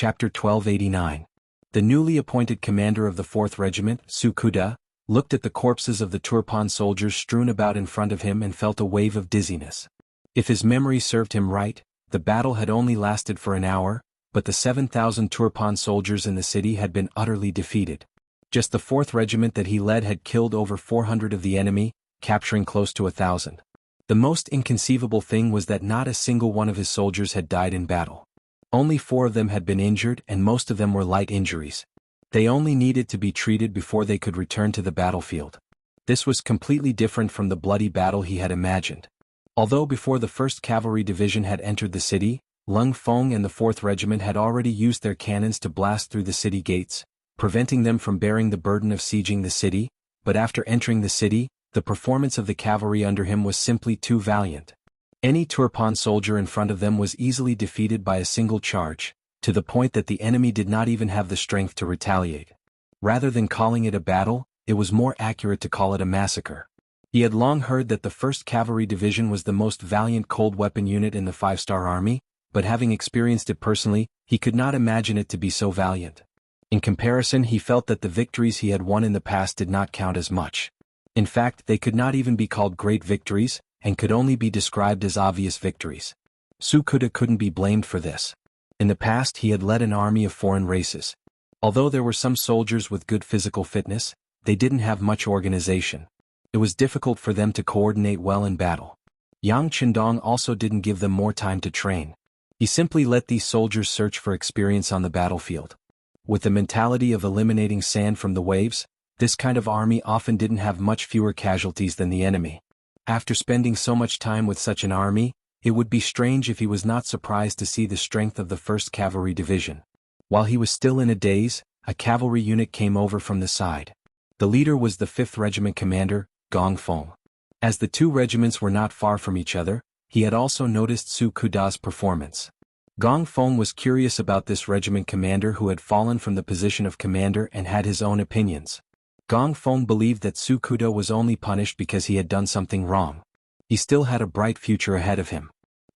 Chapter 1289. The newly appointed commander of the 4th Regiment, Su Kuda, looked at the corpses of the Turpan soldiers strewn about in front of him and felt a wave of dizziness. If his memory served him right, the battle had only lasted for an hour, but the 7,000 Turpan soldiers in the city had been utterly defeated. Just the 4th Regiment that he led had killed over 400 of the enemy, capturing close to 1,000. The most inconceivable thing was that not a single one of his soldiers had died in battle. Only 4 of them had been injured and most of them were light injuries. They only needed to be treated before they could return to the battlefield. This was completely different from the bloody battle he had imagined. Although before the 1st Cavalry Division had entered the city, Lung Feng and the 4th Regiment had already used their cannons to blast through the city gates, preventing them from bearing the burden of sieging the city, but after entering the city, the performance of the cavalry under him was simply too valiant. Any Turpan soldier in front of them was easily defeated by a single charge, to the point that the enemy did not even have the strength to retaliate. Rather than calling it a battle, it was more accurate to call it a massacre. He had long heard that the 1st Cavalry Division was the most valiant cold weapon unit in the 5-star army, but having experienced it personally, he could not imagine it to be so valiant. In comparison, he felt that the victories he had won in the past did not count as much. In fact, they could not even be called great victories, and could only be described as obvious victories. Su Kuda couldn't be blamed for this. In the past he had led an army of foreign races. Although there were some soldiers with good physical fitness, they didn't have much organization. It was difficult for them to coordinate well in battle. Yang Qindong also didn't give them more time to train. He simply let these soldiers search for experience on the battlefield. With the mentality of eliminating sand from the waves, this kind of army often didn't have much fewer casualties than the enemy. After spending so much time with such an army, it would be strange if he was not surprised to see the strength of the 1st Cavalry Division. While he was still in a daze, a cavalry unit came over from the side. The leader was the 5th Regiment commander, Gong Feng. As the 2 regiments were not far from each other, he had also noticed Su Kuda's performance. Gong Feng was curious about this regiment commander who had fallen from the position of commander and had his own opinions. Gong Feng believed that Su Kuda was only punished because he had done something wrong. He still had a bright future ahead of him.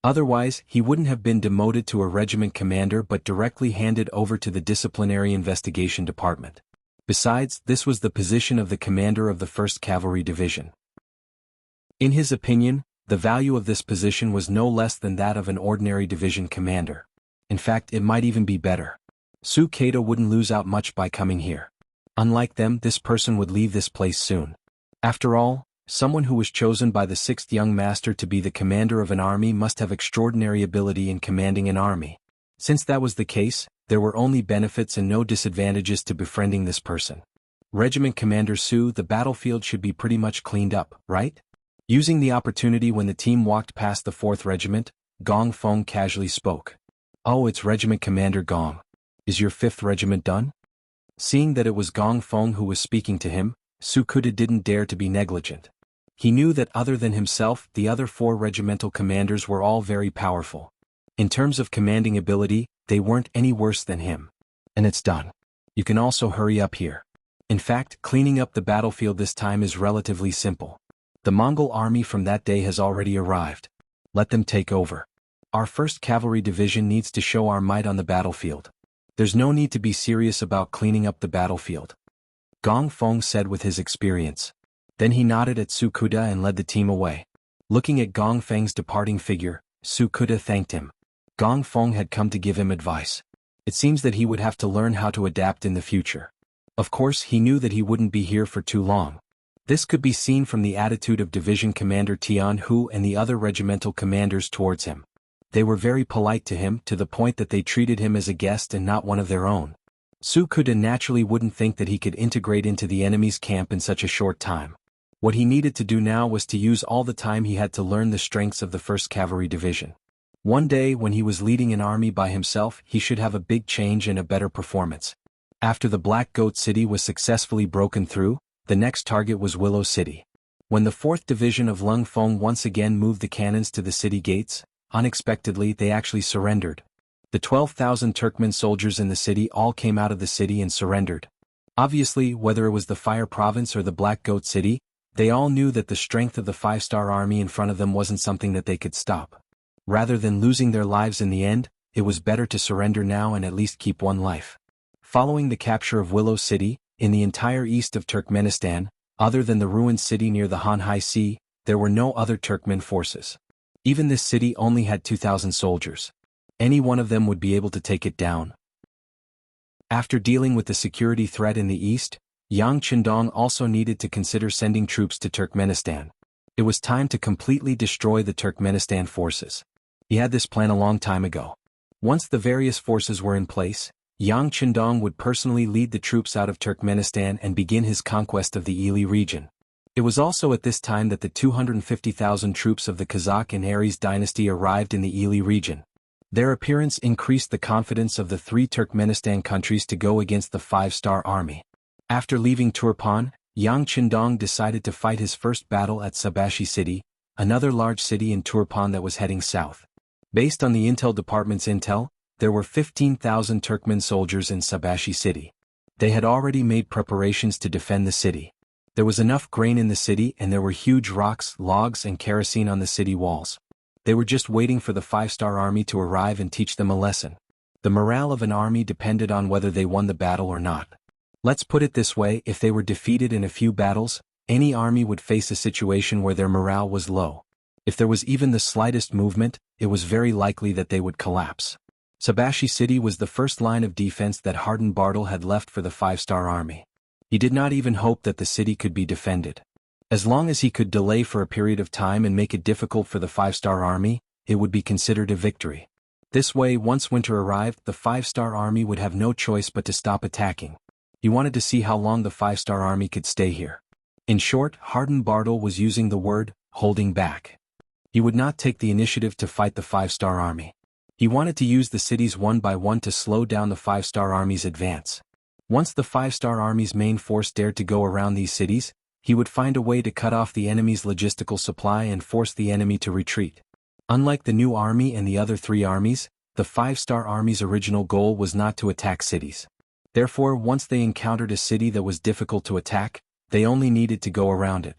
Otherwise, he wouldn't have been demoted to a regiment commander but directly handed over to the disciplinary investigation department. Besides, this was the position of the commander of the 1st Cavalry Division. In his opinion, the value of this position was no less than that of an ordinary division commander. In fact, it might even be better. Su Kuda wouldn't lose out much by coming here. Unlike them, this person would leave this place soon. After all, someone who was chosen by the 6th young master to be the commander of an army must have extraordinary ability in commanding an army. Since that was the case, there were only benefits and no disadvantages to befriending this person. Regiment Commander Su, the battlefield should be pretty much cleaned up, right? Using the opportunity when the team walked past the 4th Regiment, Gong Feng casually spoke. "Oh, it's Regiment Commander Gong. Is your 5th Regiment done?" Seeing that it was Gong Feng who was speaking to him, Su Kuda didn't dare to be negligent. He knew that other than himself, the other 4 regimental commanders were all very powerful. In terms of commanding ability, they weren't any worse than him. "And it's done. You can also hurry up here. In fact, cleaning up the battlefield this time is relatively simple. The Mongol army from that day has already arrived. Let them take over. Our 1st Cavalry Division needs to show our might on the battlefield. There's no need to be serious about cleaning up the battlefield," Gong Feng said with his experience. Then he nodded at Su Kuda and led the team away. Looking at Gong Feng's departing figure, Su Kuda thanked him. Gong Feng had come to give him advice. It seems that he would have to learn how to adapt in the future. Of course, he knew that he wouldn't be here for too long. This could be seen from the attitude of Division Commander Tian Hu and the other regimental commanders towards him. They were very polite to him, to the point that they treated him as a guest and not one of their own. Su Kuda naturally wouldn't think that he could integrate into the enemy's camp in such a short time. What he needed to do now was to use all the time he had to learn the strengths of the 1st Cavalry Division. One day when he was leading an army by himself, he should have a big change and a better performance. After the Black Goat City was successfully broken through, the next target was Willow City. When the 4th Division of Lung Feng once again moved the cannons to the city gates, unexpectedly they actually surrendered. The 12,000 Turkmen soldiers in the city all came out of the city and surrendered. Obviously, whether it was the Fire Province or the Black Goat City, they all knew that the strength of the 5-star army in front of them wasn't something that they could stop. Rather than losing their lives in the end, it was better to surrender now and at least keep one life. Following the capture of Willow City, in the entire east of Turkmenistan, other than the ruined city near the Hanhai Sea, there were no other Turkmen forces. Even this city only had 2,000 soldiers. Any one of them would be able to take it down. After dealing with the security threat in the east, Yang Qindong also needed to consider sending troops to Turkmenistan. It was time to completely destroy the Turkmenistan forces. He had this plan a long time ago. Once the various forces were in place, Yang Qindong would personally lead the troops out of Turkmenistan and begin his conquest of the Ili region. It was also at this time that the 250,000 troops of the Kazakh and Aries dynasty arrived in the Ili region. Their appearance increased the confidence of the three Turkmenistan countries to go against the five-star army. After leaving Turpan, Yang Qindong decided to fight his first battle at Sabashi City, another large city in Turpan that was heading south. Based on the Intel Department's intel, there were 15,000 Turkmen soldiers in Sabashi City. They had already made preparations to defend the city. There was enough grain in the city and there were huge rocks, logs and kerosene on the city walls. They were just waiting for the five-star army to arrive and teach them a lesson. The morale of an army depended on whether they won the battle or not. Let's put it this way, if they were defeated in a few battles, any army would face a situation where their morale was low. If there was even the slightest movement, it was very likely that they would collapse. Sabashi City was the first line of defense that Harden Bartle had left for the five-star army. He did not even hope that the city could be defended. As long as he could delay for a period of time and make it difficult for the five-star army, it would be considered a victory. This way, once winter arrived, the five-star army would have no choice but to stop attacking. He wanted to see how long the five-star army could stay here. In short, Harden Bartle was using the word, holding back. He would not take the initiative to fight the five-star army. He wanted to use the cities one by one to slow down the five-star army's advance. Once the five-star army's main force dared to go around these cities, he would find a way to cut off the enemy's logistical supply and force the enemy to retreat. Unlike the new army and the other three armies, the five-star army's original goal was not to attack cities. Therefore, once they encountered a city that was difficult to attack, they only needed to go around it.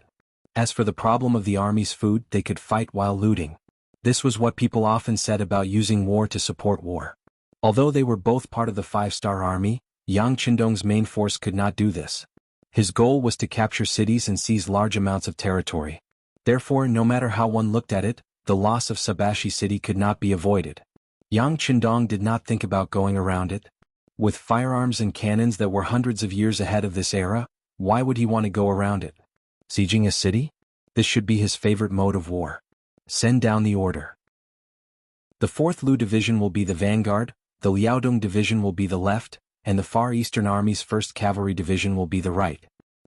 As for the problem of the army's food, they could fight while looting. This was what people often said about using war to support war. Although they were both part of the five-star army, Yang Qindong's main force could not do this. His goal was to capture cities and seize large amounts of territory. Therefore, no matter how one looked at it, the loss of Sabashi City could not be avoided. Yang Qindong did not think about going around it. With firearms and cannons that were hundreds of years ahead of this era, why would he want to go around it? Sieging a city? This should be his favorite mode of war. Send down the order. The 4th Lu Division will be the vanguard, the Liaodong Division will be the left, and the Far Eastern Army's 1st Cavalry Division will be the right.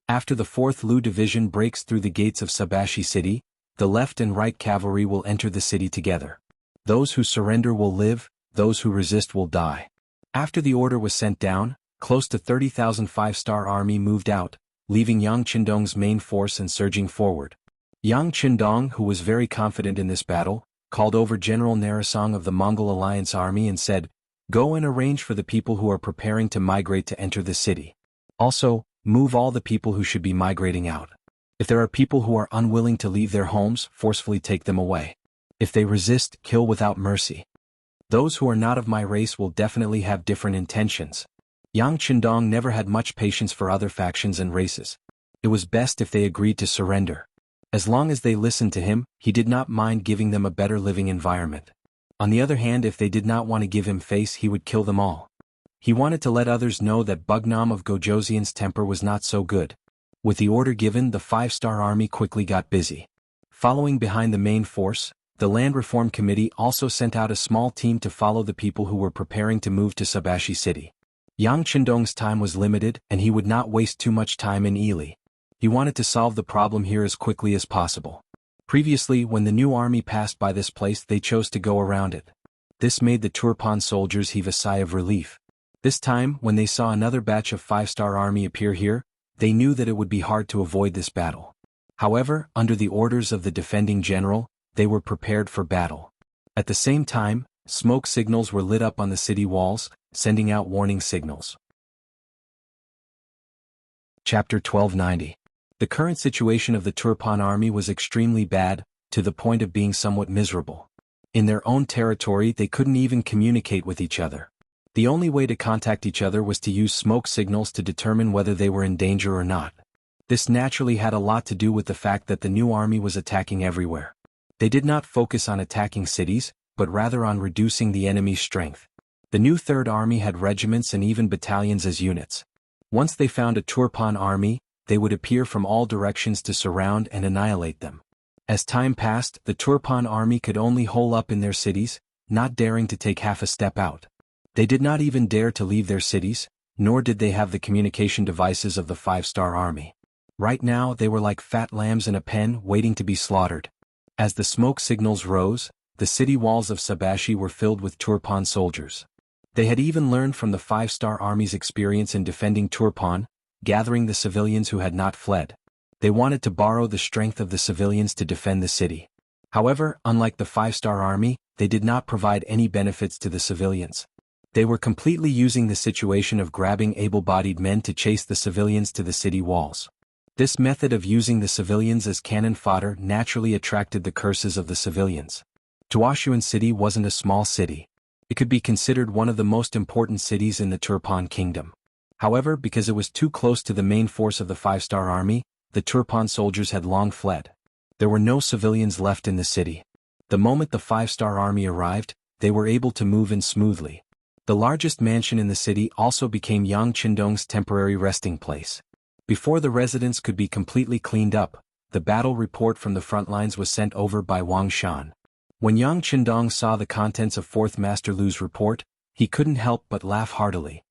After the 4th Lu Division breaks through the gates of Sabashi City, the left and right cavalry will enter the city together. Those who surrender will live, those who resist will die. After the order was sent down, close to 30,000 five-star army moved out, leaving Yang Qindong's main force and surging forward. Yang Qindong, who was very confident in this battle, called over General Narasong of the Mongol Alliance Army and said, "Go and arrange for the people who are preparing to migrate to enter the city. Also, move all the people who should be migrating out. If there are people who are unwilling to leave their homes, forcefully take them away. If they resist, kill without mercy. Those who are not of my race will definitely have different intentions." Yang Qindong never had much patience for other factions and races. It was best if they agreed to surrender. As long as they listened to him, he did not mind giving them a better living environment. On the other hand, if they did not want to give him face, he would kill them all. He wanted to let others know that Bugnam of Gojoseon's temper was not so good. With the order given, the five-star army quickly got busy. Following behind the main force, the Land Reform Committee also sent out a small team to follow the people who were preparing to move to Sabashi City. Yang Qindong's time was limited and he would not waste too much time in Ili. He wanted to solve the problem here as quickly as possible. Previously, when the new army passed by this place, they chose to go around it. This made the Turpan soldiers heave a sigh of relief. This time, when they saw another batch of five-star army appear here, they knew that it would be hard to avoid this battle. However, under the orders of the defending general, they were prepared for battle. At the same time, smoke signals were lit up on the city walls, sending out warning signals. Chapter 1290. The current situation of the Turpan army was extremely bad, to the point of being somewhat miserable. In their own territory they couldn't even communicate with each other. The only way to contact each other was to use smoke signals to determine whether they were in danger or not. This naturally had a lot to do with the fact that the new army was attacking everywhere. They did not focus on attacking cities, but rather on reducing the enemy's strength. The new Third Army had regiments and even battalions as units. Once they found a Turpan army, they would appear from all directions to surround and annihilate them. As time passed, the Turpan army could only hole up in their cities, not daring to take half a step out. They did not even dare to leave their cities, nor did they have the communication devices of the five-star army. Right now they were like fat lambs in a pen waiting to be slaughtered. As the smoke signals rose, the city walls of Sabashi were filled with Turpan soldiers. They had even learned from the five-star army's experience in defending Turpan, gathering the civilians who had not fled. They wanted to borrow the strength of the civilians to defend the city. However, unlike the five-star army, they did not provide any benefits to the civilians. They were completely using the situation of grabbing able-bodied men to chase the civilians to the city walls. This method of using the civilians as cannon fodder naturally attracted the curses of the civilians. Tuashuan City wasn't a small city. It could be considered one of the most important cities in the Turpan kingdom. However, because it was too close to the main force of the five-star army, the Turpan soldiers had long fled. There were no civilians left in the city. The moment the five-star army arrived, they were able to move in smoothly. The largest mansion in the city also became Yang Qindong's temporary resting place. Before the residence could be completely cleaned up, the battle report from the front lines was sent over by Wang Shan. When Yang Qindong saw the contents of 4th Master Lu's report, he couldn't help but laugh heartily.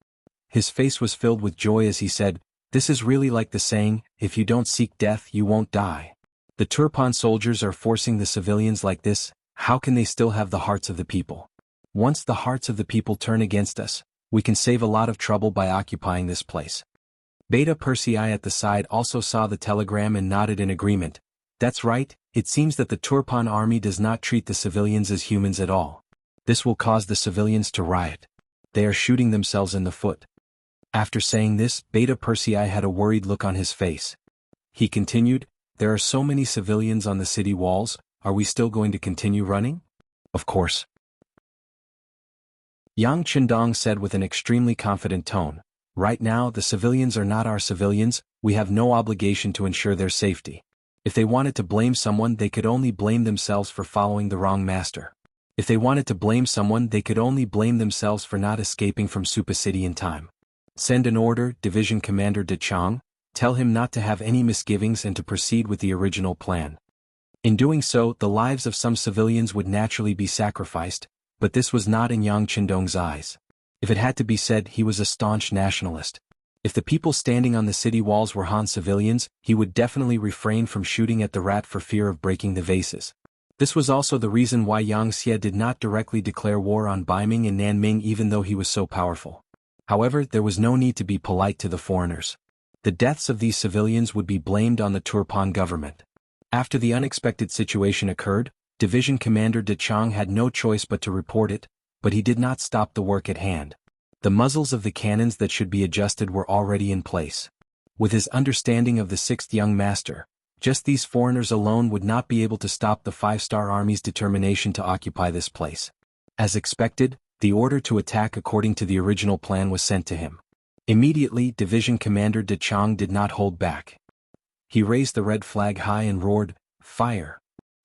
His face was filled with joy as he said, "This is really like the saying, if you don't seek death you won't die. The Turpan soldiers are forcing the civilians like this, how can they still have the hearts of the people? Once the hearts of the people turn against us, we can save a lot of trouble by occupying this place." Beta Persei at the side also saw the telegram and nodded in agreement. That's right, it seems that the Turpan army does not treat the civilians as humans at all. This will cause the civilians to riot. They are shooting themselves in the foot. After saying this, Beta Persei had a worried look on his face. He continued, "There are so many civilians on the city walls, are we still going to continue running?" "Of course." Yang Qindong said with an extremely confident tone, "Right now the civilians are not our civilians, we have no obligation to ensure their safety. If they wanted to blame someone they could only blame themselves for following the wrong master. If they wanted to blame someone they could only blame themselves for not escaping from Supa City in time. Send an order, Division Commander De Chang, tell him not to have any misgivings and to proceed with the original plan." In doing so, the lives of some civilians would naturally be sacrificed, but this was not in Yang Qindong's eyes. If it had to be said, he was a staunch nationalist. If the people standing on the city walls were Han civilians, he would definitely refrain from shooting at the rat for fear of breaking the vases. This was also the reason why Yang Xie did not directly declare war on Baiming and Nanming even though he was so powerful. However, there was no need to be polite to the foreigners. The deaths of these civilians would be blamed on the Turpan government. After the unexpected situation occurred, Division Commander De Chang had no choice but to report it, but he did not stop the work at hand. The muzzles of the cannons that should be adjusted were already in place. With his understanding of the 6th young master, just these foreigners alone would not be able to stop the five-star army's determination to occupy this place. As expected, the order to attack according to the original plan was sent to him. Immediately, Division Commander De Chang did not hold back. He raised the red flag high and roared, "Fire!"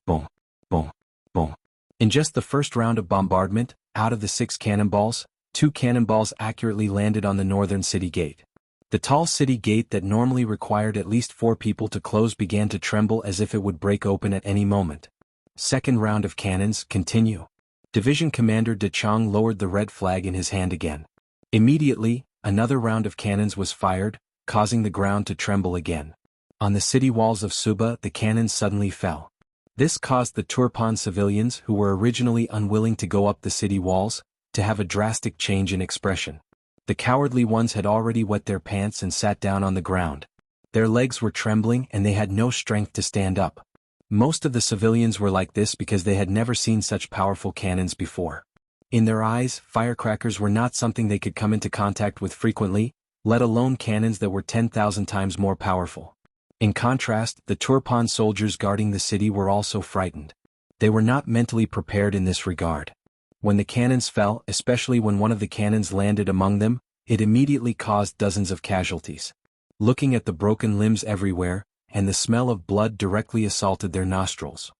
Boom, boom, boom. In just the first round of bombardment, out of the 6 cannonballs, 2 cannonballs accurately landed on the northern city gate. The tall city gate that normally required at least 4 people to close began to tremble as if it would break open at any moment. Second round of cannons, continue. Division Commander De Chang lowered the red flag in his hand again. Immediately, another round of cannons was fired, causing the ground to tremble again. On the city walls of Suba, the cannons suddenly fell. This caused the Turpan civilians, who were originally unwilling to go up the city walls, to have a drastic change in expression. The cowardly ones had already wet their pants and sat down on the ground. Their legs were trembling and they had no strength to stand up. Most of the civilians were like this because they had never seen such powerful cannons before. In their eyes, firecrackers were not something they could come into contact with frequently, let alone cannons that were 10,000 times more powerful. In contrast, the Turpan soldiers guarding the city were also frightened. They were not mentally prepared in this regard. When the cannons fell, especially when one of the cannons landed among them, it immediately caused dozens of casualties. Looking at the broken limbs everywhere, and the smell of blood directly assaulted their nostrils.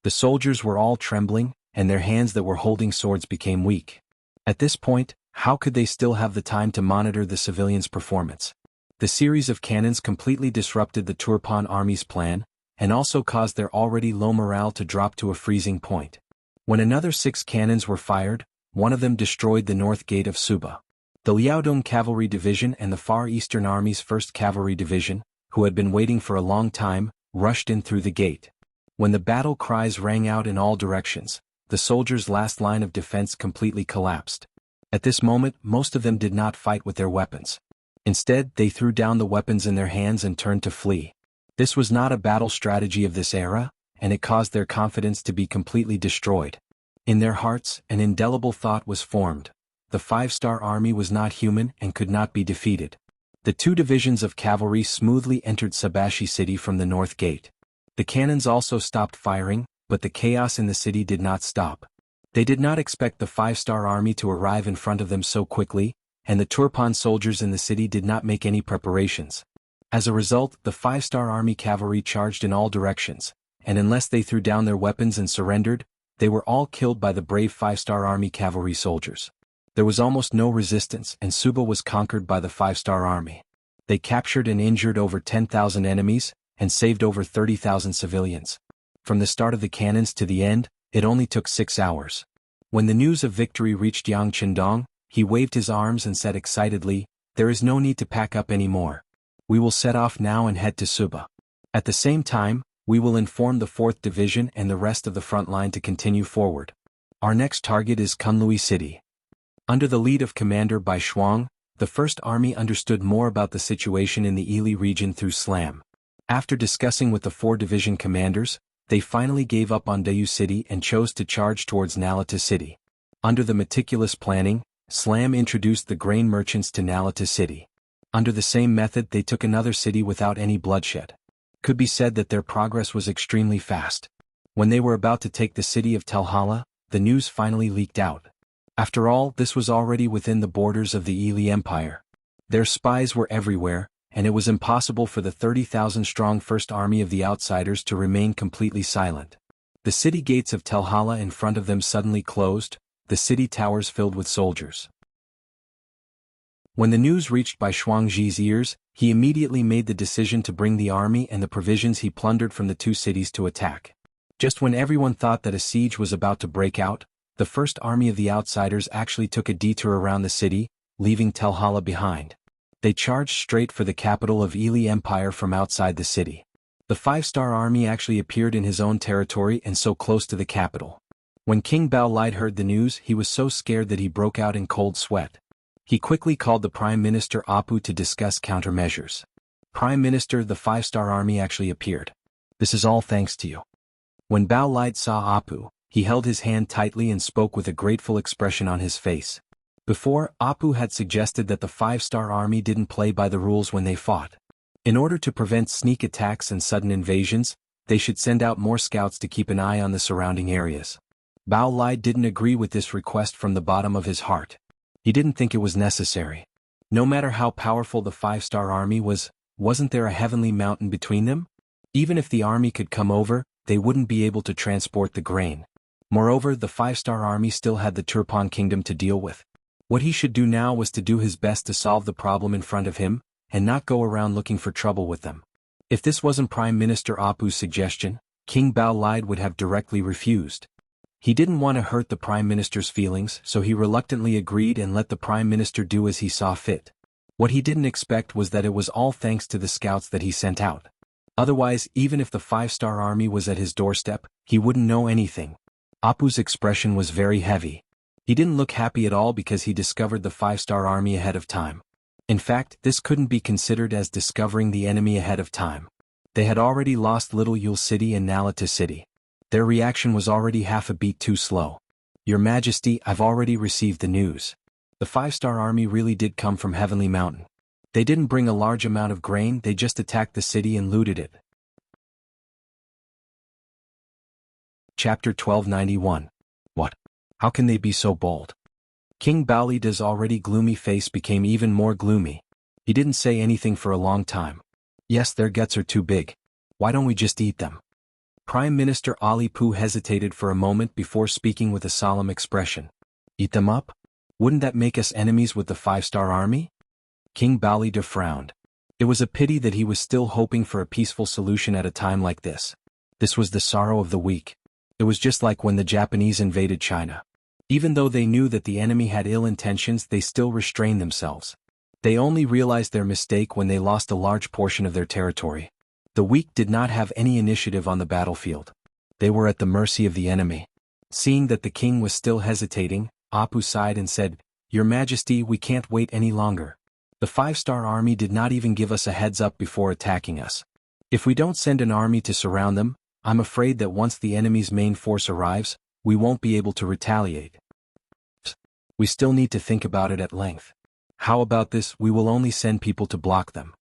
The soldiers were all trembling, and their hands that were holding swords became weak. At this point, how could they still have the time to monitor the civilians' performance? The series of cannons completely disrupted the Turpan army's plan, and also caused their already low morale to drop to a freezing point. When another 6 cannons were fired, one of them destroyed the north gate of Suba. The Liaodong Cavalry Division and the Far Eastern Army's 1st Cavalry Division, who had been waiting for a long time, rushed in through the gate. When the battle cries rang out in all directions, the soldiers' last line of defense completely collapsed. At this moment, most of them did not fight with their weapons. Instead, they threw down the weapons in their hands and turned to flee. This was not a battle strategy of this era, and it caused their confidence to be completely destroyed. In their hearts, an indelible thought was formed. The 5-star army was not human and could not be defeated. The 2 divisions of cavalry smoothly entered Sabashi city from the north gate. The cannons also stopped firing, but the chaos in the city did not stop. They did not expect the 5-star army to arrive in front of them so quickly, and the Turpan soldiers in the city did not make any preparations. As a result, the 5-star army cavalry charged in all directions, and unless they threw down their weapons and surrendered, they were all killed by the brave 5-star army cavalry soldiers. There was almost no resistance, and Suba was conquered by the 5-star army. They captured and injured over 10,000 enemies, and saved over 30,000 civilians. From the start of the cannons to the end, it only took 6 hours. When the news of victory reached Yang Qindong, he waved his arms and said excitedly, "There is no need to pack up anymore. We will set off now and head to Suba. At the same time, we will inform the 4th Division and the rest of the front line to continue forward. Our next target is Kunlui City." Under the lead of Commander Bai Shuang, the 1st Army understood more about the situation in the Ili region through Slam. After discussing with the 4 division commanders, they finally gave up on Dayu City and chose to charge towards Nalita City. Under the meticulous planning, Slam introduced the grain merchants to Nalita City. Under the same method, they took another city without any bloodshed. Could be said that their progress was extremely fast. When they were about to take the city of Telhala, the news finally leaked out. After all, this was already within the borders of the Ili Empire. Their spies were everywhere, and it was impossible for the 30,000-strong 1st Army of the Outsiders to remain completely silent. The city gates of Telhala in front of them suddenly closed, the city towers filled with soldiers. When the news reached Bai Shuangji's ears, he immediately made the decision to bring the army and the provisions he plundered from the 2 cities to attack. Just when everyone thought that a siege was about to break out, the 1st Army of the Outsiders actually took a detour around the city, leaving Telhala behind. They charged straight for the capital of Ili Empire from outside the city. The 5-star army actually appeared in his own territory and so close to the capital. When King Bao Lide heard the news, he was so scared that he broke out in cold sweat. He quickly called the Prime Minister Apu to discuss countermeasures. "Prime Minister, the 5-star army actually appeared. This is all thanks to you." When Bao Lide saw Apu, he held his hand tightly and spoke with a grateful expression on his face. Before, Apu had suggested that the 5-star army didn't play by the rules when they fought. In order to prevent sneak attacks and sudden invasions, they should send out more scouts to keep an eye on the surrounding areas. Bao Lide didn't agree with this request from the bottom of his heart. He didn't think it was necessary. No matter how powerful the 5-star army was, wasn't there a heavenly mountain between them? Even if the army could come over, they wouldn't be able to transport the grain. Moreover, the 5-star army still had the Turpan kingdom to deal with. What he should do now was to do his best to solve the problem in front of him, and not go around looking for trouble with them. If this wasn't Prime Minister Apu's suggestion, King Bao Lide would have directly refused. He didn't want to hurt the Prime Minister's feelings, so he reluctantly agreed and let the Prime Minister do as he saw fit. What he didn't expect was that it was all thanks to the scouts that he sent out. Otherwise, even if the 5-star army was at his doorstep, he wouldn't know anything. Apu's expression was very heavy. He didn't look happy at all because he discovered the 5-star army ahead of time. In fact, this couldn't be considered as discovering the enemy ahead of time. They had already lost Little Yule City and Nalita City. Their reaction was already half a beat too slow. "Your Majesty, I've already received the news. The 5-star army really did come from Heavenly Mountain. They didn't bring a large amount of grain, they just attacked the city and looted it. Chapter 1291. What? How can they be so bold? King Baolida's already gloomy face became even more gloomy. He didn't say anything for a long time. Yes, their guts are too big. Why don't we just eat them? Prime Minister Ali Pu hesitated for a moment before speaking with a solemn expression. Eat them up? Wouldn't that make us enemies with the 5-star army? King Baolida frowned. It was a pity that he was still hoping for a peaceful solution at a time like this. This was the sorrow of the weak. It was just like when the Japanese invaded China. Even though they knew that the enemy had ill intentions, they still restrained themselves. They only realized their mistake when they lost a large portion of their territory. The weak did not have any initiative on the battlefield. They were at the mercy of the enemy. Seeing that the king was still hesitating, Apu sighed and said, "Your Majesty, we can't wait any longer. The 5-star army did not even give us a heads up before attacking us. If we don't send an army to surround them, I'm afraid that once the enemy's main force arrives, we won't be able to retaliate. We still need to think about it at length. How about this? We will only send people to block them.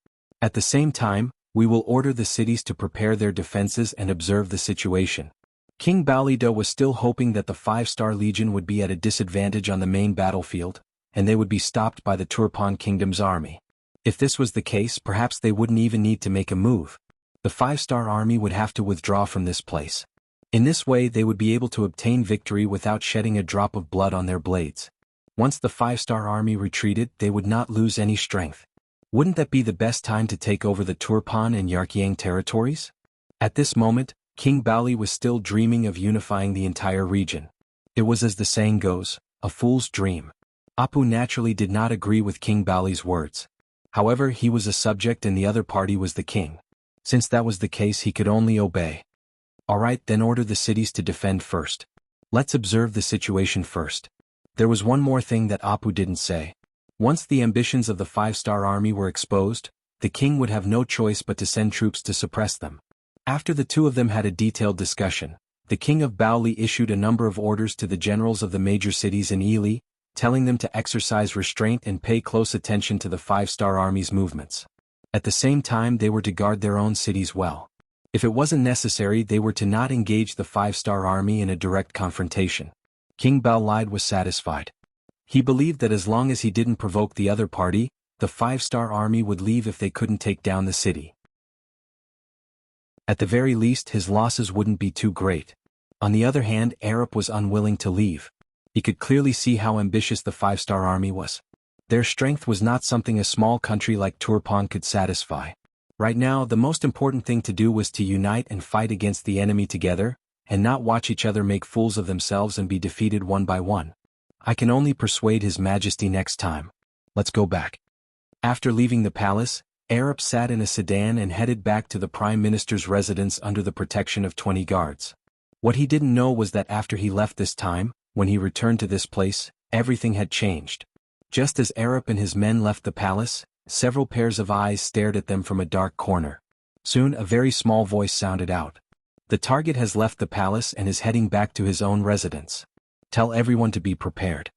At the same time, we will order the cities to prepare their defenses and observe the situation." King Baolida was still hoping that the 5-star legion would be at a disadvantage on the main battlefield, and they would be stopped by the Turpan Kingdom's army. If this was the case, perhaps they wouldn't even need to make a move. The 5-star army would have to withdraw from this place. In this way they would be able to obtain victory without shedding a drop of blood on their blades. Once the 5-star army retreated, they would not lose any strength. Wouldn't that be the best time to take over the Turpan and Yarkyang territories? At this moment, King Baoli was still dreaming of unifying the entire region. It was, as the saying goes, a fool's dream. Apu naturally did not agree with King Baoli's words. However, he was a subject and the other party was the king. Since that was the case, he could only obey. Alright, then order the cities to defend first. Let's observe the situation first. There was one more thing that Apu didn't say. Once the ambitions of the 5-star army were exposed, the king would have no choice but to send troops to suppress them. After the two of them had a detailed discussion, the king of Baoli issued a number of orders to the generals of the major cities in Ili, telling them to exercise restraint and pay close attention to the 5-star army's movements. At the same time, they were to guard their own cities well. If it wasn't necessary, they were to not engage the 5-star army in a direct confrontation. King Baolida was satisfied. He believed that as long as he didn't provoke the other party, the 5-star army would leave if they couldn't take down the city. At the very least, his losses wouldn't be too great. On the other hand, Arab was unwilling to leave. He could clearly see how ambitious the 5-star army was. Their strength was not something a small country like Turpan could satisfy. Right now, the most important thing to do was to unite and fight against the enemy together, and not watch each other make fools of themselves and be defeated one by one. I can only persuade His Majesty next time. Let's go back. After leaving the palace, Arab sat in a sedan and headed back to the Prime Minister's residence under the protection of 20 guards. What he didn't know was that after he left this time, when he returned to this place, everything had changed. Just as Arab and his men left the palace, several pairs of eyes stared at them from a dark corner. Soon a very small voice sounded out. The target has left the palace and is heading back to his own residence. Tell everyone to be prepared.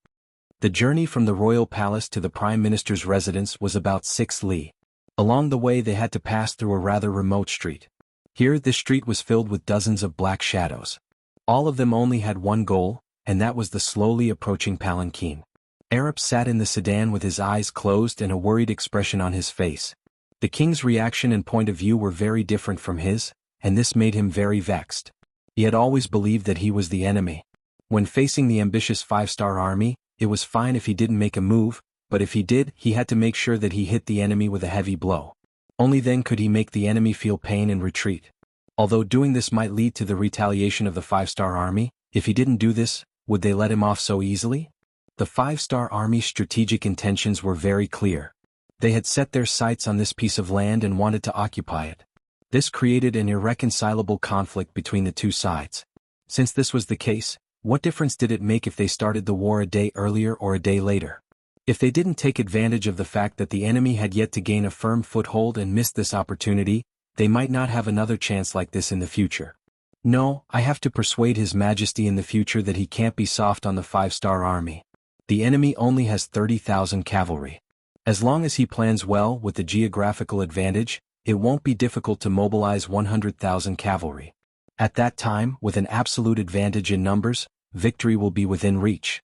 The journey from the royal palace to the Prime Minister's residence was about 6 li. Along the way they had to pass through a rather remote street. Here this street was filled with dozens of black shadows. All of them only had one goal, and that was the slowly approaching palanquin. Arab sat in the sedan with his eyes closed and a worried expression on his face. The king's reaction and point of view were very different from his, and this made him very vexed. He had always believed that he was the enemy. When facing the ambitious 5-star army, it was fine if he didn't make a move, but if he did, he had to make sure that he hit the enemy with a heavy blow. Only then could he make the enemy feel pain and retreat. Although doing this might lead to the retaliation of the 5-star army, if he didn't do this, would they let him off so easily? The 5-star army's strategic intentions were very clear. They had set their sights on this piece of land and wanted to occupy it. This created an irreconcilable conflict between the two sides. Since this was the case, what difference did it make if they started the war a day earlier or a day later? If they didn't take advantage of the fact that the enemy had yet to gain a firm foothold and missed this opportunity, they might not have another chance like this in the future. No, I have to persuade His Majesty in the future that he can't be soft on the 5-star army. The enemy only has 30,000 cavalry. As long as he plans well with the geographical advantage, it won't be difficult to mobilize 100,000 cavalry. At that time, with an absolute advantage in numbers, victory will be within reach.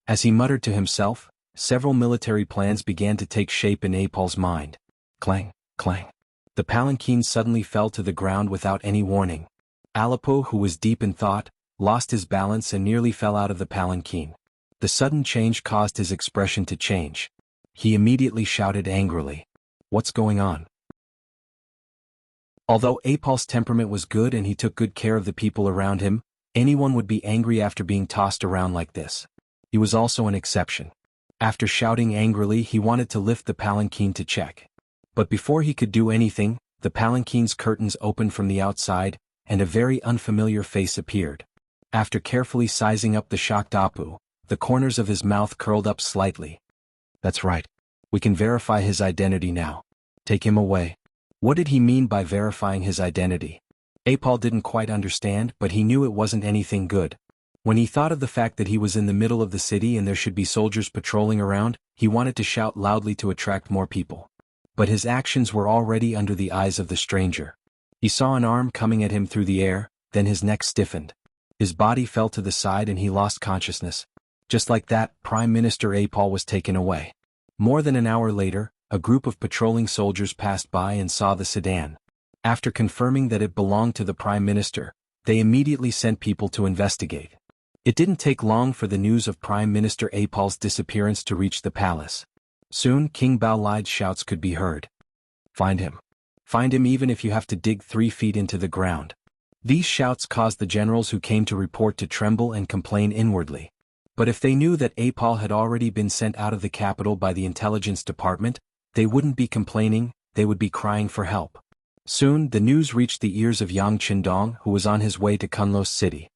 As he muttered to himself, several military plans began to take shape in Apol's mind. Clang, clang. The palanquin suddenly fell to the ground without any warning. Aleppo, who was deep in thought, lost his balance and nearly fell out of the palanquin. The sudden change caused his expression to change. He immediately shouted angrily. What's going on? Although Apol's temperament was good and he took good care of the people around him, anyone would be angry after being tossed around like this. He was also an exception. After shouting angrily, he wanted to lift the palanquin to check. But before he could do anything, the palanquin's curtains opened from the outside, and a very unfamiliar face appeared. After carefully sizing up the shocked Apu, the corners of his mouth curled up slightly. That's right. We can verify his identity now. Take him away. What did he mean by verifying his identity? Apol didn't quite understand, but he knew it wasn't anything good. When he thought of the fact that he was in the middle of the city and there should be soldiers patrolling around, he wanted to shout loudly to attract more people. But his actions were already under the eyes of the stranger. He saw an arm coming at him through the air, then his neck stiffened. His body fell to the side and he lost consciousness. Just like that, Prime Minister Apol was taken away. More than an hour later, a group of patrolling soldiers passed by and saw the sedan. After confirming that it belonged to the Prime Minister, they immediately sent people to investigate. It didn't take long for the news of Prime Minister Apol's disappearance to reach the palace. Soon King Baoli's shouts could be heard. Find him. Find him even if you have to dig 3 feet into the ground. These shouts caused the generals who came to report to tremble and complain inwardly. But if they knew that Apol had already been sent out of the capital by the intelligence department, they wouldn't be complaining, they would be crying for help. Soon the news reached the ears of Yang Qindong, who was on his way to Kunlos City.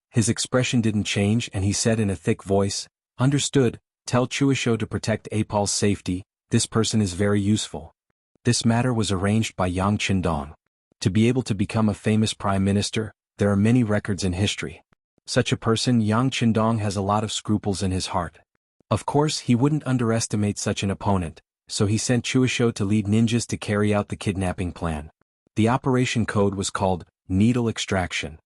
His expression didn't change and he said in a thick voice, Understood, tell Chuisho to protect Apol's safety, this person is very useful. This matter was arranged by Yang Qindong. To be able to become a famous prime minister, there are many records in history. Such a person, Yang Qindong, has a lot of scruples in his heart. Of course, he wouldn't underestimate such an opponent, so he sent Chuisho to lead ninjas to carry out the kidnapping plan. The operation code was called Needle Extraction.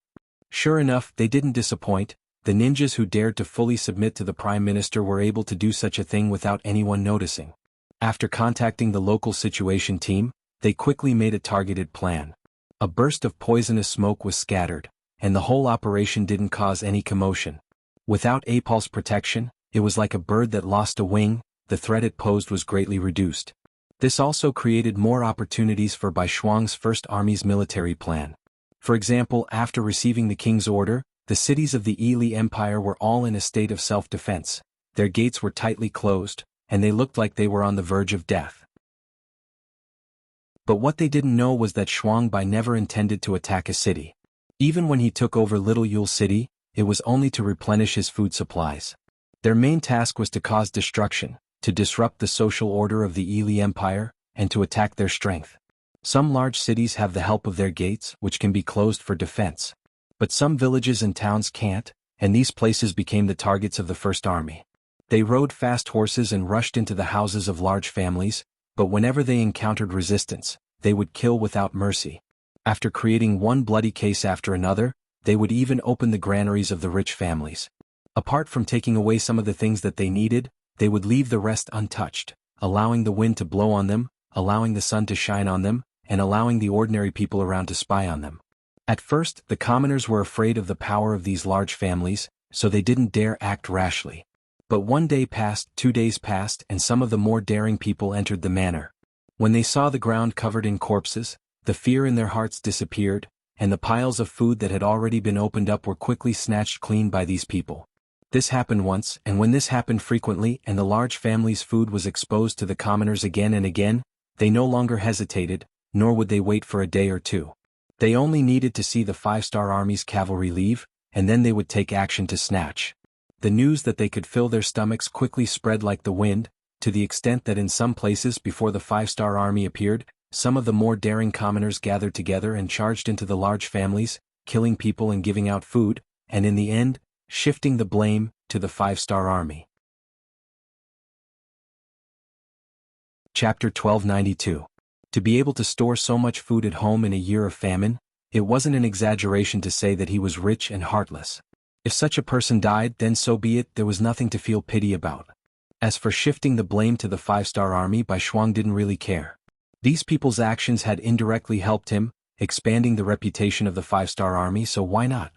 Sure enough, they didn't disappoint. The ninjas who dared to fully submit to the prime minister were able to do such a thing without anyone noticing. After contacting the local situation team, they quickly made a targeted plan. A burst of poisonous smoke was scattered, and the whole operation didn't cause any commotion. Without Apol's protection, it was like a bird that lost a wing. The threat it posed was greatly reduced. This also created more opportunities for Bai Shuang's First Army's military plan. For example, after receiving the king's order, the cities of the Yili Empire were all in a state of self-defense. Their gates were tightly closed, and they looked like they were on the verge of death. But what they didn't know was that Shuangbai never intended to attack a city. Even when he took over Little Yule City, it was only to replenish his food supplies. Their main task was to cause destruction, to disrupt the social order of the Yili Empire, and to attack their strength. Some large cities have the help of their gates, which can be closed for defense. But some villages and towns can't, and these places became the targets of the First Army. They rode fast horses and rushed into the houses of large families, but whenever they encountered resistance, they would kill without mercy. After creating one bloody case after another, they would even open the granaries of the rich families. Apart from taking away some of the things that they needed, they would leave the rest untouched, allowing the wind to blow on them, allowing the sun to shine on them, and allowing the ordinary people around to spy on them. At first, the commoners were afraid of the power of these large families, so they didn't dare act rashly. But 1 day passed, 2 days passed, and some of the more daring people entered the manor. When they saw the ground covered in corpses, the fear in their hearts disappeared, and the piles of food that had already been opened up were quickly snatched clean by these people. This happened once, and when this happened frequently and the large family's food was exposed to the commoners again and again, they no longer hesitated, nor would they wait for a day or two. They only needed to see the 5-star Army's cavalry leave, and then they would take action to snatch. The news that they could fill their stomachs quickly spread like the wind, to the extent that in some places before the 5-star Army appeared, some of the more daring commoners gathered together and charged into the large families, killing people and giving out food, and in the end, shifting the blame to the 5-star Army. Chapter 1292. To be able to store so much food at home in a year of famine, It wasn't an exaggeration to say that he was rich and heartless. If such a person died, then so be it, there was nothing to feel pity about. As for shifting the blame to the five-star army, Bai Shuang didn't really care. These people's actions had indirectly helped him, expanding the reputation of the five-star army, so why not?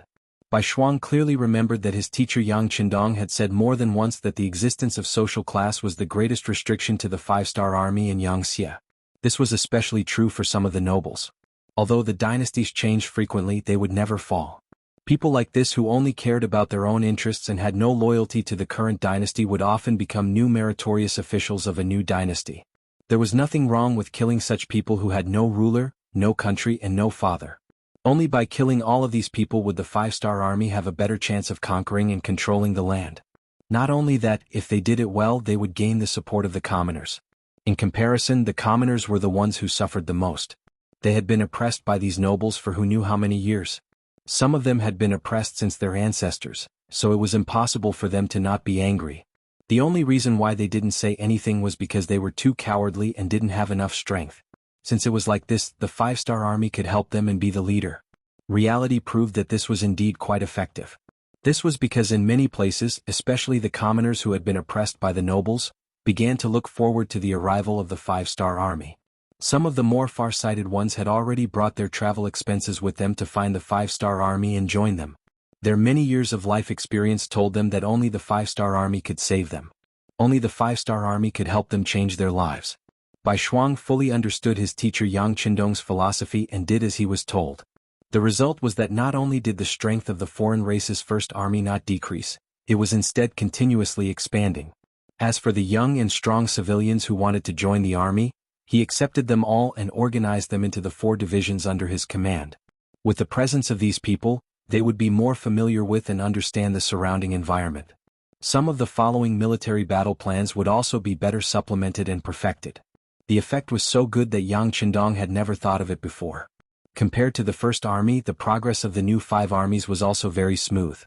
Bai Shuang clearly remembered that his teacher Yang Qindong had said more than once that the existence of social class was the greatest restriction to the five-star army in Yangxia. This was especially true for some of the nobles. Although the dynasties changed frequently, they would never fall. People like this who only cared about their own interests and had no loyalty to the current dynasty would often become new meritorious officials of a new dynasty. There was nothing wrong with killing such people who had no ruler, no country and no father. Only by killing all of these people would the five-star army have a better chance of conquering and controlling the land. Not only that, if they did it well, they would gain the support of the commoners. In comparison, the commoners were the ones who suffered the most. They had been oppressed by these nobles for who knew how many years. Some of them had been oppressed since their ancestors, so it was impossible for them to not be angry. The only reason why they didn't say anything was because they were too cowardly and didn't have enough strength. Since it was like this, the five-star army could help them and be the leader. Reality proved that this was indeed quite effective. This was because in many places, especially the commoners who had been oppressed by the nobles, began to look forward to the arrival of the five-star army. Some of the more far-sighted ones had already brought their travel expenses with them to find the five-star army and join them. Their many years of life experience told them that only the five-star army could save them. Only the five-star army could help them change their lives. Bai Shuang fully understood his teacher Yang Qindong's philosophy and did as he was told. The result was that not only did the strength of the foreign race's first army not decrease, it was instead continuously expanding. As for the young and strong civilians who wanted to join the army, he accepted them all and organized them into the 4 divisions under his command. With the presence of these people, they would be more familiar with and understand the surrounding environment. Some of the following military battle plans would also be better supplemented and perfected. The effect was so good that Yang Qindong had never thought of it before. Compared to the first army, the progress of the new 5 armies was also very smooth.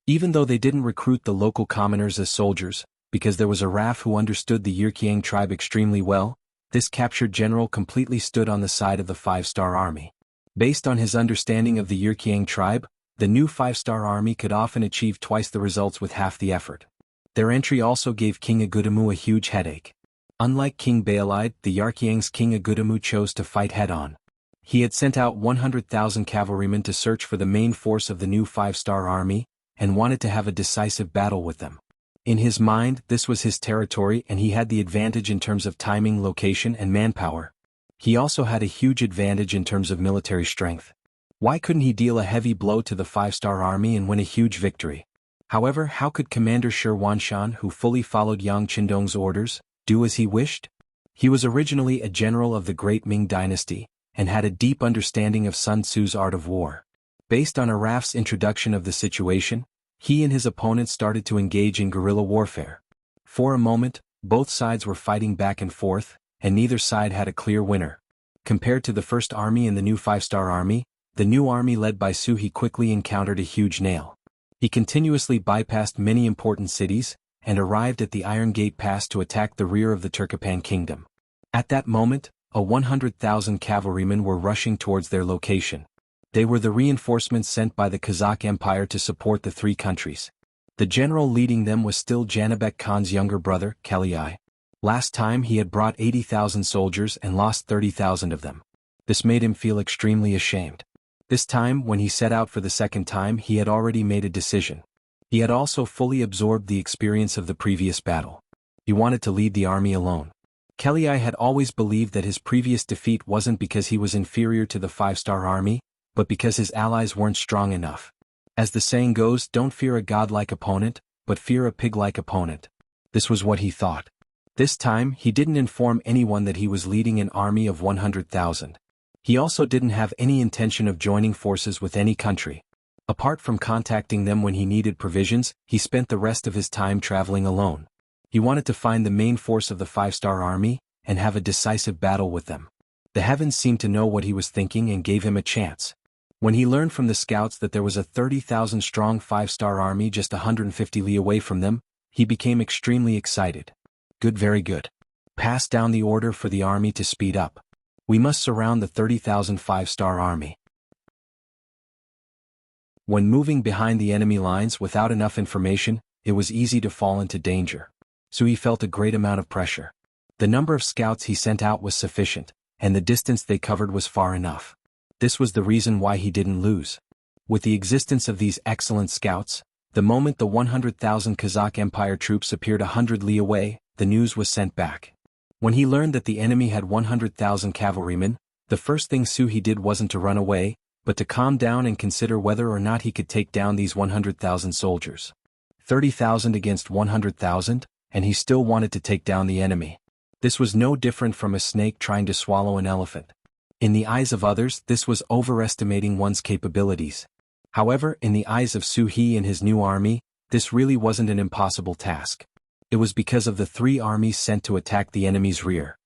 Even though they didn't recruit the local commoners as soldiers, because there was a RAF who understood the Yirqiang tribe extremely well, this captured general completely stood on the side of the five-star army. Based on his understanding of the Yirqiang tribe, the new five-star army could often achieve twice the results with half the effort. Their entry also gave King Agudemu a huge headache. Unlike King Baelide, the Yirqiang's King Agudemu chose to fight head-on. He had sent out 100,000 cavalrymen to search for the main force of the new five-star army, and wanted to have a decisive battle with them. In his mind, this was his territory and he had the advantage in terms of timing, location and manpower. He also had a huge advantage in terms of military strength. Why couldn't he deal a heavy blow to the five-star army and win a huge victory? However, how could Commander Shi Wanshan, who fully followed Yang Qindong's orders, do as he wished? He was originally a general of the great Ming dynasty, and had a deep understanding of Sun Tzu's art of war. Based on Araf's introduction of the situation, he and his opponents started to engage in guerrilla warfare. For a moment, both sides were fighting back and forth, and neither side had a clear winner. Compared to the first army and the new five-star army, the new army led by Su He quickly encountered a huge nail. He continuously bypassed many important cities, and arrived at the Iron Gate Pass to attack the rear of the Turkopan kingdom. At that moment, 100,000 cavalrymen were rushing towards their location. They were the reinforcements sent by the Kazakh Empire to support the 3 countries. The general leading them was still Janibek Khan's younger brother, Kaliai. Last time he had brought 80,000 soldiers and lost 30,000 of them. This made him feel extremely ashamed. This time, when he set out for the second time, he had already made a decision. He had also fully absorbed the experience of the previous battle. He wanted to lead the army alone. Kaliai had always believed that his previous defeat wasn't because he was inferior to the five-star army, but because his allies weren't strong enough. As the saying goes, don't fear a godlike opponent, but fear a pig-like opponent. This was what he thought. This time, he didn't inform anyone that he was leading an army of 100,000. He also didn't have any intention of joining forces with any country. Apart from contacting them when he needed provisions, he spent the rest of his time traveling alone. He wanted to find the main force of the five-star army, and have a decisive battle with them. The heavens seemed to know what he was thinking and gave him a chance. When he learned from the scouts that there was a 30,000-strong five-star army just 150 li away from them, he became extremely excited. Good, very good. Pass down the order for the army to speed up. We must surround the 30,000 five-star army. When moving behind the enemy lines without enough information, it was easy to fall into danger. So he felt a great amount of pressure. The number of scouts he sent out was sufficient, and the distance they covered was far enough. This was the reason why he didn't lose. With the existence of these excellent scouts, the moment the 100,000 Kazakh Empire troops appeared 100 li away, the news was sent back. When he learned that the enemy had 100,000 cavalrymen, the first thing He did wasn't to run away, but to calm down and consider whether or not he could take down these 100,000 soldiers. 30,000 against 100,000, and he still wanted to take down the enemy. This was no different from a snake trying to swallow an elephant. In the eyes of others, this was overestimating one's capabilities. However, in the eyes of He and his new army, this really wasn't an impossible task. It was because of the 3 armies sent to attack the enemy's rear.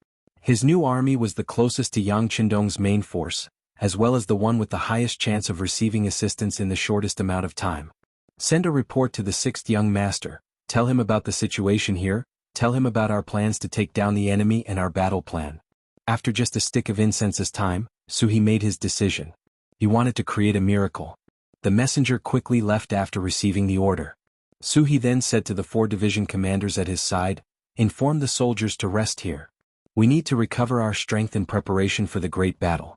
His new army was the closest to Yang Qindong's main force, as well as the one with the highest chance of receiving assistance in the shortest amount of time. Send a report to the 6th young master, tell him about the situation here, tell him about our plans to take down the enemy and our battle plan. After just a stick of incense's time, He made his decision. He wanted to create a miracle. The messenger quickly left after receiving the order. He then said to the 4 division commanders at his side, "Inform the soldiers to rest here. We need to recover our strength in preparation for the great battle."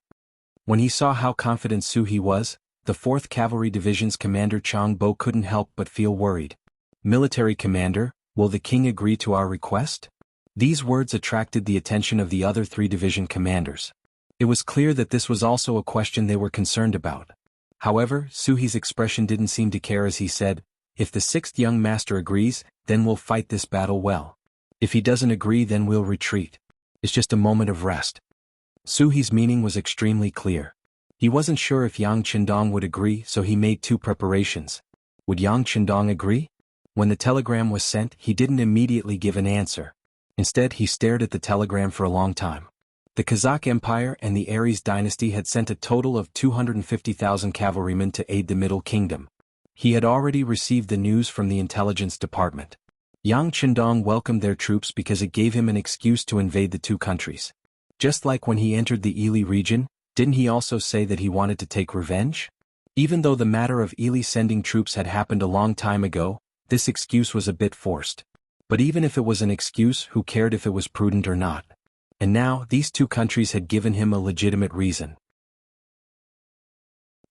When he saw how confident He was, the 4th Cavalry Division's commander Chang Bo couldn't help but feel worried. "Military commander, will the king agree to our request?" These words attracted the attention of the other 3 division commanders. It was clear that this was also a question they were concerned about. However, Suhi's expression didn't seem to care as he said, "If the 6th young master agrees, then we'll fight this battle well. If he doesn't agree, then we'll retreat. It's just a moment of rest." Suhi's meaning was extremely clear. He wasn't sure if Yang Qindong would agree, so he made 2 preparations. Would Yang Qindong agree? When the telegram was sent, he didn't immediately give an answer. Instead, he stared at the telegram for a long time. The Kazakh Empire and the Aries dynasty had sent a total of 250,000 cavalrymen to aid the Middle Kingdom. He had already received the news from the intelligence department. Yang Qindong welcomed their troops because it gave him an excuse to invade the 2 countries. Just like when he entered the Ili region, didn't he also say that he wanted to take revenge? Even though the matter of Ili sending troops had happened a long time ago, this excuse was a bit forced. But even if it was an excuse, who cared if it was prudent or not? And now, these 2 countries had given him a legitimate reason.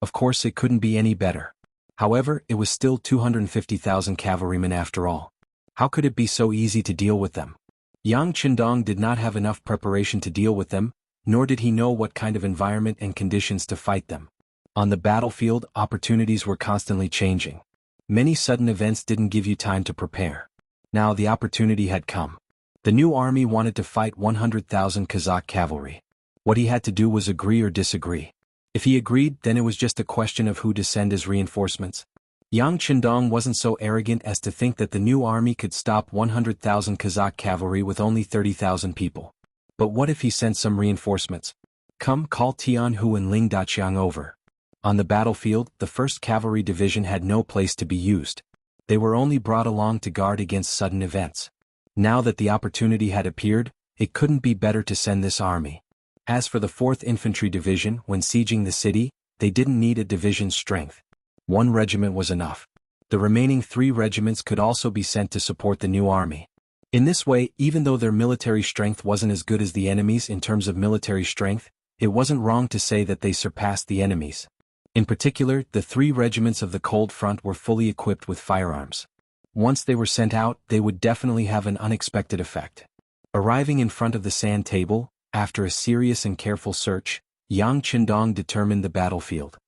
Of course, it couldn't be any better. However, it was still 250,000 cavalrymen after all. How could it be so easy to deal with them? Yang Qindong did not have enough preparation to deal with them, nor did he know what kind of environment and conditions to fight them. On the battlefield, opportunities were constantly changing. Many sudden events didn't give you time to prepare. Now the opportunity had come. The new army wanted to fight 100,000 Kazakh cavalry. What he had to do was agree or disagree. If he agreed, then it was just a question of who to send as reinforcements. Yang Qindong wasn't so arrogant as to think that the new army could stop 100,000 Kazakh cavalry with only 30,000 people. But what if he sent some reinforcements? "Come, call Tianhu and Ling Daqiang over." On the battlefield, the 1st Cavalry Division had no place to be used. They were only brought along to guard against sudden events. Now that the opportunity had appeared, it couldn't be better to send this army. As for the 4th Infantry Division, when sieging the city, they didn't need a division's strength. 1 regiment was enough. The remaining 3 regiments could also be sent to support the new army. In this way, even though their military strength wasn't as good as the enemy's in terms of military strength, it wasn't wrong to say that they surpassed the enemy's. In particular, the 3 regiments of the Cold Front were fully equipped with firearms. Once they were sent out, they would definitely have an unexpected effect. Arriving in front of the sand table, after a serious and careful search, Yang Qindong determined the battlefield.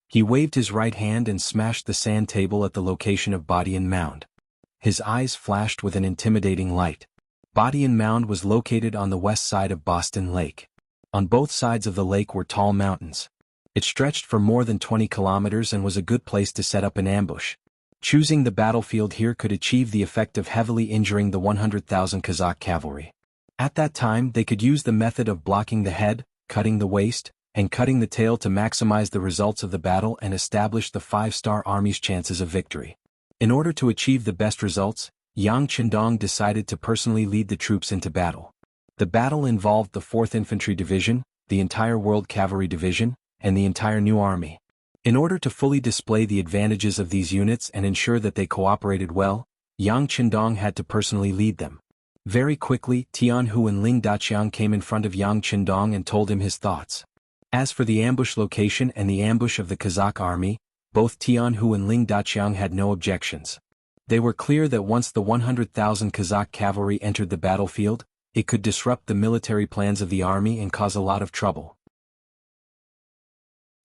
He waved his right hand and smashed the sand table at the location of Bodian Mound. His eyes flashed with an intimidating light. Bodian Mound was located on the west side of Boston Lake. On both sides of the lake were tall mountains. It stretched for more than 20 kilometers and was a good place to set up an ambush. Choosing the battlefield here could achieve the effect of heavily injuring the 100,000 Kazakh cavalry. At that time, they could use the method of blocking the head, cutting the waist, and cutting the tail to maximize the results of the battle and establish the 5-star army's chances of victory. In order to achieve the best results, Yang Qindong decided to personally lead the troops into battle. The battle involved the 4th Infantry Division, the entire World Cavalry Division, and the entire new army. In order to fully display the advantages of these units and ensure that they cooperated well, Yang Qindong had to personally lead them. Very quickly, Tianhu and Ling Daqiang came in front of Yang Qindong and told him his thoughts. As for the ambush location and the ambush of the Kazakh army, both Tianhu and Ling Daqiang had no objections. They were clear that once the 100,000 Kazakh cavalry entered the battlefield, it could disrupt the military plans of the army and cause a lot of trouble.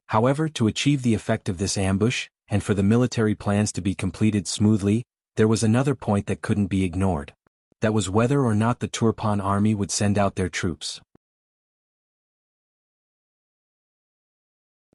However, to achieve the effect of this ambush, and for the military plans to be completed smoothly, there was another point that couldn't be ignored. That was whether or not the Turpan army would send out their troops.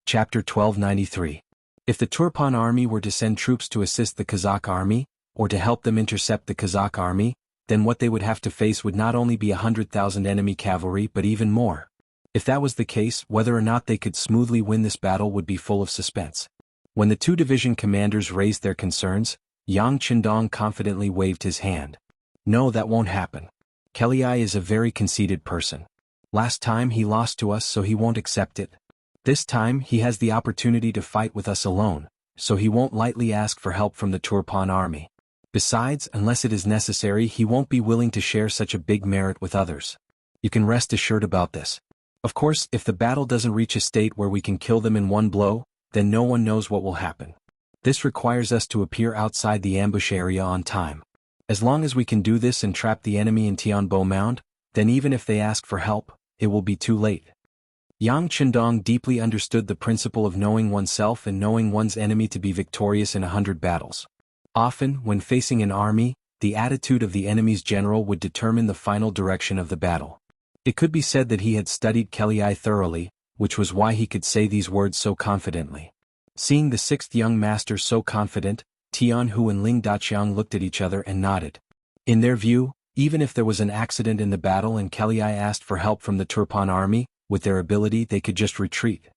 Chapter 1293. If the Turpan army were to send troops to assist the Kazakh army, or to help them intercept the Kazakh army, then what they would have to face would not only be 100,000 enemy cavalry but even more. If that was the case, whether or not they could smoothly win this battle would be full of suspense. When the two division commanders raised their concerns, Yang Qindong confidently waved his hand. No, that won't happen. Kelai is a very conceited person. Last time he lost to us, so he won't accept it. This time he has the opportunity to fight with us alone, so he won't lightly ask for help from the Turpan army. Besides, unless it is necessary, he won't be willing to share such a big merit with others. You can rest assured about this. Of course, if the battle doesn't reach a state where we can kill them in one blow, then no one knows what will happen. This requires us to appear outside the ambush area on time. As long as we can do this and trap the enemy in Tianbo Mound, then even if they ask for help, it will be too late. Yang Qindong deeply understood the principle of knowing oneself and knowing one's enemy to be victorious in 100 battles. Often, when facing an army, the attitude of the enemy's general would determine the final direction of the battle. It could be said that he had studied Kelai thoroughly, which was why he could say these words so confidently. Seeing the 6th young master so confident, Tianhu and Ling Daqiang looked at each other and nodded. In their view, even if there was an accident in the battle and Kelai asked for help from the Turpan army, with their ability they could just retreat.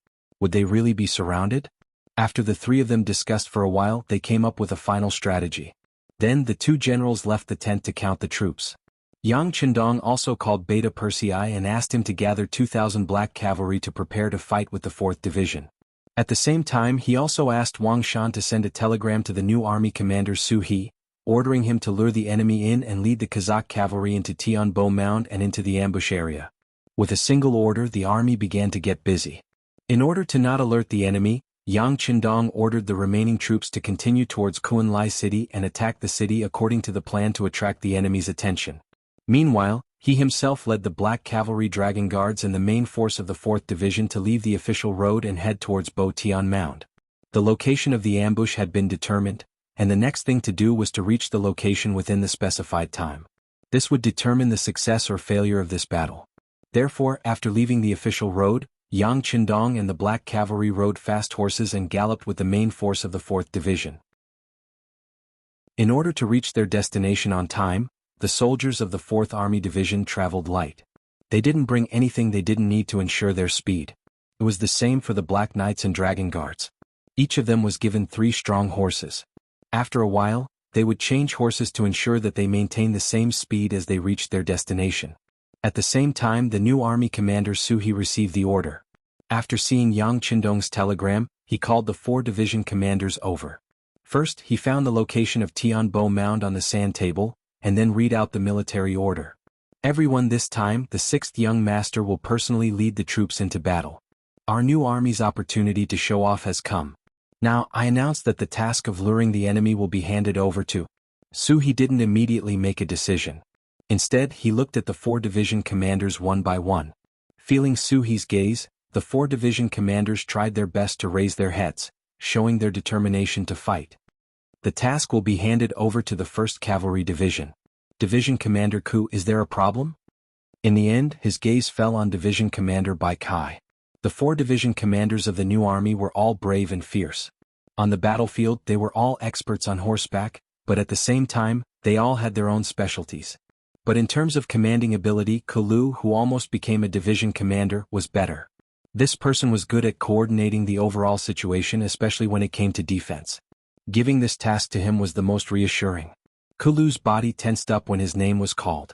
Would they really be surrounded? After the three of them discussed for a while, they came up with a final strategy. Then the two generals left the tent to count the troops. Yang Qindong also called Beta Persei and asked him to gather 2,000 black cavalry to prepare to fight with the 4th Division. At the same time, he also asked Wang Shan to send a telegram to the new army commander Su He, ordering him to lure the enemy in and lead the Kazakh cavalry into Tianbo Mound and into the ambush area. With a single order, the army began to get busy. In order to not alert the enemy, Yang Qindong ordered the remaining troops to continue towards Kuanlai city and attack the city according to the plan to attract the enemy's attention. Meanwhile, he himself led the Black Cavalry Dragon Guards and the main force of the 4th Division to leave the official road and head towards Bo Tian Mound. The location of the ambush had been determined, and the next thing to do was to reach the location within the specified time. This would determine the success or failure of this battle. Therefore, after leaving the official road, Yang Qindong and the Black Cavalry rode fast horses and galloped with the main force of the 4th Division. In order to reach their destination on time, the soldiers of the 4th Army Division traveled light. They didn't bring anything they didn't need to ensure their speed. It was the same for the Black Knights and Dragon Guards. Each of them was given 3 strong horses. After a while, they would change horses to ensure that they maintained the same speed as they reached their destination. At the same time, the new army commander Su He received the order. After seeing Yang Qindong's telegram, he called the 4 division commanders over. First, he found the location of Tianbo Mound on the sand table, and then read out the military order. Everyone this time, the 6th young master will personally lead the troops into battle. Our new army's opportunity to show off has come. Now, I announce that the task of luring the enemy will be handed over to Su He didn't immediately make a decision. Instead, he looked at the 4 division commanders one by one. Feeling Su He's gaze, the 4 division commanders tried their best to raise their heads, showing their determination to fight. The task will be handed over to the 1st Cavalry Division. Division Commander Ku, is there a problem? In the end, his gaze fell on Division Commander Bai Kai. The 4 division commanders of the new army were all brave and fierce. On the battlefield, they were all experts on horseback, but at the same time, they all had their own specialties. But in terms of commanding ability, Kulu, who almost became a division commander, was better. This person was good at coordinating the overall situation, especially when it came to defense. Giving this task to him was the most reassuring. Kulu's body tensed up when his name was called.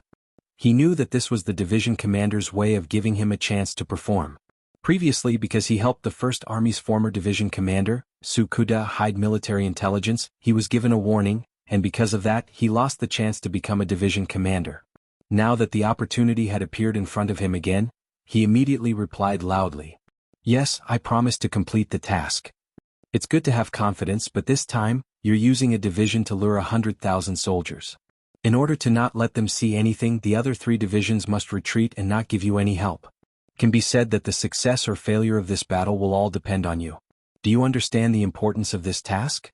He knew that this was the division commander's way of giving him a chance to perform. Previously, because he helped the First Army's former division commander, Tsukuda, hide military intelligence, he was given a warning, and because of that he lost the chance to become a division commander. Now that the opportunity had appeared in front of him again, he immediately replied loudly. Yes, I promise to complete the task. It's good to have confidence, but this time, you're using a division to lure 100,000 soldiers. In order to not let them see anything, the other 3 divisions must retreat and not give you any help. It can be said that the success or failure of this battle will all depend on you. Do you understand the importance of this task?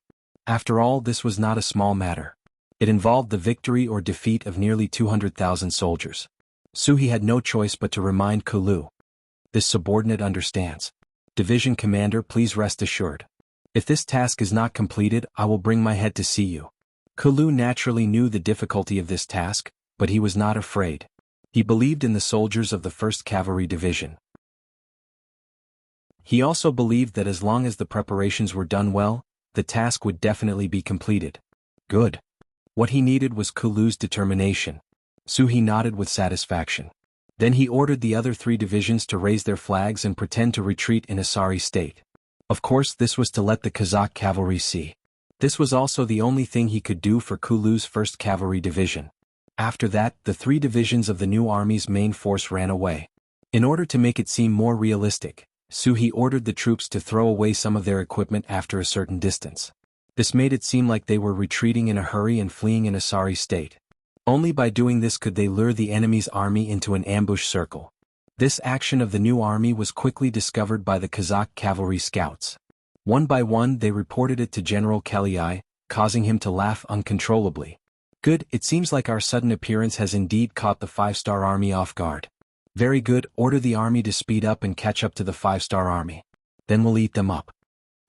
After all, this was not a small matter. It involved the victory or defeat of nearly 200,000 soldiers. Suhi had no choice but to remind Kulu. This subordinate understands. Division commander, please rest assured. If this task is not completed, I will bring my head to see you. Kulu naturally knew the difficulty of this task, but he was not afraid. He believed in the soldiers of the 1st Cavalry Division. He also believed that as long as the preparations were done well, the task would definitely be completed. Good. What he needed was Kulu's determination. Suhi nodded with satisfaction. Then he ordered the other 3 divisions to raise their flags and pretend to retreat in a sorry state. Of course, this was to let the Kazakh cavalry see. This was also the only thing he could do for Kulu's 1st Cavalry Division. After that, the 3 divisions of the new army's main force ran away. In order to make it seem more realistic, Suhi ordered the troops to throw away some of their equipment after a certain distance. This made it seem like they were retreating in a hurry and fleeing in a sorry state. Only by doing this could they lure the enemy's army into an ambush circle. This action of the new army was quickly discovered by the Kazakh cavalry scouts. One by one they reported it to General Kellyai, causing him to laugh uncontrollably. Good, it seems like our sudden appearance has indeed caught the 5-star army off guard. Very good, order the army to speed up and catch up to the 5-star army. Then we'll eat them up.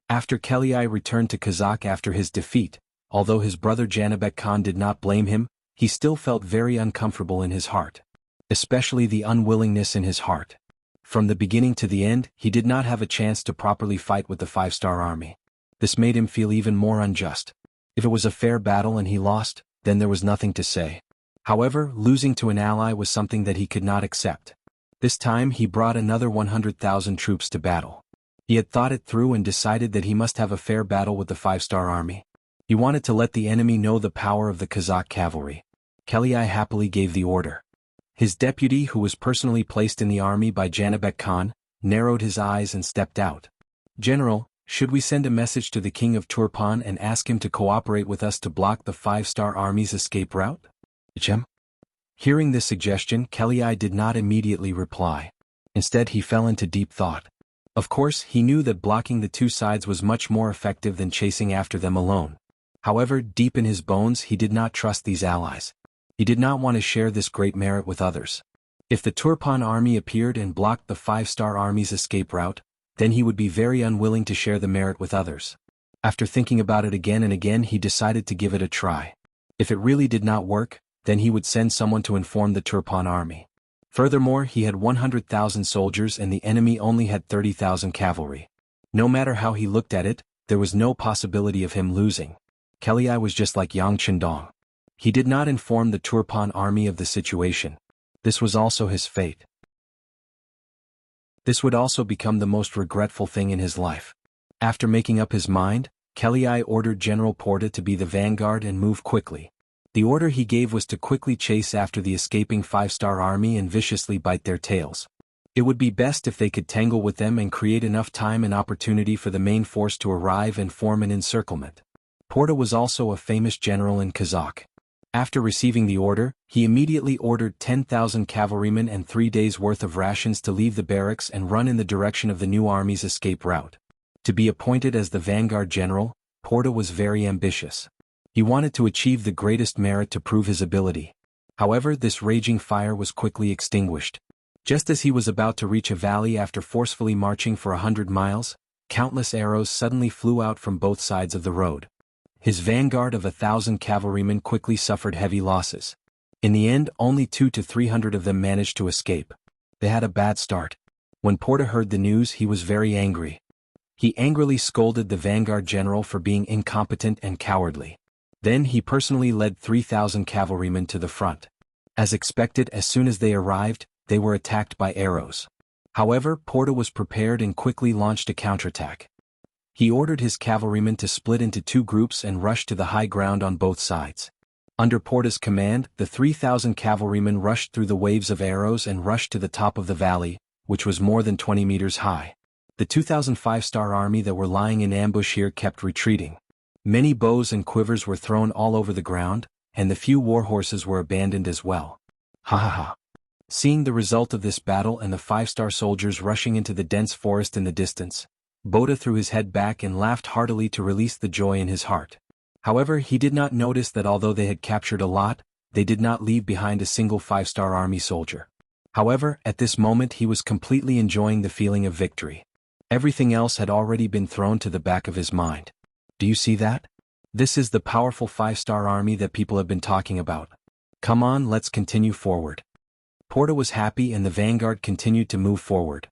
After Kellyai returned to Kazakh after his defeat, although his brother Janabek Khan did not blame him, he still felt very uncomfortable in his heart. Especially the unwillingness in his heart. From the beginning to the end, he did not have a chance to properly fight with the 5-star army. This made him feel even more unjust. If it was a fair battle and he lost, then there was nothing to say. However, losing to an ally was something that he could not accept. This time he brought another 100,000 troops to battle. He had thought it through and decided that he must have a fair battle with the 5-star army. He wanted to let the enemy know the power of the Kazakh cavalry. Kellyai happily gave the order. His deputy, who was personally placed in the army by Janabek Khan, narrowed his eyes and stepped out. General, should we send a message to the king of Turpan and ask him to cooperate with us to block the 5-star army's escape route? Hearing this suggestion, Kellyai did not immediately reply. Instead he fell into deep thought. Of course, he knew that blocking the 2 sides was much more effective than chasing after them alone. However, deep in his bones he did not trust these allies. He did not want to share this great merit with others. If the Turpan army appeared and blocked the 5-star army's escape route, then he would be very unwilling to share the merit with others. After thinking about it again and again, he decided to give it a try. If it really did not work, then he would send someone to inform the Turpan army. Furthermore, he had 100,000 soldiers and the enemy only had 30,000 cavalry. No matter how he looked at it, there was no possibility of him losing. Kellyai was just like Yang Chendong. He did not inform the Turpan army of the situation. This was also his fate. This would also become the most regretful thing in his life. After making up his mind, Kellyai ordered General Porta to be the vanguard and move quickly. The order he gave was to quickly chase after the escaping 5-star army and viciously bite their tails. It would be best if they could tangle with them and create enough time and opportunity for the main force to arrive and form an encirclement. Porta was also a famous general in Kazakh. After receiving the order, he immediately ordered 10,000 cavalrymen and 3 days' worth of rations to leave the barracks and run in the direction of the new army's escape route. To be appointed as the vanguard general, Porta was very ambitious. He wanted to achieve the greatest merit to prove his ability. However, this raging fire was quickly extinguished. Just as he was about to reach a valley after forcefully marching for 100 miles, countless arrows suddenly flew out from both sides of the road. His vanguard of 1,000 cavalrymen quickly suffered heavy losses. In the end, only 200 to 300 of them managed to escape. They had a bad start. When Porta heard the news, he was very angry. He angrily scolded the vanguard general for being incompetent and cowardly. Then he personally led 3,000 cavalrymen to the front. As expected, as soon as they arrived, they were attacked by arrows. However, Porta was prepared and quickly launched a counterattack. He ordered his cavalrymen to split into two groups and rush to the high ground on both sides. Under Porta's command, the 3,000 cavalrymen rushed through the waves of arrows and rushed to the top of the valley, which was more than 20 meters high. The 2,000 five-star army that were lying in ambush here kept retreating. Many bows and quivers were thrown all over the ground, and the few war horses were abandoned as well. Ha ha ha. Seeing the result of this battle and the five-star soldiers rushing into the dense forest in the distance, Boda threw his head back and laughed heartily to release the joy in his heart. However, he did not notice that although they had captured a lot, they did not leave behind a single five-star army soldier. However, at this moment he was completely enjoying the feeling of victory. Everything else had already been thrown to the back of his mind. Do you see that? This is the powerful five-star army that people have been talking about. Come on, let's continue forward. Porta was happy and the vanguard continued to move forward.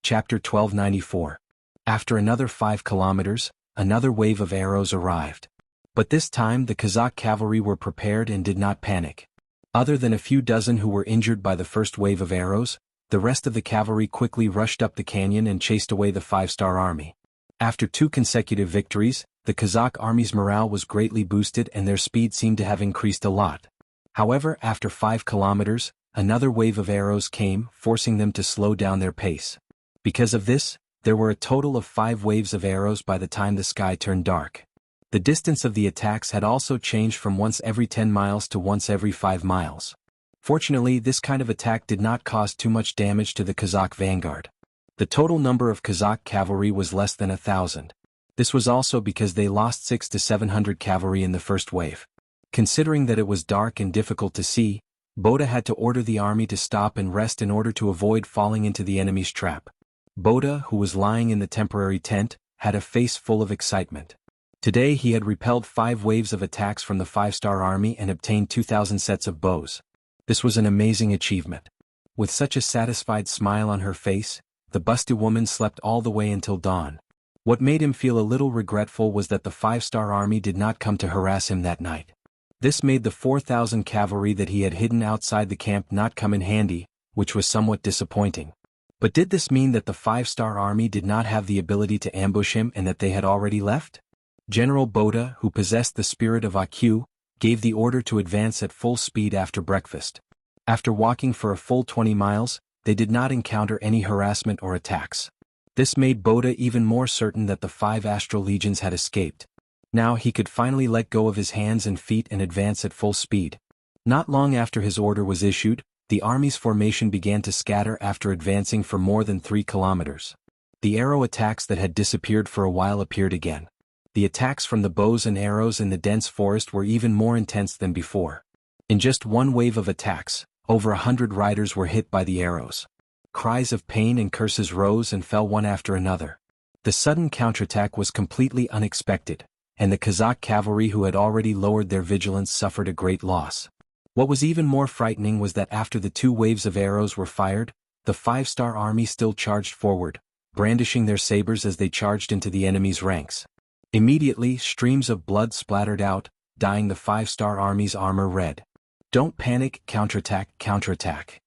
Chapter 1294. After another 5 kilometers, another wave of arrows arrived. But this time the Kazakh cavalry were prepared and did not panic. Other than a few dozen who were injured by the first wave of arrows, the rest of the cavalry quickly rushed up the canyon and chased away the five-star army. After 2 consecutive victories, the Kazakh army's morale was greatly boosted and their speed seemed to have increased a lot. However, after 5 kilometers, another wave of arrows came, forcing them to slow down their pace. Because of this, there were a total of 5 waves of arrows by the time the sky turned dark. The distance of the attacks had also changed from once every 10 miles to once every 5 miles. Fortunately, this kind of attack did not cause too much damage to the Kazakh vanguard. The total number of Kazakh cavalry was less than 1,000. This was also because they lost 600 to 700 cavalry in the first wave. Considering that it was dark and difficult to see, Boda had to order the army to stop and rest in order to avoid falling into the enemy's trap. Boda, who was lying in the temporary tent, had a face full of excitement. Today he had repelled 5 waves of attacks from the five-star army and obtained 2,000 sets of bows. This was an amazing achievement. With such a satisfied smile on her face, the busty woman slept all the way until dawn. What made him feel a little regretful was that the five-star army did not come to harass him that night. This made the 4,000 cavalry that he had hidden outside the camp not come in handy, which was somewhat disappointing. But did this mean that the five-star army did not have the ability to ambush him and that they had already left? General Boda, who possessed the spirit of AQ, gave the order to advance at full speed after breakfast. After walking for a full 20 miles, they did not encounter any harassment or attacks. This made Boda even more certain that the 5 astral legions had escaped. Now he could finally let go of his hands and feet and advance at full speed. Not long after his order was issued, the army's formation began to scatter after advancing for more than 3 kilometers. The arrow attacks that had disappeared for a while appeared again. The attacks from the bows and arrows in the dense forest were even more intense than before. In just one wave of attacks, over 100 riders were hit by the arrows. Cries of pain and curses rose and fell one after another. The sudden counterattack was completely unexpected, and the Kazakh cavalry who had already lowered their vigilance suffered a great loss. What was even more frightening was that after the 2 waves of arrows were fired, the five-star army still charged forward, brandishing their sabers as they charged into the enemy's ranks. Immediately, streams of blood splattered out, dyeing the five-star army's armor red. Don't panic, counterattack, counterattack.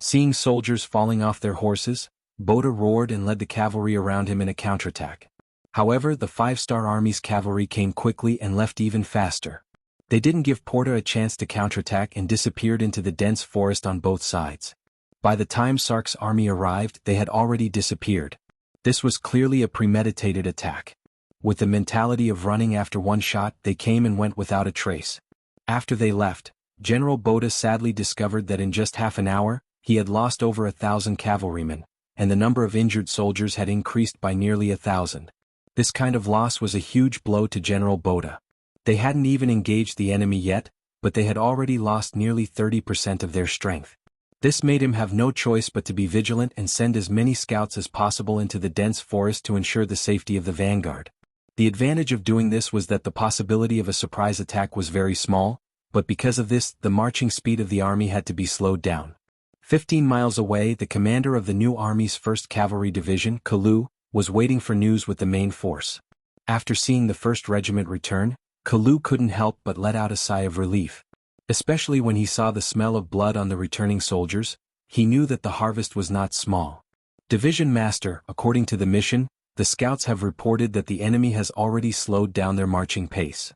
Seeing soldiers falling off their horses, Boda roared and led the cavalry around him in a counterattack. However, the five-star army's cavalry came quickly and left even faster. They didn't give Porta a chance to counterattack and disappeared into the dense forest on both sides. By the time Sark's army arrived, they had already disappeared. This was clearly a premeditated attack. With the mentality of running after one shot, they came and went without a trace. After they left, General Boda sadly discovered that in just half an hour, he had lost over 1,000 cavalrymen, and the number of injured soldiers had increased by nearly 1,000. This kind of loss was a huge blow to General Boda. They hadn't even engaged the enemy yet, but they had already lost nearly 30% of their strength. This made him have no choice but to be vigilant and send as many scouts as possible into the dense forest to ensure the safety of the vanguard. The advantage of doing this was that the possibility of a surprise attack was very small, but because of this, the marching speed of the army had to be slowed down. 15 miles away, the commander of the new army's 1st Cavalry Division, Kalu, was waiting for news with the main force. After seeing the 1st Regiment return, Kalu couldn't help but let out a sigh of relief. Especially when he saw the smell of blood on the returning soldiers, he knew that the harvest was not small. Division Master, according to the mission, the scouts have reported that the enemy has already slowed down their marching pace.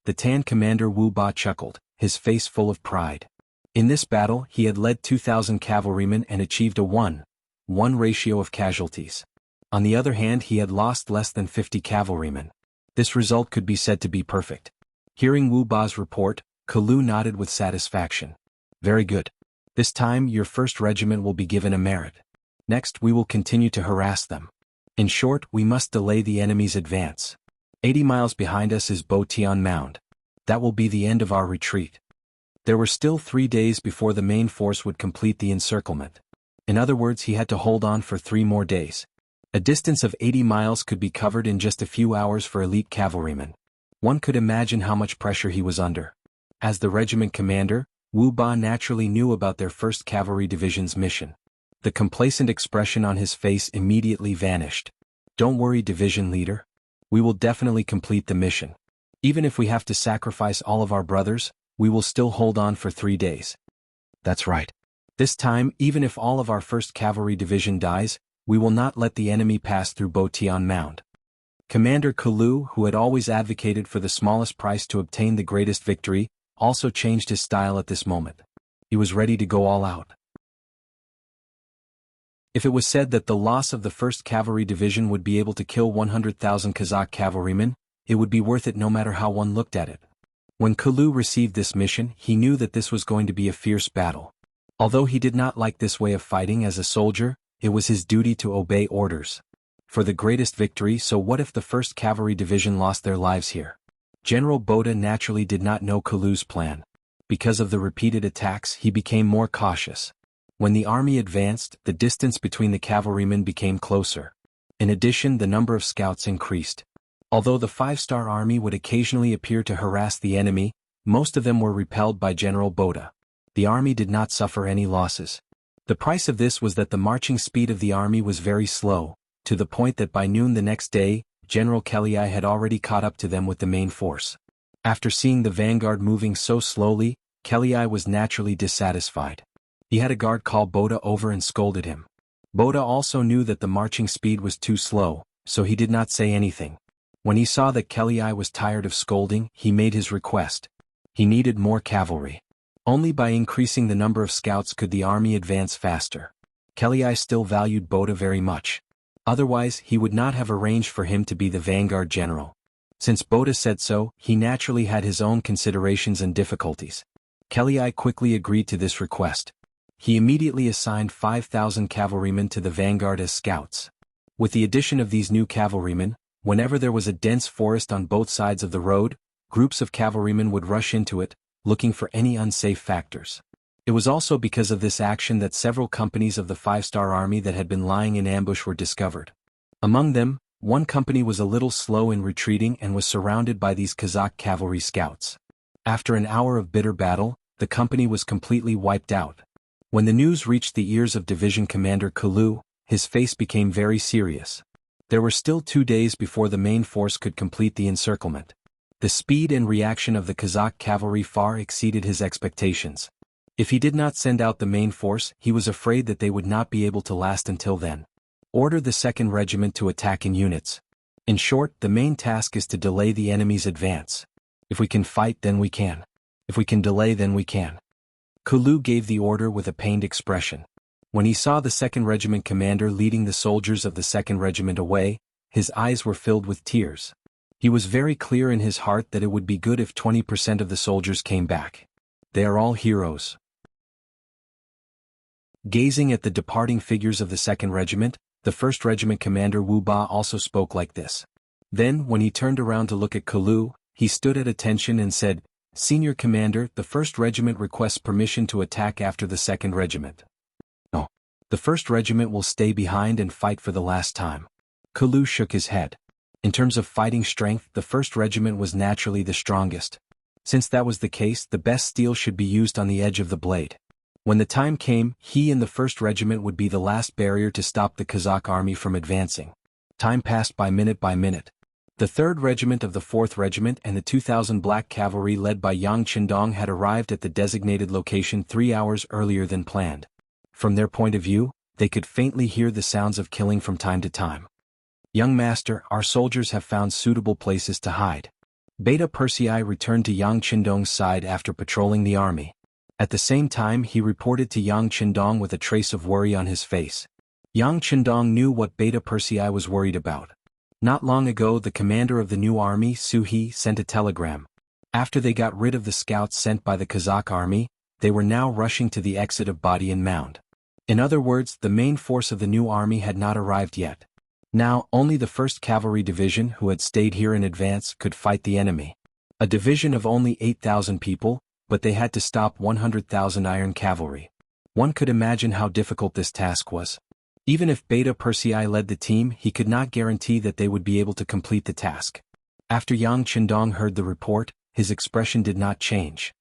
The Tan commander Wu Ba chuckled, his face full of pride. In this battle he had led 2,000 cavalrymen and achieved a 1:1 ratio of casualties. On the other hand, he had lost less than 50 cavalrymen. This result could be said to be perfect. Hearing Wu Ba's report, Kalu nodded with satisfaction. Very good. This time your 1st Regiment will be given a merit. Next we will continue to harass them. In short, we must delay the enemy's advance. 80 miles behind us is Bo Tian Mound. That will be the end of our retreat. There were still 3 days before the main force would complete the encirclement. In other words, he had to hold on for 3 more days. A distance of 80 miles could be covered in just a few hours for elite cavalrymen. One could imagine how much pressure he was under. As the regiment commander, Wu Ba naturally knew about their 1st Cavalry Division's mission. The complacent expression on his face immediately vanished. Don't worry, division leader. We will definitely complete the mission. Even if we have to sacrifice all of our brothers, we will still hold on for 3 days. That's right. This time, even if all of our 1st Cavalry Division dies, we will not let the enemy pass through Bo Tian Mound. Commander Kalu, who had always advocated for the smallest price to obtain the greatest victory, also changed his style at this moment. He was ready to go all out. If it was said that the loss of the 1st Cavalry Division would be able to kill 100,000 Kazakh cavalrymen, it would be worth it no matter how one looked at it. When Kalu received this mission, he knew that this was going to be a fierce battle. Although he did not like this way of fighting as a soldier, it was his duty to obey orders. For the greatest victory, so what if the 1st Cavalry Division lost their lives here? General Boda naturally did not know Kalu's plan. Because of the repeated attacks, he became more cautious. When the army advanced, the distance between the cavalrymen became closer. In addition, the number of scouts increased. Although the 5-star army would occasionally appear to harass the enemy, most of them were repelled by General Boda. The army did not suffer any losses. The price of this was that the marching speed of the army was very slow, to the point that by noon the next day, General Kellyai had already caught up to them with the main force. After seeing the vanguard moving so slowly, Kellyai was naturally dissatisfied. He had a guard call Boda over and scolded him. Boda also knew that the marching speed was too slow, so he did not say anything. When he saw that Kellyai was tired of scolding, he made his request. He needed more cavalry. Only by increasing the number of scouts could the army advance faster. Kellyai still valued Boda very much. Otherwise, he would not have arranged for him to be the vanguard general. Since Boda said so, he naturally had his own considerations and difficulties. Kellyai quickly agreed to this request. He immediately assigned 5,000 cavalrymen to the vanguard as scouts. With the addition of these new cavalrymen, whenever there was a dense forest on both sides of the road, groups of cavalrymen would rush into it, looking for any unsafe factors. It was also because of this action that several companies of the 5-star army that had been lying in ambush were discovered. Among them, one company was a little slow in retreating and was surrounded by these Kazakh cavalry scouts. After an hour of bitter battle, the company was completely wiped out. When the news reached the ears of Division Commander Kalu, his face became very serious. There were still 2 days before the main force could complete the encirclement. The speed and reaction of the Kazakh cavalry far exceeded his expectations. If he did not send out the main force, he was afraid that they would not be able to last until then. Order the 2nd Regiment to attack in units. In short, the main task is to delay the enemy's advance. If we can fight, then we can. If we can delay, then we can. Kalu gave the order with a pained expression. When he saw the 2nd Regiment commander leading the soldiers of the 2nd Regiment away, his eyes were filled with tears. He was very clear in his heart that it would be good if 20% of the soldiers came back. They are all heroes. Gazing at the departing figures of the 2nd Regiment, the 1st Regiment commander Wu Ba also spoke like this. Then, when he turned around to look at Kalu, he stood at attention and said, "Senior Commander, the 1st Regiment requests permission to attack after the 2nd Regiment. No. The 1st Regiment will stay behind and fight for the last time." Kalu shook his head. In terms of fighting strength, the 1st Regiment was naturally the strongest. Since that was the case, the best steel should be used on the edge of the blade. When the time came, he and the 1st Regiment would be the last barrier to stop the Kazakh army from advancing. Time passed by minute. The 3rd Regiment of the 4th Regiment and the 2,000 Black Cavalry led by Yang Qindong had arrived at the designated location 3 hours earlier than planned. From their point of view, they could faintly hear the sounds of killing from time to time. "Young master, our soldiers have found suitable places to hide." Beta Persei returned to Yang Qindong's side after patrolling the army. At the same time he reported to Yang Qindong with a trace of worry on his face. Yang Qindong knew what Beta Persei was worried about. Not long ago the commander of the new army, Su He, sent a telegram. After they got rid of the scouts sent by the Kazakh army, they were now rushing to the exit of Badian Mound. In other words, the main force of the new army had not arrived yet. Now, only the 1st Cavalry Division, who had stayed here in advance, could fight the enemy. A division of only 8,000 people, but they had to stop 100,000 iron cavalry. One could imagine how difficult this task was. Even if Beta Persei led the team, he could not guarantee that they would be able to complete the task. After Yang Qindong heard the report, his expression did not change.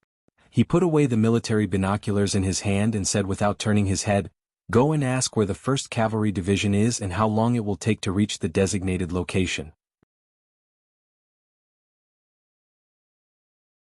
He put away the military binoculars in his hand and said without turning his head, "Go and ask where the 1st Cavalry Division is and how long it will take to reach the designated location."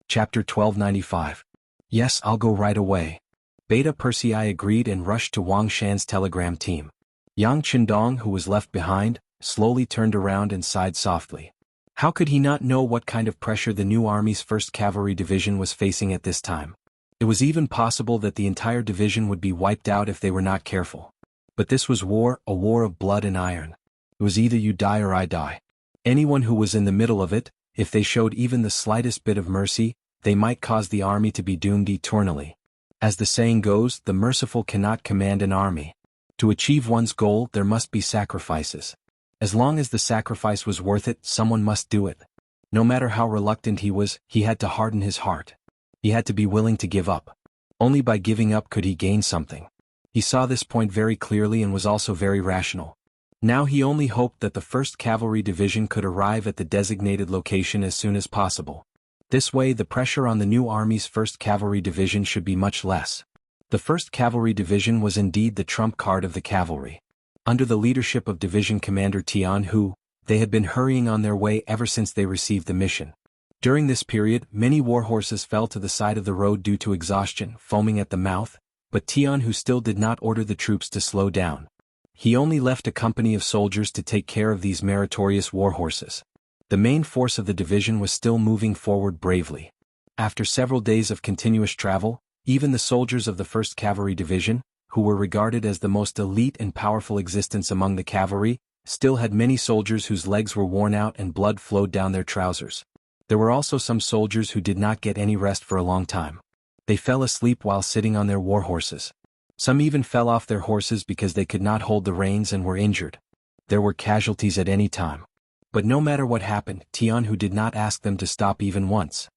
Chapter 1295. "Yes, I'll go right away." Beta Persei agreed and rushed to Wang Shan's telegram team. Yang Qindong, who was left behind, slowly turned around and sighed softly. How could he not know what kind of pressure the new army's 1st Cavalry Division was facing at this time? It was even possible that the entire division would be wiped out if they were not careful. But this was war, a war of blood and iron. It was either you die or I die. Anyone who was in the middle of it, if they showed even the slightest bit of mercy, they might cause the army to be doomed eternally. As the saying goes, the merciful cannot command an army. To achieve one's goal, there must be sacrifices. As long as the sacrifice was worth it, someone must do it. No matter how reluctant he was, he had to harden his heart. He had to be willing to give up. Only by giving up could he gain something. He saw this point very clearly and was also very rational. Now he only hoped that the 1st Cavalry Division could arrive at the designated location as soon as possible. This way the pressure on the new army's 1st Cavalry Division should be much less. The 1st Cavalry Division was indeed the trump card of the cavalry. Under the leadership of Division Commander Jianghu, they had been hurrying on their way ever since they received the mission. During this period, many warhorses fell to the side of the road due to exhaustion, foaming at the mouth, but Jianghu still did not order the troops to slow down. He only left a company of soldiers to take care of these meritorious warhorses. The main force of the division was still moving forward bravely. After several days of continuous travel, even the soldiers of the 1st Cavalry Division, who were regarded as the most elite and powerful existence among the cavalry, still had many soldiers whose legs were worn out and blood flowed down their trousers. There were also some soldiers who did not get any rest for a long time. They fell asleep while sitting on their war horses. Some even fell off their horses because they could not hold the reins and were injured. There were casualties at any time. But no matter what happened, Jianghu did not ask them to stop even once.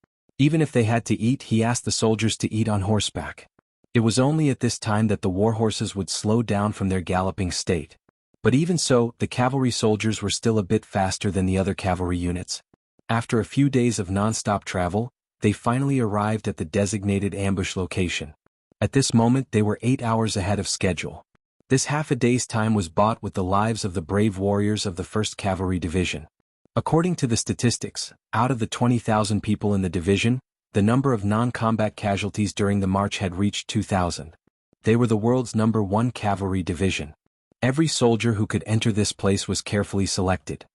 Even if they had to eat, he asked the soldiers to eat on horseback. It was only at this time that the warhorses would slow down from their galloping state. But even so, the cavalry soldiers were still a bit faster than the other cavalry units. After a few days of non-stop travel, they finally arrived at the designated ambush location. At this moment they were 8 hours ahead of schedule. This half a day's time was bought with the lives of the brave warriors of the 1st Cavalry Division. According to the statistics, out of the 20,000 people in the division, the number of non-combat casualties during the march had reached 2,000. They were the world's #1 cavalry division. Every soldier who could enter this place was carefully selected.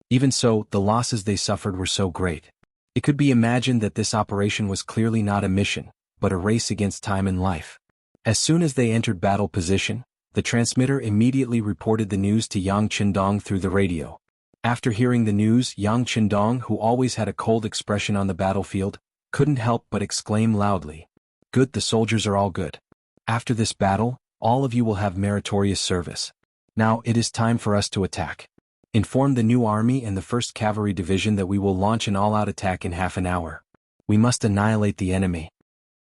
Even so, the losses they suffered were so great. It could be imagined that this operation was clearly not a mission, but a race against time and life. As soon as they entered battle position, the transmitter immediately reported the news to Yang Qindong through the radio. After hearing the news, Yang Qindong, who always had a cold expression on the battlefield, couldn't help but exclaim loudly, "Good, the soldiers are all good. After this battle, all of you will have meritorious service. Now it is time for us to attack. Inform the new army and the 1st Cavalry Division that we will launch an all-out attack in half an hour. We must annihilate the enemy."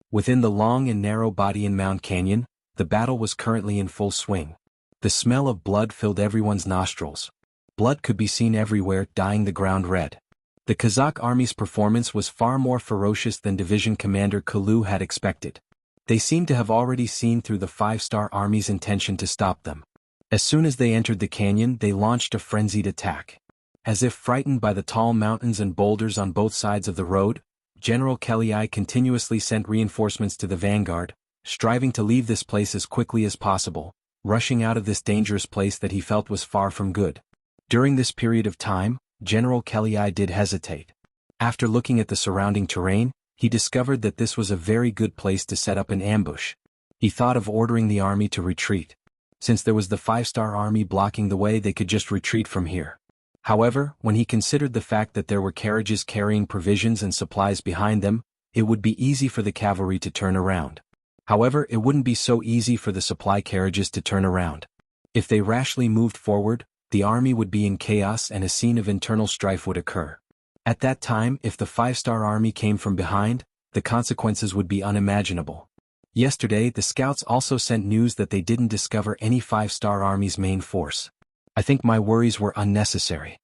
Within the long and narrow Badian Mound Canyon, the battle was currently in full swing. The smell of blood filled everyone's nostrils. Blood could be seen everywhere, dyeing the ground red. The Kazakh army's performance was far more ferocious than Division Commander Kulu had expected. They seemed to have already seen through the 5-star army's intention to stop them. As soon as they entered the canyon, they launched a frenzied attack. As if frightened by the tall mountains and boulders on both sides of the road, General Kelly continuously sent reinforcements to the vanguard, striving to leave this place as quickly as possible, rushing out of this dangerous place that he felt was far from good. During this period of time, General Kelly did hesitate. After looking at the surrounding terrain, he discovered that this was a very good place to set up an ambush. He thought of ordering the army to retreat. Since there was the 5-star army blocking the way, they could just retreat from here. However, when he considered the fact that there were carriages carrying provisions and supplies behind them, it would be easy for the cavalry to turn around. However, it wouldn't be so easy for the supply carriages to turn around. If they rashly moved forward, the army would be in chaos and a scene of internal strife would occur. At that time, if the 5-star army came from behind, the consequences would be unimaginable. Yesterday, the scouts also sent news that they didn't discover any 5-star army's main force. I think my worries were unnecessary.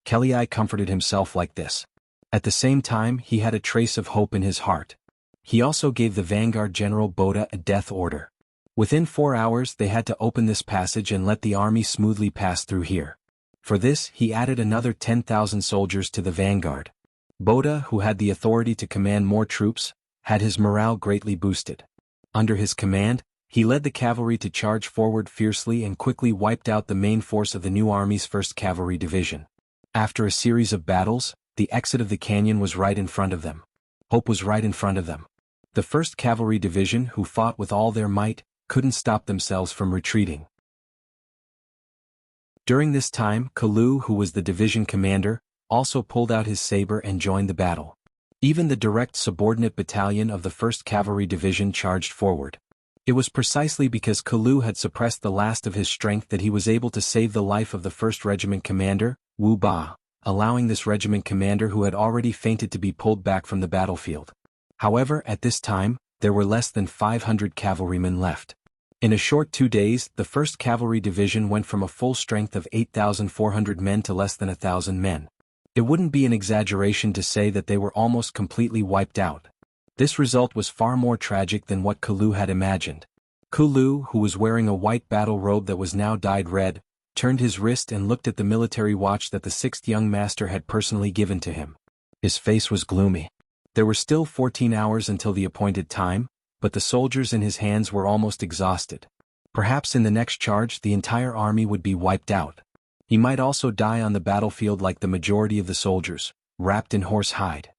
Kelly comforted himself like this. At the same time, he had a trace of hope in his heart. He also gave the vanguard General Boda a death order. Within 4 hours they had to open this passage and let the army smoothly pass through here. For this, he added another 10,000 soldiers to the vanguard. Boda, who had the authority to command more troops, had his morale greatly boosted. Under his command, he led the cavalry to charge forward fiercely and quickly wiped out the main force of the new army's 1st Cavalry Division. After a series of battles, the exit of the canyon was right in front of them. Hope was right in front of them. The 1st Cavalry Division, who fought with all their might, couldn't stop themselves from retreating. During this time, Kalu, who was the division commander, also pulled out his saber and joined the battle. Even the direct subordinate battalion of the 1st Cavalry Division charged forward. It was precisely because Kalu had suppressed the last of his strength that he was able to save the life of the 1st Regiment commander, Wu Ba, allowing this regiment commander who had already fainted to be pulled back from the battlefield. However, at this time, there were less than 500 cavalrymen left. In a short 2 days, the 1st Cavalry Division went from a full strength of 8,400 men to less than 1,000 men. It wouldn't be an exaggeration to say that they were almost completely wiped out. This result was far more tragic than what Kalu had imagined. Kalu, who was wearing a white battle robe that was now dyed red, turned his wrist and looked at the military watch that the 6th young master had personally given to him. His face was gloomy. There were still 14 hours until the appointed time, but the soldiers in his hands were almost exhausted. Perhaps in the next charge the entire army would be wiped out. He might also die on the battlefield like the majority of the soldiers, wrapped in horse hide.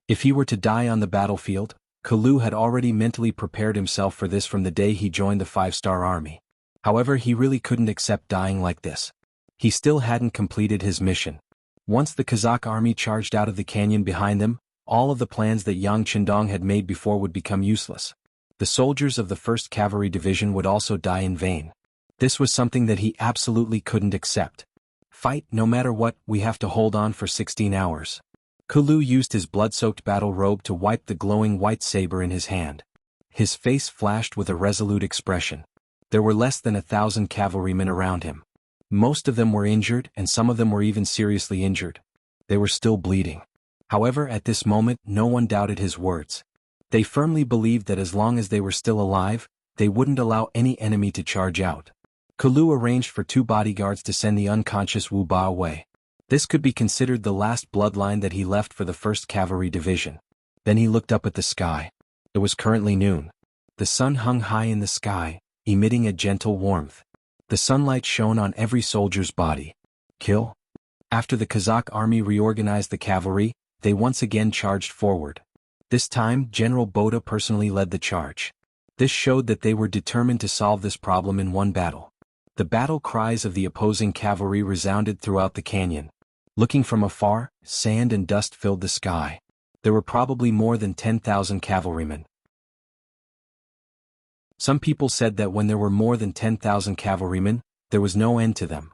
If he were to die on the battlefield, Kalu had already mentally prepared himself for this from the day he joined the 5-star army. However, he really couldn't accept dying like this. He still hadn't completed his mission. Once the Kazakh army charged out of the canyon behind them, all of the plans that Yang Qindong had made before would become useless. The soldiers of the 1st Cavalry Division would also die in vain. This was something that he absolutely couldn't accept. Fight, no matter what, we have to hold on for 16 hours. Kalu used his blood-soaked battle robe to wipe the glowing white saber in his hand. His face flashed with a resolute expression. There were less than 1,000 cavalrymen around him. Most of them were injured and some of them were even seriously injured. They were still bleeding. However, at this moment, no one doubted his words. They firmly believed that as long as they were still alive, they wouldn't allow any enemy to charge out. Kalu arranged for 2 bodyguards to send the unconscious Wu Ba away. This could be considered the last bloodline that he left for the 1st Cavalry Division. Then he looked up at the sky. It was currently noon. The sun hung high in the sky, emitting a gentle warmth. The sunlight shone on every soldier's body. Kill? After the Kazakh army reorganized the cavalry, they once again charged forward. This time, General Boda personally led the charge. This showed that they were determined to solve this problem in one battle. The battle cries of the opposing cavalry resounded throughout the canyon. Looking from afar, sand and dust filled the sky. There were probably more than 10,000 cavalrymen. Some people said that when there were more than 10,000 cavalrymen, there was no end to them.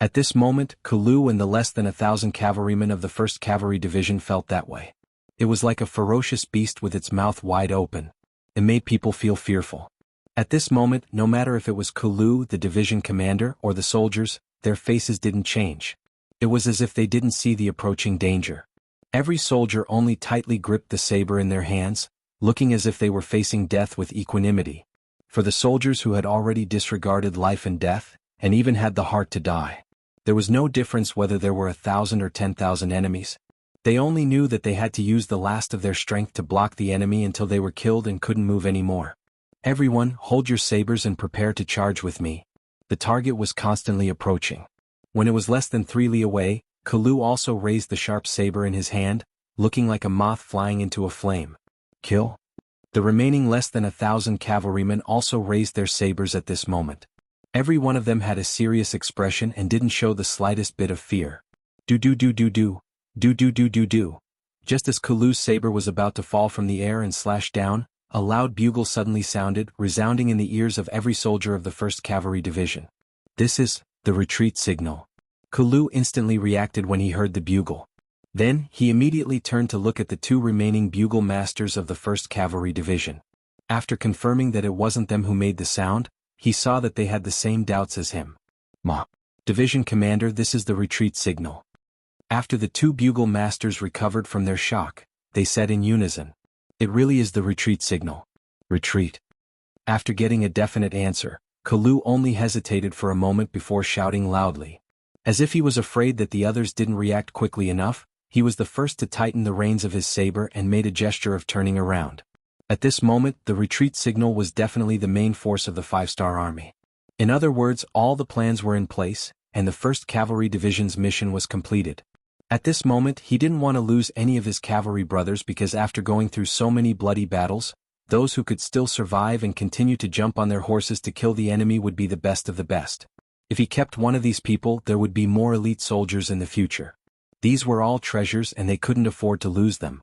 At this moment, Kalu and the less than 1,000 cavalrymen of the 1st Cavalry Division felt that way. It was like a ferocious beast with its mouth wide open. It made people feel fearful. At this moment, no matter if it was Kalu, the division commander, or the soldiers, their faces didn't change. It was as if they didn't see the approaching danger. Every soldier only tightly gripped the saber in their hands, looking as if they were facing death with equanimity. For the soldiers who had already disregarded life and death, and even had the heart to die. There was no difference whether there were 1,000 or 10,000 enemies. They only knew that they had to use the last of their strength to block the enemy until they were killed and couldn't move anymore. Everyone, hold your sabers and prepare to charge with me. The target was constantly approaching. When it was less than 3 li away, Kalu also raised the sharp saber in his hand, looking like a moth flying into a flame. Kill? The remaining less than 1,000 cavalrymen also raised their sabers at this moment. Every one of them had a serious expression and didn't show the slightest bit of fear. Do-do-do-do-do. Do-do-do-do-do. Just as Kalu's saber was about to fall from the air and slash down, a loud bugle suddenly sounded, resounding in the ears of every soldier of the 1st Cavalry Division. This is the retreat signal. Kalu instantly reacted when he heard the bugle. Then, he immediately turned to look at the 2 remaining bugle masters of the 1st Cavalry Division. After confirming that it wasn't them who made the sound, he saw that they had the same doubts as him. Ma. Division Commander, this is the retreat signal. After the 2 bugle masters recovered from their shock, they said in unison. It really is the retreat signal. Retreat. After getting a definite answer, Kalu only hesitated for a moment before shouting loudly. As if he was afraid that the others didn't react quickly enough, he was the first to tighten the reins of his saber and made a gesture of turning around. At this moment, the retreat signal was definitely the main force of the 5-star army. In other words, all the plans were in place, and the 1st Cavalry Division's mission was completed. At this moment, he didn't want to lose any of his cavalry brothers because after going through so many bloody battles, those who could still survive and continue to jump on their horses to kill the enemy would be the best of the best. If he kept one of these people, there would be more elite soldiers in the future. These were all treasures and they couldn't afford to lose them.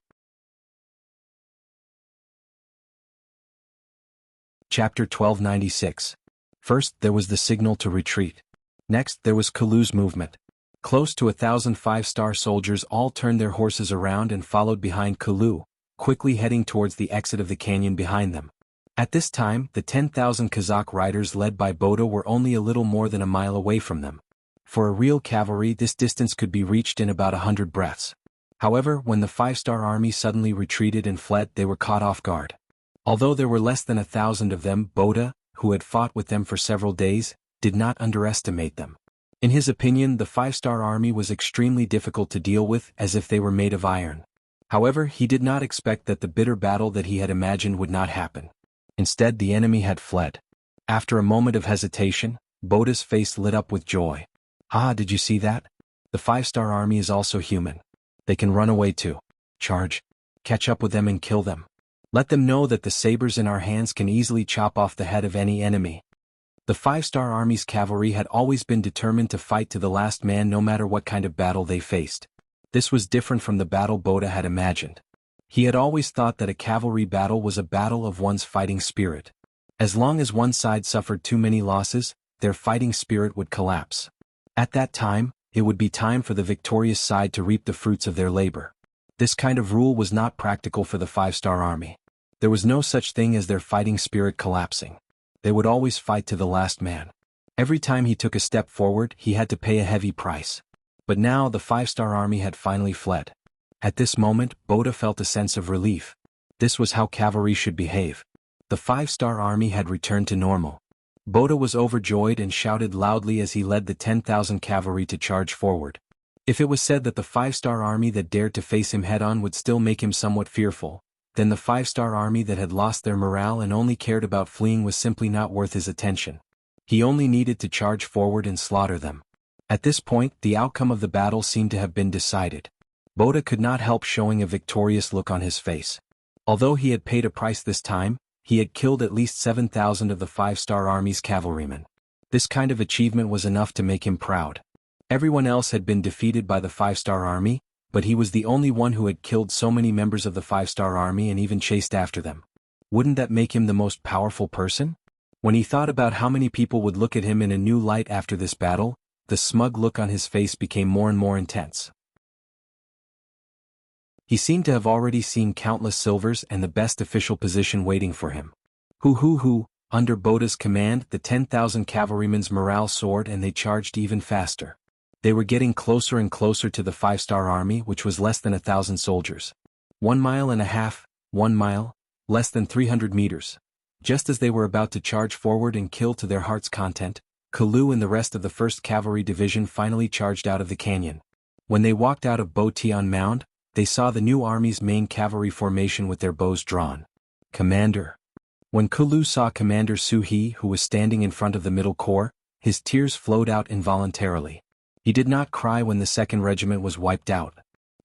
Chapter 1296. First, there was the signal to retreat. Next, there was Kalu's movement. Close to 1,000 5-star soldiers all turned their horses around and followed behind Kalu, quickly heading towards the exit of the canyon behind them. At this time, the 10,000 Kazakh riders led by Boda were only a little more than a mile away from them. For a real cavalry, this distance could be reached in about 100 breaths. However, when the 5-star army suddenly retreated and fled, they were caught off guard. Although there were less than 1,000 of them, Boda, who had fought with them for several days, did not underestimate them. In his opinion, the 5-star army was extremely difficult to deal with, as if they were made of iron. However, he did not expect that the bitter battle that he had imagined would not happen. Instead, the enemy had fled. After a moment of hesitation, Boda's face lit up with joy. Ah, did you see that? The 5-star army is also human. They can run away too. Charge. Catch up with them and kill them. Let them know that the sabers in our hands can easily chop off the head of any enemy. The 5-star army's cavalry had always been determined to fight to the last man no matter what kind of battle they faced. This was different from the battle Boda had imagined. He had always thought that a cavalry battle was a battle of one's fighting spirit. As long as one side suffered too many losses, their fighting spirit would collapse. At that time, it would be time for the victorious side to reap the fruits of their labor. This kind of rule was not practical for the 5-star army. There was no such thing as their fighting spirit collapsing. They would always fight to the last man. Every time he took a step forward, he had to pay a heavy price. But now the 5-star army had finally fled. At this moment, Boda felt a sense of relief. This was how cavalry should behave. The 5-star army had returned to normal. Boda was overjoyed and shouted loudly as he led the 10,000 cavalry to charge forward. If it was said that the 5-star army that dared to face him head-on would still make him somewhat fearful, then the 5-star army that had lost their morale and only cared about fleeing was simply not worth his attention. He only needed to charge forward and slaughter them. At this point, the outcome of the battle seemed to have been decided. Boda could not help showing a victorious look on his face. Although he had paid a price this time, he had killed at least 7,000 of the 5-star army's cavalrymen. This kind of achievement was enough to make him proud. Everyone else had been defeated by the 5-star army, but he was the only one who had killed so many members of the 5-star army and even chased after them. Wouldn't that make him the most powerful person? When he thought about how many people would look at him in a new light after this battle, the smug look on his face became more and more intense. He seemed to have already seen countless silvers and the best official position waiting for him. Under Boda's command, the 10,000 cavalrymen's morale soared and they charged even faster. They were getting closer and closer to the 5-star army, which was less than 1,000 soldiers. 1.5 miles, 1 mile, less than 300 meters. Just as they were about to charge forward and kill to their heart's content, Kalu and the rest of the 1st Cavalry Division finally charged out of the canyon. When they walked out of Bo Tian Mound, they saw the new army's main cavalry formation with their bows drawn. Commander. When Kalu saw Commander Su He, who was standing in front of the middle corps, his tears flowed out involuntarily. He did not cry when the 2nd Regiment was wiped out.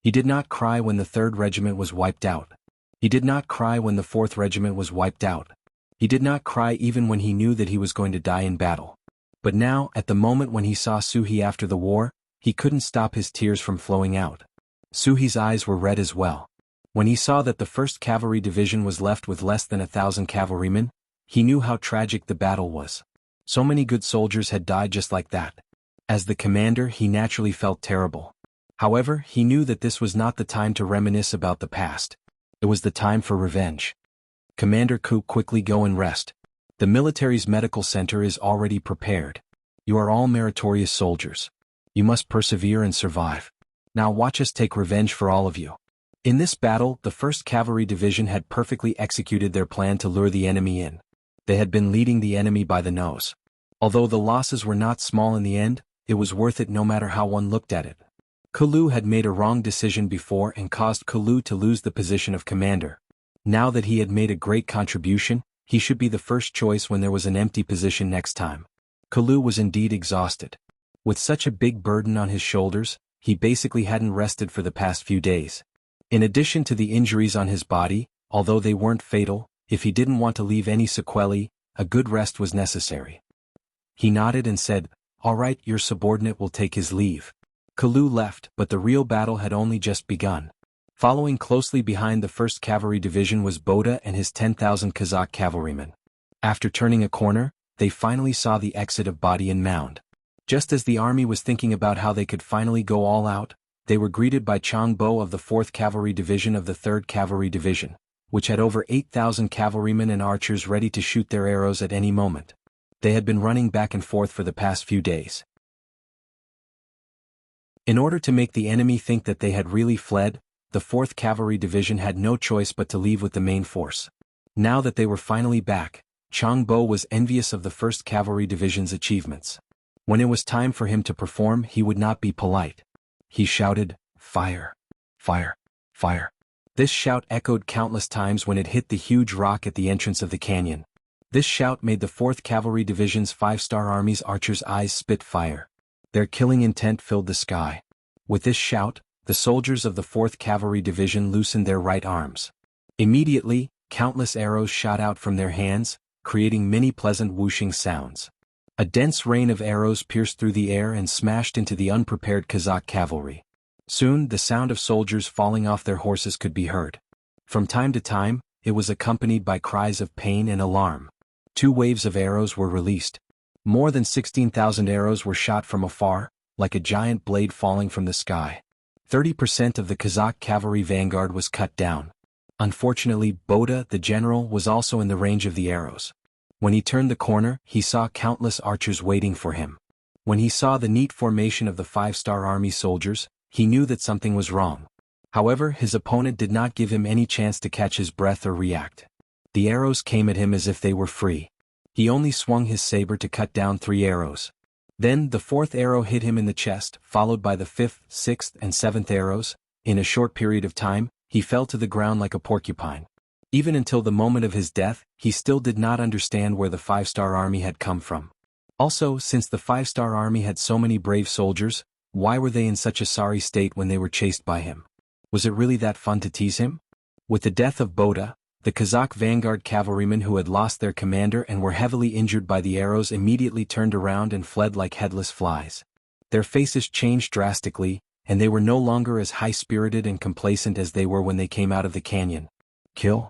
He did not cry when the 3rd Regiment was wiped out. He did not cry when the 4th Regiment was wiped out. He did not cry even when he knew that he was going to die in battle. But now, at the moment when he saw Su He after the war, he couldn't stop his tears from flowing out. Su He's eyes were red as well. When he saw that the 1st Cavalry Division was left with less than 1,000 cavalrymen, he knew how tragic the battle was. So many good soldiers had died just like that. As the commander, he naturally felt terrible. However, he knew that this was not the time to reminisce about the past. It was the time for revenge. Commander Ku, quickly go and rest. The military's medical center is already prepared. You are all meritorious soldiers. You must persevere and survive. Now watch us take revenge for all of you. In this battle, the 1st Cavalry Division had perfectly executed their plan to lure the enemy in. They had been leading the enemy by the nose. Although the losses were not small in the end, it was worth it no matter how one looked at it. Kalu had made a wrong decision before and caused Kalu to lose the position of commander. Now that he had made a great contribution, he should be the first choice when there was an empty position next time. Kalu was indeed exhausted. With such a big burden on his shoulders, he basically hadn't rested for the past few days. In addition to the injuries on his body, although they weren't fatal, if he didn't want to leave any sequelae, a good rest was necessary. He nodded and said, "All right, your subordinate will take his leave." Kalu left, but the real battle had only just begun. Following closely behind the 1st Cavalry Division was Boda and his 10,000 Kazakh cavalrymen. After turning a corner, they finally saw the exit of Badian Mound. Just as the army was thinking about how they could finally go all out, they were greeted by Changbo of the 4th Cavalry Division of the 3rd Cavalry Division, which had over 8,000 cavalrymen and archers ready to shoot their arrows at any moment. They had been running back and forth for the past few days. In order to make the enemy think that they had really fled, the 4th Cavalry Division had no choice but to leave with the main force. Now that they were finally back, Changbo was envious of the 1st Cavalry Division's achievements. When it was time for him to perform, he would not be polite. He shouted, "Fire! Fire! Fire!" This shout echoed countless times when it hit the huge rock at the entrance of the canyon. This shout made the 4th Cavalry Division's 5-star Army's archers' eyes spit fire. Their killing intent filled the sky. With this shout, the soldiers of the 4th Cavalry Division loosened their right arms. Immediately, countless arrows shot out from their hands, creating many pleasant whooshing sounds. A dense rain of arrows pierced through the air and smashed into the unprepared Kazakh cavalry. Soon, the sound of soldiers falling off their horses could be heard. From time to time, it was accompanied by cries of pain and alarm. 2 waves of arrows were released. More than 16,000 arrows were shot from afar, like a giant blade falling from the sky. 30% of the Kazakh cavalry vanguard was cut down. Unfortunately, Boda, the general, was also in the range of the arrows. When he turned the corner, he saw countless archers waiting for him. When he saw the neat formation of the 5-star Army soldiers, he knew that something was wrong. However, his opponent did not give him any chance to catch his breath or react. The arrows came at him as if they were free. He only swung his saber to cut down 3 arrows. Then the 4th arrow hit him in the chest, followed by the 5th, 6th, and 7th arrows. In a short period of time, he fell to the ground like a porcupine. Even until the moment of his death, he still did not understand where the 5-star Army had come from. Also, since the 5-star Army had so many brave soldiers, why were they in such a sorry state when they were chased by him? Was it really that fun to tease him? With the death of Boda, the Kazakh vanguard cavalrymen who had lost their commander and were heavily injured by the arrows immediately turned around and fled like headless flies. Their faces changed drastically, and they were no longer as high-spirited and complacent as they were when they came out of the canyon. Kill.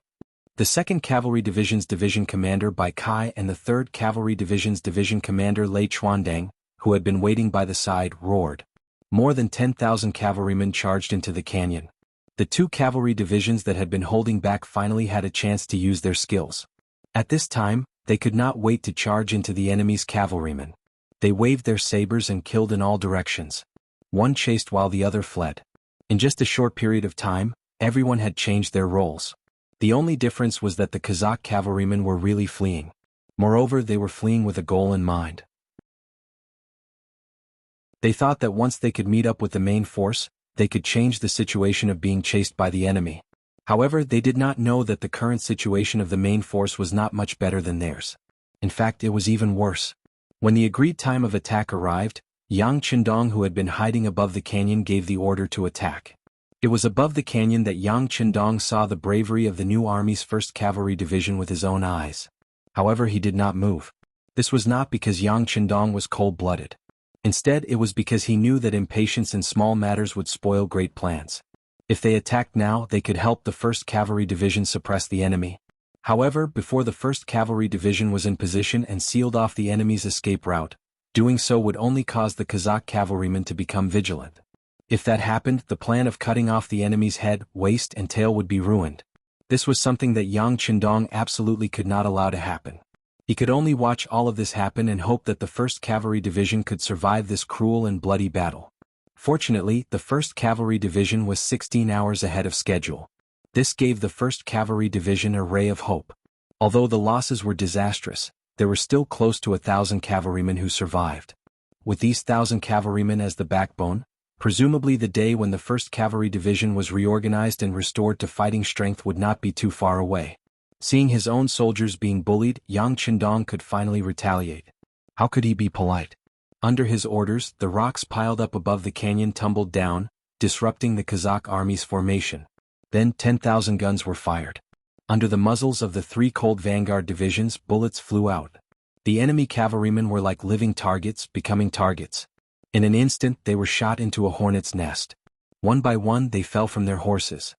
The 2nd Cavalry Division's division commander Bai Kai and the 3rd Cavalry Division's division commander Lei Chuandang, who had been waiting by the side, roared. More than 10,000 cavalrymen charged into the canyon. The 2 cavalry divisions that had been holding back finally had a chance to use their skills. At this time, they could not wait to charge into the enemy's cavalrymen. They waved their sabers and killed in all directions. One chased while the other fled. In just a short period of time, everyone had changed their roles. The only difference was that the Kazakh cavalrymen were really fleeing. Moreover, they were fleeing with a goal in mind. They thought that once they could meet up with the main force, they could change the situation of being chased by the enemy. However, they did not know that the current situation of the main force was not much better than theirs. In fact, it was even worse. When the agreed time of attack arrived, Yang Qindong, who had been hiding above the canyon, gave the order to attack. It was above the canyon that Yang Qindong saw the bravery of the new army's 1st Cavalry Division with his own eyes. However, he did not move. This was not because Yang Qindong was cold-blooded. Instead, it was because he knew that impatience in small matters would spoil great plans. If they attacked now, they could help the 1st Cavalry Division suppress the enemy. However, before the 1st Cavalry Division was in position and sealed off the enemy's escape route, doing so would only cause the Kazakh cavalrymen to become vigilant. If that happened, the plan of cutting off the enemy's head, waist, and tail would be ruined. This was something that Yang Qindong absolutely could not allow to happen. He could only watch all of this happen and hope that the 1st Cavalry Division could survive this cruel and bloody battle. Fortunately, the 1st Cavalry Division was 16 hours ahead of schedule. This gave the 1st Cavalry Division a ray of hope. Although the losses were disastrous, there were still close to 1,000 cavalrymen who survived. With these 1,000 cavalrymen as the backbone, presumably the day when the 1st Cavalry Division was reorganized and restored to fighting strength would not be too far away. Seeing his own soldiers being bullied, Yang Qindong could finally retaliate. How could he be polite? Under his orders, the rocks piled up above the canyon tumbled down, disrupting the Kazakh army's formation. Then 10,000 guns were fired. Under the muzzles of the 3 cold vanguard divisions, bullets flew out. The enemy cavalrymen were like living targets, becoming targets. In an instant, they were shot into a hornet's nest. One by one, they fell from their horses.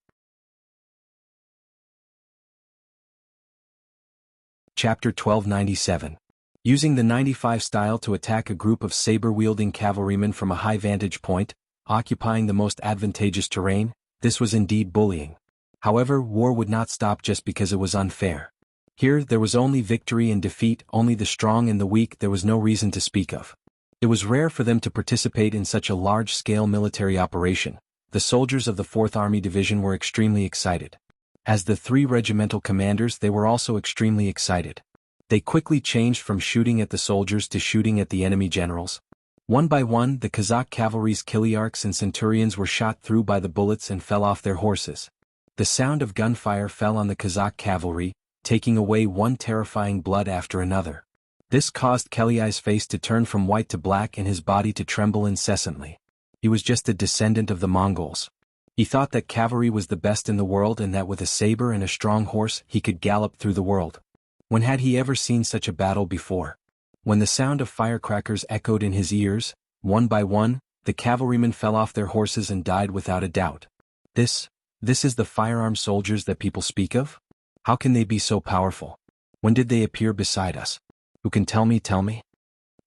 Chapter 1297. Using the 95 style to attack a group of saber-wielding cavalrymen from a high vantage point, occupying the most advantageous terrain, this was indeed bullying. However, war would not stop just because it was unfair. Here, there was only victory and defeat, only the strong and the weak. There was no reason to speak of. It was rare for them to participate in such a large-scale military operation. The soldiers of the 4th Army Division were extremely excited. As the 3 regimental commanders, they were also extremely excited. They quickly changed from shooting at the soldiers to shooting at the enemy generals. One by one, the Kazakh cavalry's Kiliarchs and Centurions were shot through by the bullets and fell off their horses. The sound of gunfire fell on the Kazakh cavalry, taking away one terrifying blood after another. This caused Keliai's face to turn from white to black and his body to tremble incessantly. He was just a descendant of the Mongols. He thought that cavalry was the best in the world and that with a saber and a strong horse he could gallop through the world. When had he ever seen such a battle before? When the sound of firecrackers echoed in his ears, one by one, the cavalrymen fell off their horses and died without a doubt. This is the firearm soldiers that people speak of? How can they be so powerful? When did they appear beside us? Who can tell me?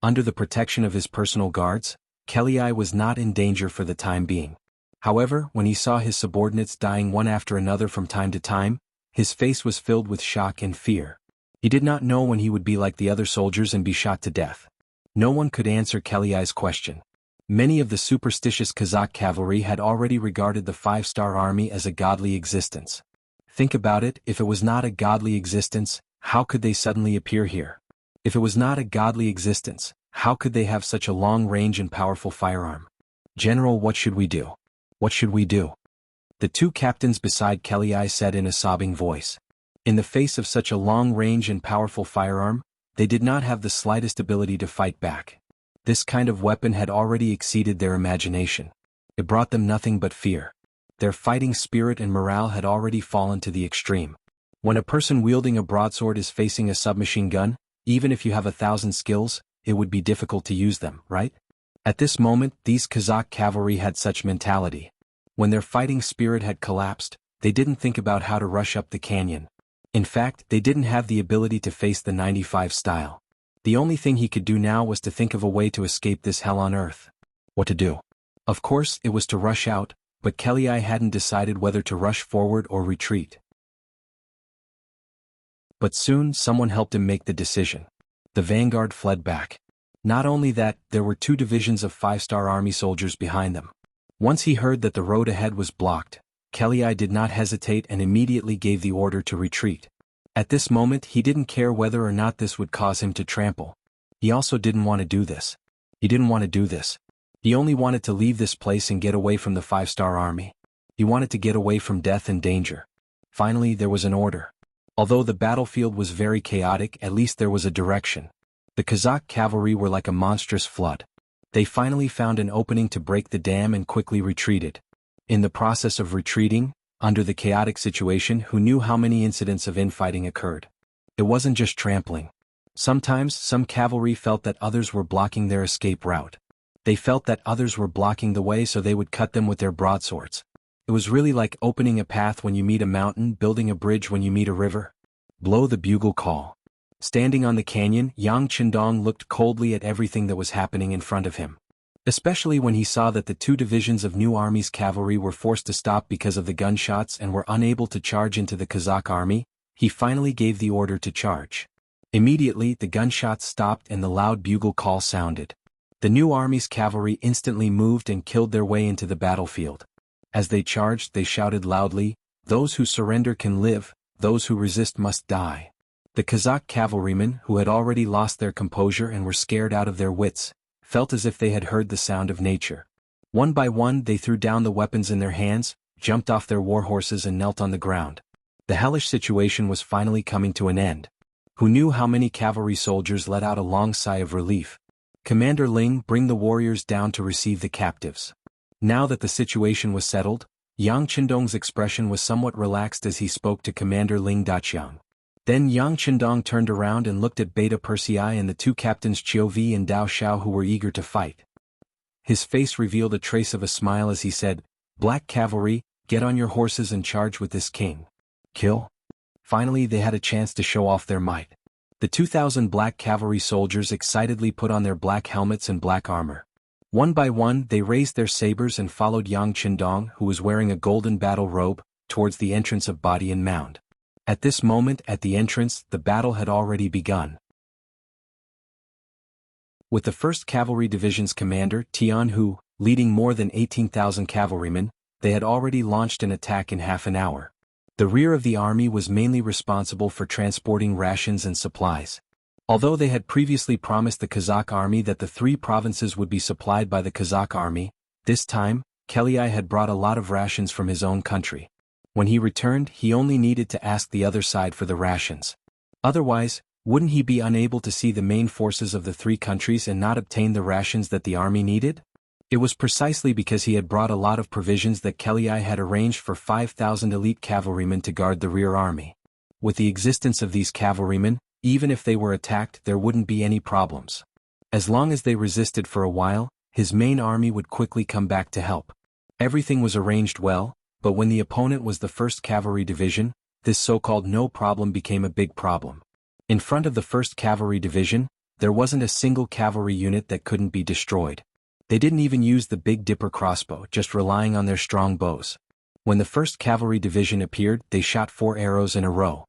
Under the protection of his personal guards, Keliai was not in danger for the time being. However, when he saw his subordinates dying one after another from time to time, his face was filled with shock and fear. He did not know when he would be like the other soldiers and be shot to death. No one could answer Keliai's question. Many of the superstitious Kazakh cavalry had already regarded the 5-star army as a godly existence. Think about it, if it was not a godly existence, how could they suddenly appear here? If it was not a godly existence, how could they have such a long range and powerful firearm? General, what should we do? What should we do? The 2 captains beside Keliai said in a sobbing voice. In the face of such a long range and powerful firearm, they did not have the slightest ability to fight back. This kind of weapon had already exceeded their imagination. It brought them nothing but fear. Their fighting spirit and morale had already fallen to the extreme. When a person wielding a broadsword is facing a submachine gun, even if you have 1,000 skills, it would be difficult to use them, right? At this moment, these Kazakh cavalry had such mentality. When their fighting spirit had collapsed, they didn't think about how to rush up the canyon. In fact, they didn't have the ability to face the 95 style. The only thing he could do now was to think of a way to escape this hell on earth. What to do? Of course, it was to rush out, but Keliai hadn't decided whether to rush forward or retreat. But soon, someone helped him make the decision. The vanguard fled back. Not only that, there were 2 divisions of 5-star army soldiers behind them. Once he heard that the road ahead was blocked, Keliai did not hesitate and immediately gave the order to retreat. At this moment, he didn't care whether or not this would cause him to trample. He also didn't want to do this. He only wanted to leave this place and get away from the 5-star army. He wanted to get away from death and danger. Finally, there was an order. Although the battlefield was very chaotic, at least there was a direction. The Kazakh cavalry were like a monstrous flood. They finally found an opening to break the dam and quickly retreated. In the process of retreating, under the chaotic situation, who knew how many incidents of infighting occurred? It wasn't just trampling. Sometimes, some cavalry felt that others were blocking their escape route. They felt that others were blocking the way, so they would cut them with their broadswords. It was really like opening a path when you meet a mountain, building a bridge when you meet a river. Blow the bugle call. Standing on the canyon, Yang Qindong looked coldly at everything that was happening in front of him. Especially when he saw that the 2 divisions of New Army's cavalry were forced to stop because of the gunshots and were unable to charge into the Kazakh army, he finally gave the order to charge. Immediately, the gunshots stopped and the loud bugle call sounded. The New Army's cavalry instantly moved and killed their way into the battlefield. As they charged, they shouted loudly, "Those who surrender can live, those who resist must die." The Kazakh cavalrymen, who had already lost their composure and were scared out of their wits, felt as if they had heard the sound of nature. One by one, they threw down the weapons in their hands, jumped off their war horses and knelt on the ground. The hellish situation was finally coming to an end. Who knew how many cavalry soldiers let out a long sigh of relief? "Commander Ling, bring the warriors down to receive the captives." Now that the situation was settled, Yang Qindong's expression was somewhat relaxed as he spoke to Commander Ling Daqiang. Then Yang Qindong turned around and looked at Beta Persei and the 2 captains Qiu Vi and Dao Xiao who were eager to fight. His face revealed a trace of a smile as he said, "Black cavalry, get on your horses and charge with this king." Kill? Finally, they had a chance to show off their might. The 2,000 black cavalry soldiers excitedly put on their black helmets and black armor. One by one, they raised their sabers and followed Yang Qindong, who was wearing a golden battle robe, towards the entrance of Body and Mound. At this moment, at the entrance, the battle had already begun. With the 1st Cavalry Division's commander, Tianhu, leading more than 18,000 cavalrymen, they had already launched an attack in half an hour. The rear of the army was mainly responsible for transporting rations and supplies. Although they had previously promised the Kazakh army that the 3 provinces would be supplied by the Kazakh army, this time, Kelei had brought a lot of rations from his own country. When he returned, he only needed to ask the other side for the rations. Otherwise, wouldn't he be unable to see the main forces of the 3 countries and not obtain the rations that the army needed? It was precisely because he had brought a lot of provisions that Kelei had arranged for 5,000 elite cavalrymen to guard the rear army. With the existence of these cavalrymen, even if they were attacked, there wouldn't be any problems. As long as they resisted for a while, his main army would quickly come back to help. Everything was arranged well, but when the opponent was the 1st Cavalry Division, this so-called no problem became a big problem. In front of the 1st Cavalry Division, there wasn't a single cavalry unit that couldn't be destroyed. They didn't even use the Big Dipper crossbow, just relying on their strong bows. When the 1st Cavalry Division appeared, they shot 4 arrows in a row.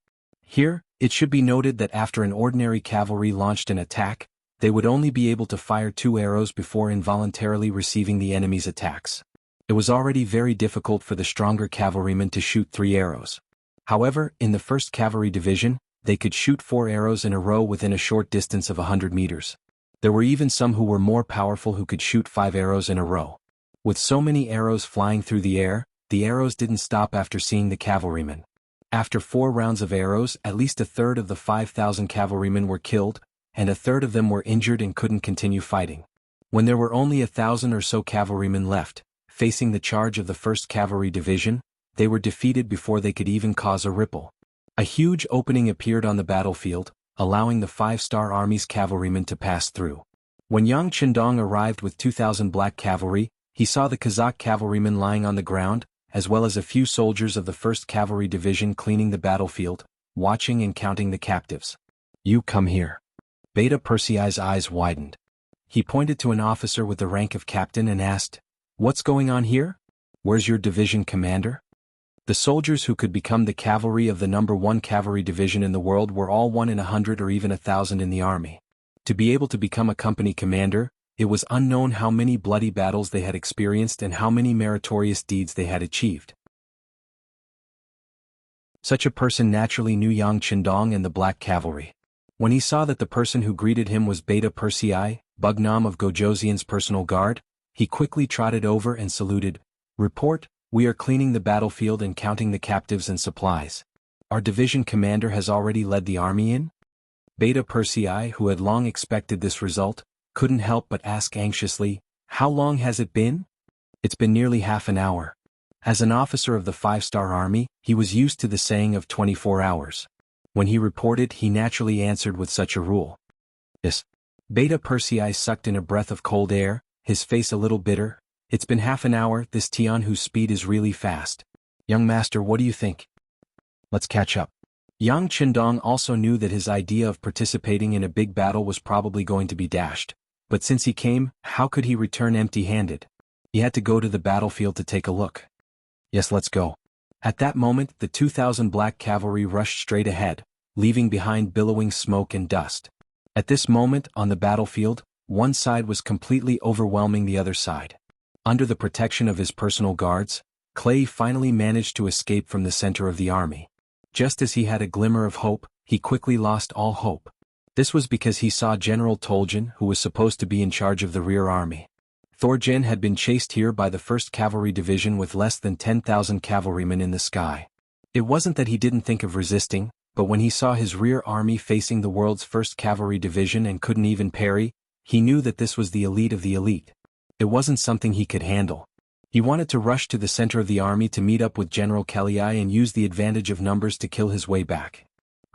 Here, it should be noted that after an ordinary cavalry launched an attack, they would only be able to fire 2 arrows before involuntarily receiving the enemy's attacks. It was already very difficult for the stronger cavalrymen to shoot 3 arrows. However, in the 1st Cavalry Division, they could shoot 4 arrows in a row within a short distance of 100 meters. There were even some who were more powerful who could shoot 5 arrows in a row. With so many arrows flying through the air, the arrows didn't stop after seeing the cavalrymen. After 4 rounds of arrows, at least a third of the 5,000 cavalrymen were killed, and a third of them were injured and couldn't continue fighting. When there were only 1,000 or so cavalrymen left, facing the charge of the 1st Cavalry Division, they were defeated before they could even cause a ripple. A huge opening appeared on the battlefield, allowing the 5-star Army's cavalrymen to pass through. When Yang Qindong arrived with 2,000 black cavalry, he saw the Kazakh cavalrymen lying on the ground, as well as a few soldiers of the 1st Cavalry Division cleaning the battlefield, watching and counting the captives. "You come here." Beta Persei's eyes widened. He pointed to an officer with the rank of captain and asked, "What's going on here? Where's your division commander?" The soldiers who could become the cavalry of the number 1 cavalry division in the world were all 1 in 100 or even 1,000 in the army. To be able to become a company commander, it was unknown how many bloody battles they had experienced and how many meritorious deeds they had achieved. Such a person naturally knew Yang Qindong and the Black Cavalry. When he saw that the person who greeted him was Beta Persei, Bugnam of Gojoseon's personal guard, he quickly trotted over and saluted. "Report, we are cleaning the battlefield and counting the captives and supplies. Our division commander has already led the army in?" Beta Persei, who had long expected this result, couldn't help but ask anxiously, "How long has it been?" "It's been nearly half an hour." As an officer of the 5-star army, he was used to the saying of 24 hours. When he reported, he naturally answered with such a rule. "Yes." Beta Persei sucked in a breath of cold air, his face a little bitter. "It's been half an hour. This Tianhu's speed is really fast. Young master, what do you think? Let's catch up." Yang Qindong also knew that his idea of participating in a big battle was probably going to be dashed. But since he came, how could he return empty-handed? He had to go to the battlefield to take a look. "Yes, let's go." At that moment, the 2,000 black cavalry rushed straight ahead, leaving behind billowing smoke and dust. At this moment, on the battlefield, one side was completely overwhelming the other side. Under the protection of his personal guards, Clay finally managed to escape from the center of the army. Just as he had a glimmer of hope, he quickly lost all hope. This was because he saw General Toljan, who was supposed to be in charge of the rear army. Thorjan had been chased here by the 1st Cavalry Division with less than 10,000 cavalrymen in the sky. It wasn't that he didn't think of resisting, but when he saw his rear army facing the world's 1st Cavalry Division and couldn't even parry, he knew that this was the elite of the elite. It wasn't something he could handle. He wanted to rush to the center of the army to meet up with General Kelly and use the advantage of numbers to kill his way back.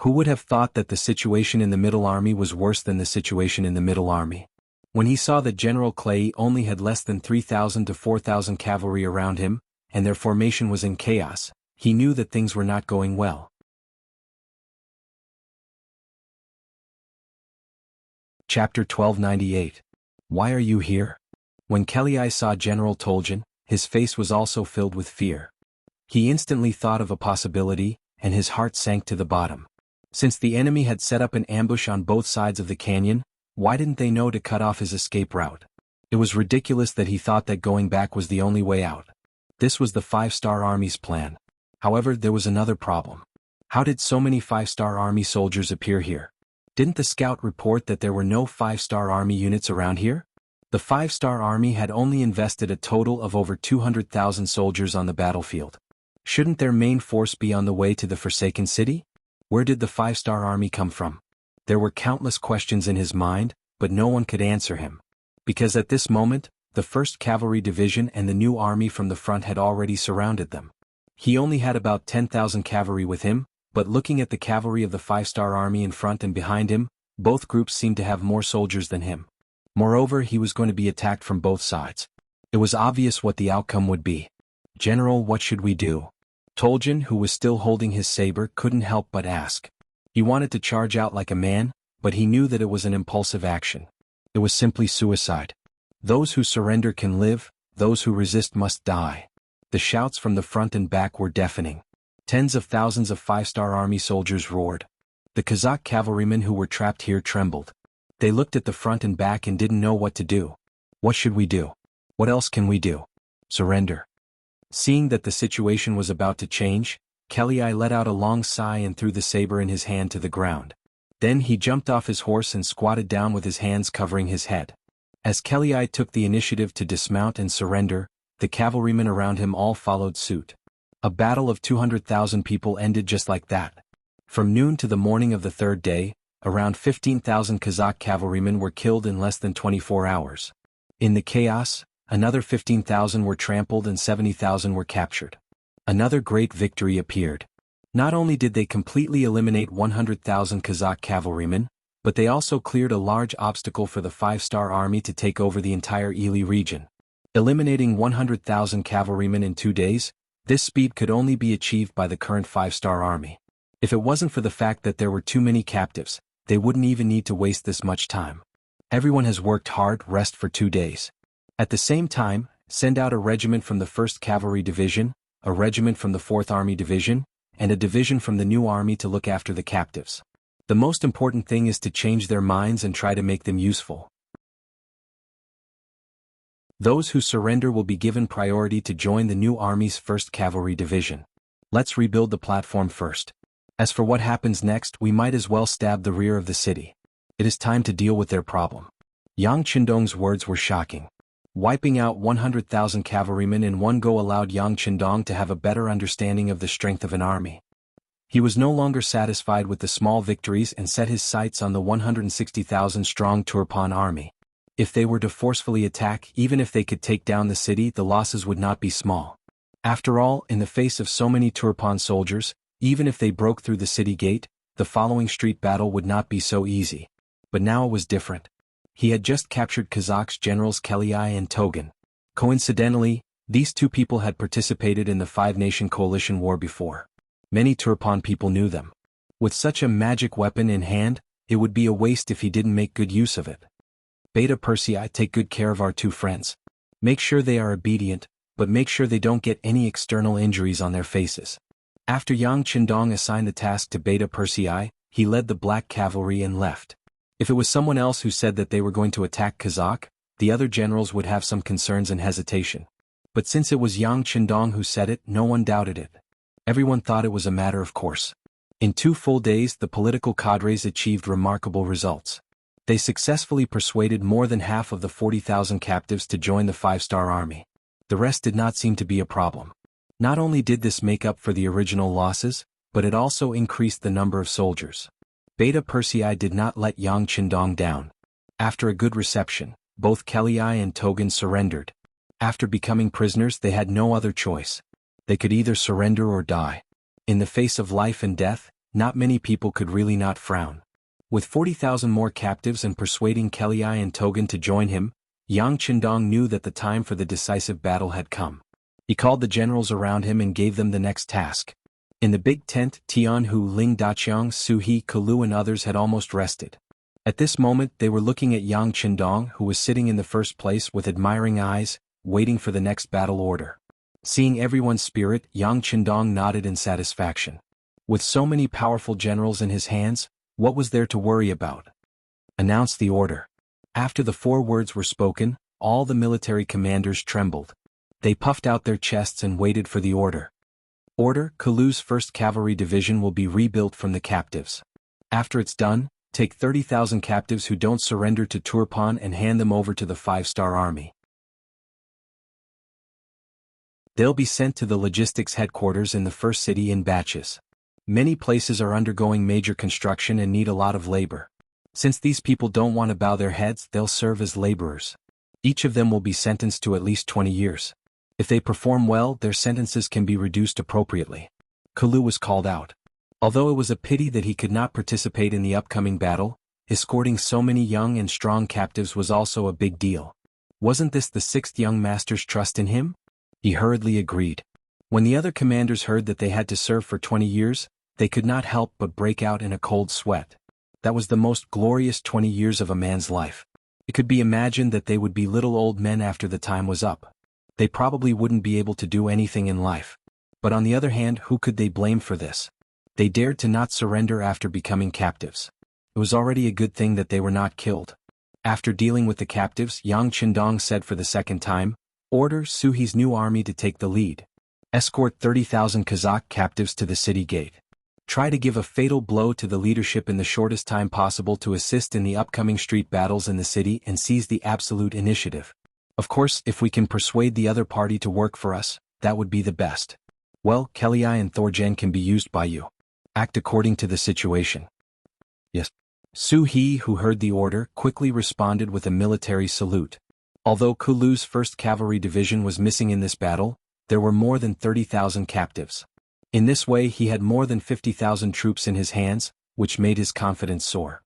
Who would have thought that the situation in the Middle Army was worse than the situation in the Middle Army? When he saw that General Clay only had less than 3,000 to 4,000 cavalry around him, and their formation was in chaos, he knew that things were not going well. Chapter 1298. Why are you here? When Kelly saw General Toljan, his face was also filled with fear. He instantly thought of a possibility, and his heart sank to the bottom. Since the enemy had set up an ambush on both sides of the canyon, why didn't they know to cut off his escape route? It was ridiculous that he thought that going back was the only way out. This was the 5-star army's plan. However, there was another problem. How did so many 5-star army soldiers appear here? Didn't the scout report that there were no 5-star army units around here? The 5-star army had only invested a total of over 200,000 soldiers on the battlefield. Shouldn't their main force be on the way to the Forsaken City? Where did the 5-star army come from? There were countless questions in his mind, but no one could answer him. Because at this moment, the 1st Cavalry Division and the new army from the front had already surrounded them. He only had about 10,000 cavalry with him, but looking at the cavalry of the 5-star army in front and behind him, both groups seemed to have more soldiers than him. Moreover, he was going to be attacked from both sides. It was obvious what the outcome would be. "General, what should we do?" Toljan, who was still holding his saber, couldn't help but ask. He wanted to charge out like a man, but he knew that it was an impulsive action. It was simply suicide. Those who surrender can live, those who resist must die. The shouts from the front and back were deafening. Tens of thousands of 5-star army soldiers roared. The Kazakh cavalrymen who were trapped here trembled. They looked at the front and back and didn't know what to do. What should we do? What else can we do? Surrender. Seeing that the situation was about to change, Kelly let out a long sigh and threw the saber in his hand to the ground. Then he jumped off his horse and squatted down with his hands covering his head. As Kelly took the initiative to dismount and surrender, the cavalrymen around him all followed suit. A battle of 200,000 people ended just like that. From noon to the morning of the 3rd day, around 15,000 Kazakh cavalrymen were killed in less than 24 hours. In the chaos, another 15,000 were trampled and 70,000 were captured. Another great victory appeared. Not only did they completely eliminate 100,000 Kazakh cavalrymen, but they also cleared a large obstacle for the 5-star army to take over the entire Ili region. Eliminating 100,000 cavalrymen in 2 days, this speed could only be achieved by the current 5-star army. If it wasn't for the fact that there were too many captives, they wouldn't even need to waste this much time. Everyone has worked hard, rest for 2 days. At the same time, send out a regiment from the 1st Cavalry Division, a regiment from the 4th Army Division, and a division from the new army to look after the captives. The most important thing is to change their minds and try to make them useful. Those who surrender will be given priority to join the new army's 1st Cavalry Division. Let's rebuild the platform first. As for what happens next, we might as well stab the rear of the city. It is time to deal with their problem. Yang Qindong's words were shocking. Wiping out 100,000 cavalrymen in one go allowed Yang Qindong to have a better understanding of the strength of an army. He was no longer satisfied with the small victories and set his sights on the 160,000-strong Turpan army. If they were to forcefully attack, even if they could take down the city, the losses would not be small. After all, in the face of so many Turpan soldiers, even if they broke through the city gate, the following street battle would not be so easy. But now it was different. He had just captured Kazakh's generals Keliai and Togan. Coincidentally, these two people had participated in the Five-Nation Coalition War before. Many Turpan people knew them. With such a magic weapon in hand, it would be a waste if he didn't make good use of it. Beta Persei, take good care of our two friends. Make sure they are obedient, but make sure they don't get any external injuries on their faces. After Yang Qindong assigned the task to Beta Persei, he led the Black Cavalry and left. If it was someone else who said that they were going to attack Kazakh, the other generals would have some concerns and hesitation. But since it was Yang Qindong who said it, no one doubted it. Everyone thought it was a matter of course. In 2 full days, the political cadres achieved remarkable results. They successfully persuaded more than half of the 40,000 captives to join the 5-star army. The rest did not seem to be a problem. Not only did this make up for the original losses, but it also increased the number of soldiers. Beta Persei did not let Yang Qindong down. After a good reception, both Keliai and Togan surrendered. After becoming prisoners, they had no other choice. They could either surrender or die. In the face of life and death, not many people could really not frown. With 40,000 more captives and persuading Keliai and Togan to join him, Yang Qindong knew that the time for the decisive battle had come. He called the generals around him and gave them the next task. In the big tent, Tianhu, Ling Daqiang, Su He, Kalu and others had almost rested. At this moment they were looking at Yang Qindong, who was sitting in the first place with admiring eyes, waiting for the next battle order. Seeing everyone's spirit, Yang Qindong nodded in satisfaction. With so many powerful generals in his hands, what was there to worry about? Announce the order. After the 4 words were spoken, all the military commanders trembled. They puffed out their chests and waited for the order. Order: Kalu's 1st Cavalry Division will be rebuilt from the captives. After it's done, take 30,000 captives who don't surrender to Turpan and hand them over to the 5-star army. They'll be sent to the logistics headquarters in the first city in batches. Many places are undergoing major construction and need a lot of labor. Since these people don't want to bow their heads, they'll serve as laborers. Each of them will be sentenced to at least 20 years. If they perform well, their sentences can be reduced appropriately. Kalu was called out. Although it was a pity that he could not participate in the upcoming battle, escorting so many young and strong captives was also a big deal. Wasn't this the 6th young master's trust in him? He hurriedly agreed. When the other commanders heard that they had to serve for 20 years, they could not help but break out in a cold sweat. That was the most glorious 20 years of a man's life. It could be imagined that they would be little old men after the time was up. They probably wouldn't be able to do anything in life. But on the other hand, who could they blame for this? They dared to not surrender after becoming captives. It was already a good thing that they were not killed. After dealing with the captives, Yang Qindong said for the 2nd time, "Order Suhi's new army to take the lead. Escort 30,000 Kazakh captives to the city gate. Try to give a fatal blow to the leadership in the shortest time possible to assist in the upcoming street battles in the city and seize the absolute initiative. Of course, if we can persuade the other party to work for us, that would be the best. Well, Keliai and Thorjan can be used by you. Act according to the situation." "Yes." Su He, who heard the order, quickly responded with a military salute. Although Kulu's 1st Cavalry Division was missing in this battle, there were more than 30,000 captives. In this way he had more than 50,000 troops in his hands, which made his confidence soar.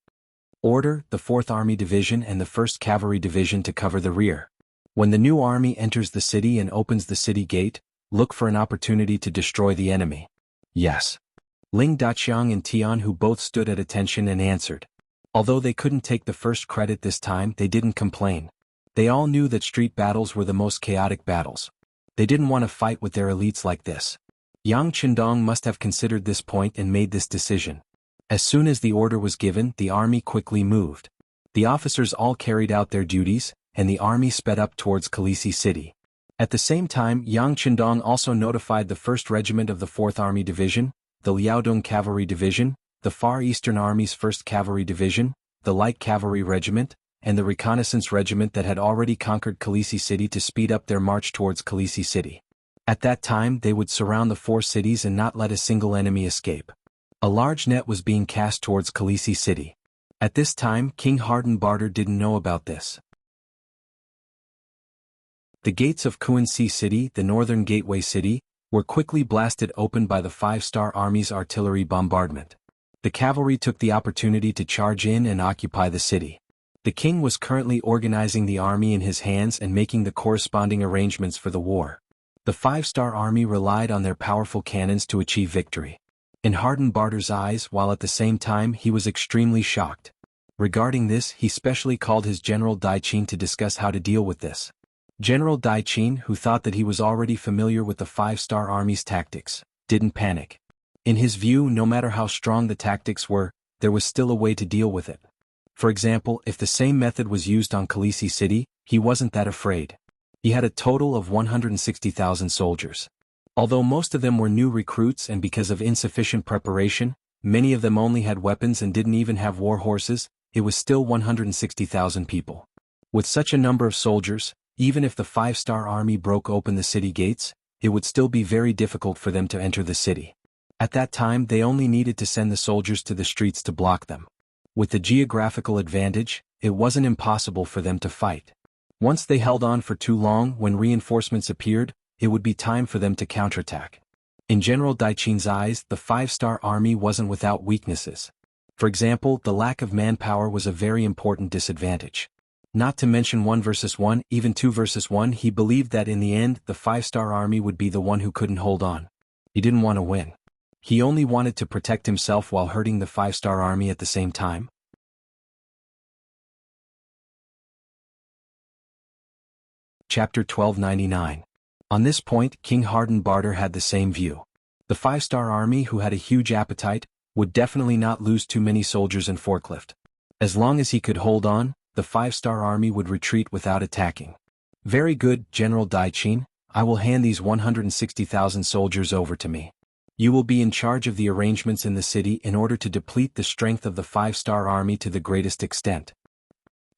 Order the 4th Army Division and the 1st Cavalry Division to cover the rear. When the new army enters the city and opens the city gate, look for an opportunity to destroy the enemy. "Yes." Ling Daqiang and Tianhu both stood at attention and answered. Although they couldn't take the first credit this time, they didn't complain. They all knew that street battles were the most chaotic battles. They didn't want to fight with their elites like this. Yang Qindong must have considered this point and made this decision. As soon as the order was given, the army quickly moved. The officers all carried out their duties, and the army sped up towards Kalisi city. At the same time, Yang Qindong also notified the 1st Regiment of the 4th Army Division, the Liaodong Cavalry Division, the Far Eastern Army's 1st Cavalry Division, the Light Cavalry Regiment, and the reconnaissance regiment that had already conquered Khaleesi City to speed up their march towards Khaleesi City. At that time they would surround the 4 cities and not let a single enemy escape. A large net was being cast towards Khaleesi City. At this time King Hardenbarter didn't know about this. The gates of Kuan-Si City, the northern gateway city, were quickly blasted open by the 5-star Army's artillery bombardment. The cavalry took the opportunity to charge in and occupy the city. The king was currently organizing the army in his hands and making the corresponding arrangements for the war. The 5-star Army relied on their powerful cannons to achieve victory. In Hardenbarter's eyes, while at the same time he was extremely shocked. Regarding this, he specially called his General Daichin to discuss how to deal with this. General Daichin, who thought that he was already familiar with the 5-star Army's tactics, didn't panic. In his view, no matter how strong the tactics were, there was still a way to deal with it. For example, if the same method was used on Khaleesi City, he wasn't that afraid. He had a total of 160,000 soldiers. Although most of them were new recruits and because of insufficient preparation, many of them only had weapons and didn't even have war horses, it was still 160,000 people. With such a number of soldiers, even if the 5-star Army broke open the city gates, it would still be very difficult for them to enter the city. At that time they only needed to send the soldiers to the streets to block them. With the geographical advantage, it wasn't impossible for them to fight. Once they held on for too long, when reinforcements appeared, it would be time for them to counterattack. In General Daichin's eyes, the 5-star Army wasn't without weaknesses. For example, the lack of manpower was a very important disadvantage. Not to mention 1 versus 1, even 2 versus 1, he believed that in the end, the 5-star Army would be the one who couldn't hold on. He didn't want to win. He only wanted to protect himself while hurting the 5-star Army at the same time. Chapter 1299. On this point, King Hardenbarter had the same view. The 5-star Army, who had a huge appetite, would definitely not lose too many soldiers in Forklift. As long as he could hold on, the 5-star Army would retreat without attacking. Very good, General Daichin, I will hand these 160,000 soldiers over to me. You will be in charge of the arrangements in the city in order to deplete the strength of the 5-star Army to the greatest extent.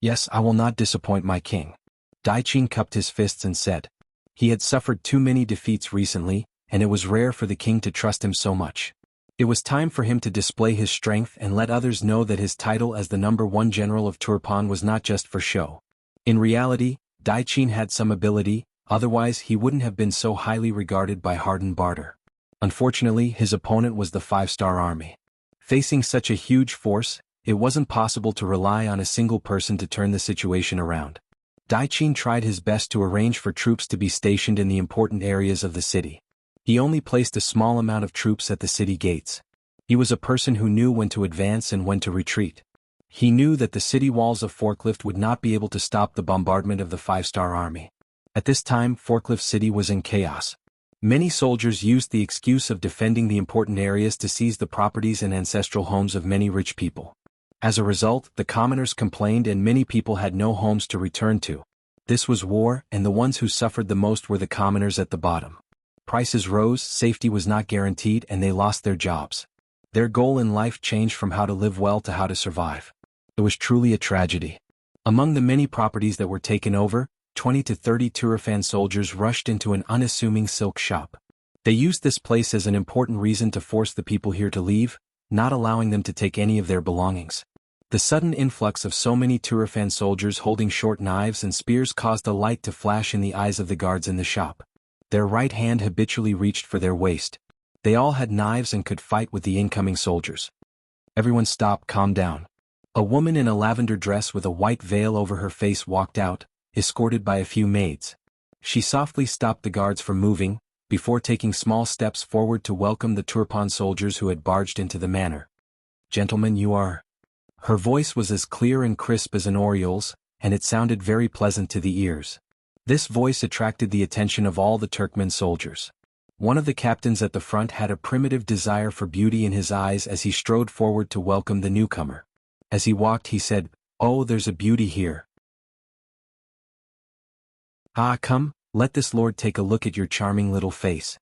Yes, I will not disappoint my king. Daichin cupped his fists and said. He had suffered too many defeats recently, and it was rare for the king to trust him so much. It was time for him to display his strength and let others know that his title as the #1 general of Turpan was not just for show. In reality, Daichin had some ability, otherwise he wouldn't have been so highly regarded by Hardenbarter. Unfortunately, his opponent was the 5-star Army. Facing such a huge force, it wasn't possible to rely on a single person to turn the situation around. Daichin tried his best to arrange for troops to be stationed in the important areas of the city. He only placed a small amount of troops at the city gates. He was a person who knew when to advance and when to retreat. He knew that the city walls of Forklift would not be able to stop the bombardment of the 5-star Army. At this time, Forklift City was in chaos. Many soldiers used the excuse of defending the important areas to seize the properties and ancestral homes of many rich people. As a result, the commoners complained and many people had no homes to return to. This was war, and the ones who suffered the most were the commoners at the bottom. Prices rose, safety was not guaranteed, and they lost their jobs. Their goal in life changed from how to live well to how to survive. It was truly a tragedy. Among the many properties that were taken over, 20 to 30 Turfan soldiers rushed into an unassuming silk shop. They used this place as an important reason to force the people here to leave, not allowing them to take any of their belongings. The sudden influx of so many Turfan soldiers holding short knives and spears caused a light to flash in the eyes of the guards in the shop. Their right hand habitually reached for their waist. They all had knives and could fight with the incoming soldiers. Everyone stop, calm down. A woman in a lavender dress with a white veil over her face walked out, escorted by a few maids. She softly stopped the guards from moving, before taking small steps forward to welcome the Turpan soldiers who had barged into the manor. Gentlemen, you are... Her voice was as clear and crisp as an oriole's, and it sounded very pleasant to the ears. This voice attracted the attention of all the Turkmen soldiers. One of the captains at the front had a primitive desire for beauty in his eyes as he strode forward to welcome the newcomer. As he walked he said, "Oh, there's a beauty here. Ah, come, let this lord take a look at your charming little face."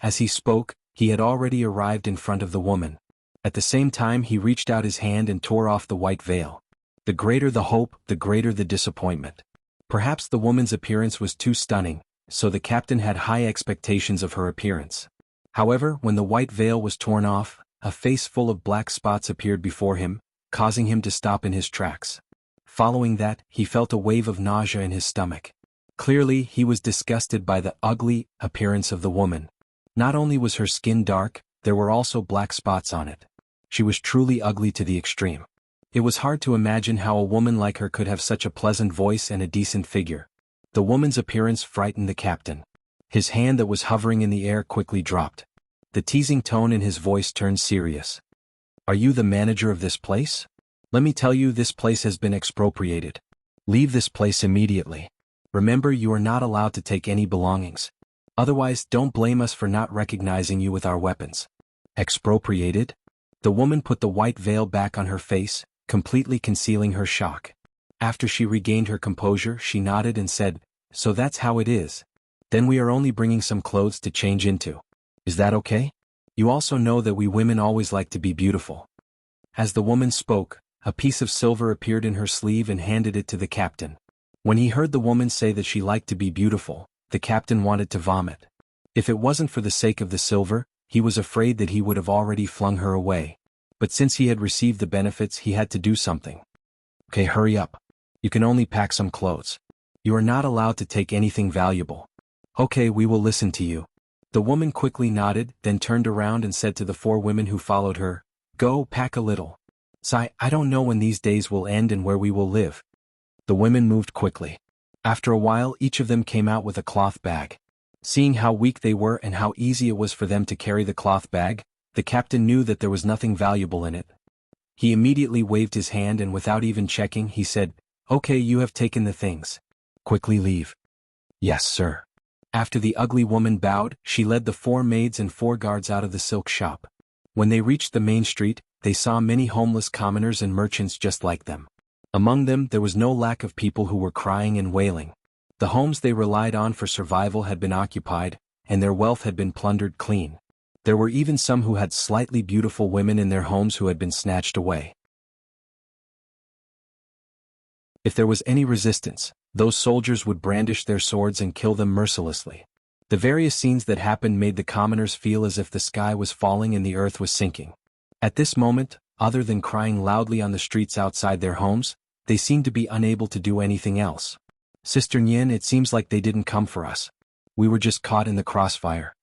As he spoke, he had already arrived in front of the woman. At the same time he reached out his hand and tore off the white veil. The greater the hope, the greater the disappointment. Perhaps the woman's appearance was too stunning, so the captain had high expectations of her appearance. However, when the white veil was torn off, a face full of black spots appeared before him, causing him to stop in his tracks. Following that, he felt a wave of nausea in his stomach. Clearly, he was disgusted by the ugly appearance of the woman. Not only was her skin dark, there were also black spots on it. She was truly ugly to the extreme. It was hard to imagine how a woman like her could have such a pleasant voice and a decent figure. The woman's appearance frightened the captain. His hand that was hovering in the air quickly dropped. The teasing tone in his voice turned serious. "Are you the manager of this place? Let me tell you, this place has been expropriated. Leave this place immediately. Remember, you are not allowed to take any belongings. Otherwise, don't blame us for not recognizing you with our weapons." Expropriated? The woman put the white veil back on her face, completely concealing her shock. After she regained her composure, she nodded and said, "So that's how it is. Then we are only bringing some clothes to change into. Is that okay? You also know that we women always like to be beautiful." As the woman spoke, a piece of silver appeared in her sleeve and handed it to the captain. When he heard the woman say that she liked to be beautiful, the captain wanted to vomit. If it wasn't for the sake of the silver, he was afraid that he would have already flung her away. But since he had received the benefits, he had to do something. "Okay, hurry up. You can only pack some clothes. You are not allowed to take anything valuable." "Okay, we will listen to you." The woman quickly nodded, then turned around and said to the 4 women who followed her, "Go, pack a little. Sigh, I don't know when these days will end and where we will live." The women moved quickly. After a while, each of them came out with a cloth bag. Seeing how weak they were and how easy it was for them to carry the cloth bag, the captain knew that there was nothing valuable in it. He immediately waved his hand and without even checking, he said, "Okay, you have taken the things. Quickly leave." "Yes, sir." After the ugly woman bowed, she led the 4 maids and 4 guards out of the silk shop. When they reached the main street, they saw many homeless commoners and merchants just like them. Among them, there was no lack of people who were crying and wailing. The homes they relied on for survival had been occupied, and their wealth had been plundered clean. There were even some who had slightly beautiful women in their homes who had been snatched away. If there was any resistance, those soldiers would brandish their swords and kill them mercilessly. The various scenes that happened made the commoners feel as if the sky was falling and the earth was sinking. At this moment, other than crying loudly on the streets outside their homes, they seemed to be unable to do anything else. "Sister Nyen, it seems like they didn't come for us. We were just caught in the crossfire."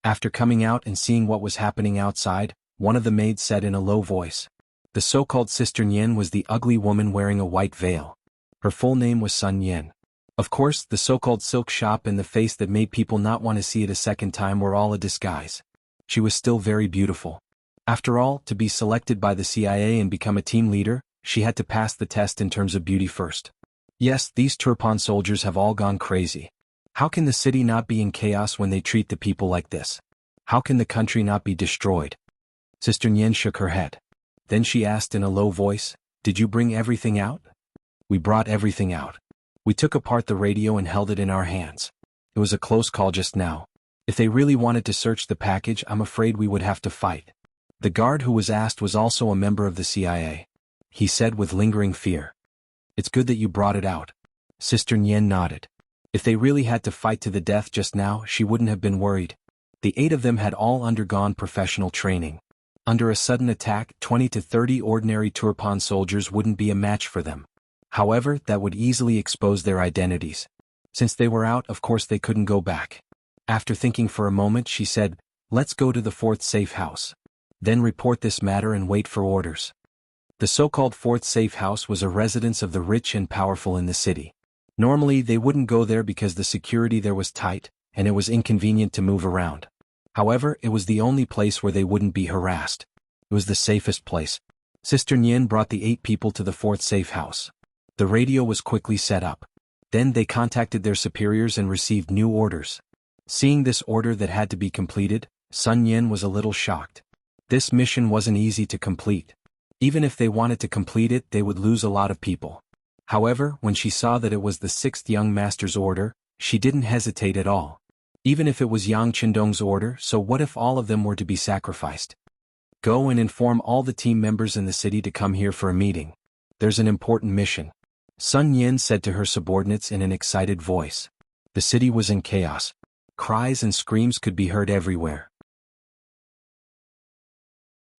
After coming out and seeing what was happening outside, one of the maids said in a low voice. The so-called Sister Nyen was the ugly woman wearing a white veil. Her full name was Sun Nyen. Of course, the so-called silk shop and the face that made people not want to see it a second time were all a disguise. She was still very beautiful. After all, to be selected by the CIA and become a team leader, she had to pass the test in terms of beauty first. Yes, these Turpan soldiers have all gone crazy. How can the city not be in chaos when they treat the people like this? How can the country not be destroyed? Sister Nyen shook her head. Then she asked in a low voice, "Did you bring everything out?" "We brought everything out. We took apart the radio and held it in our hands. It was a close call just now. If they really wanted to search the package, I'm afraid we would have to fight." The guard who was asked was also a member of the CIA. He said with lingering fear, "It's good that you brought it out." Sister Nyen nodded. If they really had to fight to the death just now, she wouldn't have been worried. The 8 of them had all undergone professional training. Under a sudden attack, 20 to 30 ordinary Turpan soldiers wouldn't be a match for them. However, that would easily expose their identities. Since they were out, of course they couldn't go back. After thinking for a moment, she said, "Let's go to the 4th safe house. Then report this matter and wait for orders." The so-called 4th safe house was a residence of the rich and powerful in the city. Normally, they wouldn't go there because the security there was tight, and it was inconvenient to move around. However, it was the only place where they wouldn't be harassed. It was the safest place. Sister Nyen brought the 8 people to the 4th safe house. The radio was quickly set up. Then they contacted their superiors and received new orders. Seeing this order that had to be completed, Sun Nyen was a little shocked. This mission wasn't easy to complete. Even if they wanted to complete it, they would lose a lot of people. However, when she saw that it was the 6th young master's order, she didn't hesitate at all. Even if it was Yang Qindong's order, so what if all of them were to be sacrificed? "Go and inform all the team members in the city to come here for a meeting." There's an important mission. Sun Yin said to her subordinates in an excited voice. The city was in chaos. Cries and screams could be heard everywhere.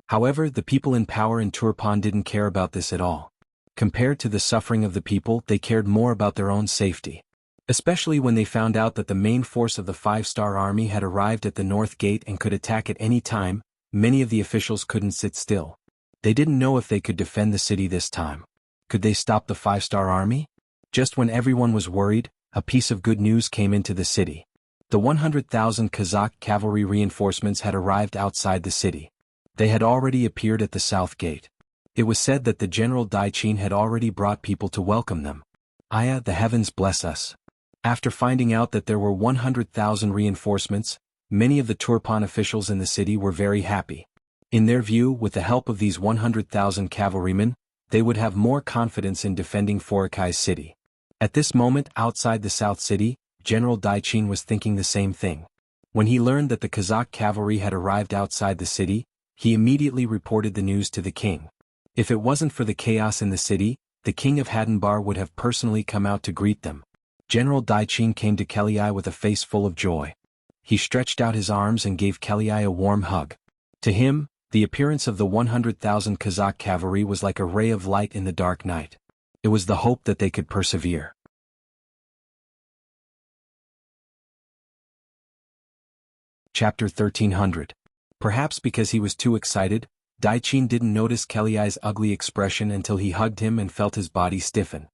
However, the people in power in Turpan didn't care about this at all. Compared to the suffering of the people, they cared more about their own safety. Especially when they found out that the main force of the 5-star army had arrived at the north gate and could attack at any time, many of the officials couldn't sit still. They didn't know if they could defend the city this time. Could they stop the 5-star army? Just when everyone was worried, a piece of good news came into the city. The 100,000 Kazakh cavalry reinforcements had arrived outside the city. They had already appeared at the south gate. It was said that the General Daichin had already brought people to welcome them. Aya, the heavens bless us. After finding out that there were 100,000 reinforcements, many of the Turpan officials in the city were very happy. In their view, with the help of these 100,000 cavalrymen, they would have more confidence in defending Forikai's city. At this moment outside the south city, General Daichin was thinking the same thing. When he learned that the Kazakh cavalry had arrived outside the city, he immediately reported the news to the king. If it wasn't for the chaos in the city, the king of Hadenbar would have personally come out to greet them. General Daichin came to Kelii with a face full of joy. He stretched out his arms and gave Kelii a warm hug. To him, the appearance of the 100,000 Kazakh cavalry was like a ray of light in the dark night. It was the hope that they could persevere. Chapter 1300. Perhaps because he was too excited, Daichin didn't notice Kelii's ugly expression until he hugged him and felt his body stiffen.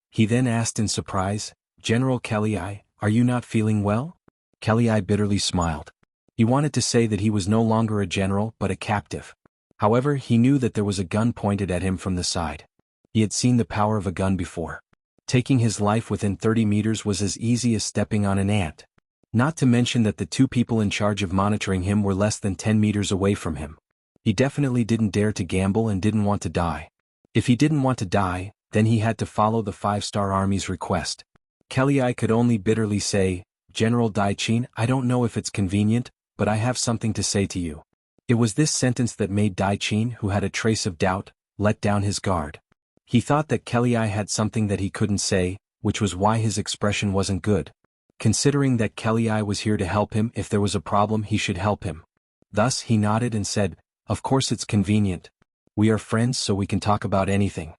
He then asked in surprise, "General Kelii, are you not feeling well?" Kelii bitterly smiled. He wanted to say that he was no longer a general but a captive. However, he knew that there was a gun pointed at him from the side. He had seen the power of a gun before. Taking his life within 30 meters was as easy as stepping on an ant. Not to mention that the two people in charge of monitoring him were less than 10 meters away from him. He definitely didn't dare to gamble and didn't want to die. If he didn't want to die, then he had to follow the 5-star army's request. Kelii could only bitterly say, "General Daichin, I don't know if it's convenient, but I have something to say to you." It was this sentence that made Daichin, who had a trace of doubt, let down his guard. He thought that Kelii had something that he couldn't say, which was why his expression wasn't good. Considering that Kelii was here to help him, if there was a problem he should help him. Thus he nodded and said, "Of course it's convenient. We are friends so we can talk about anything."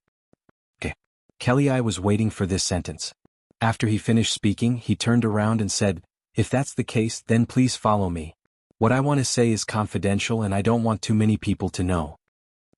Okay. Kelii was waiting for this sentence. After he finished speaking, he turned around and said, "If that's the case, then please follow me. What I want to say is confidential and I don't want too many people to know."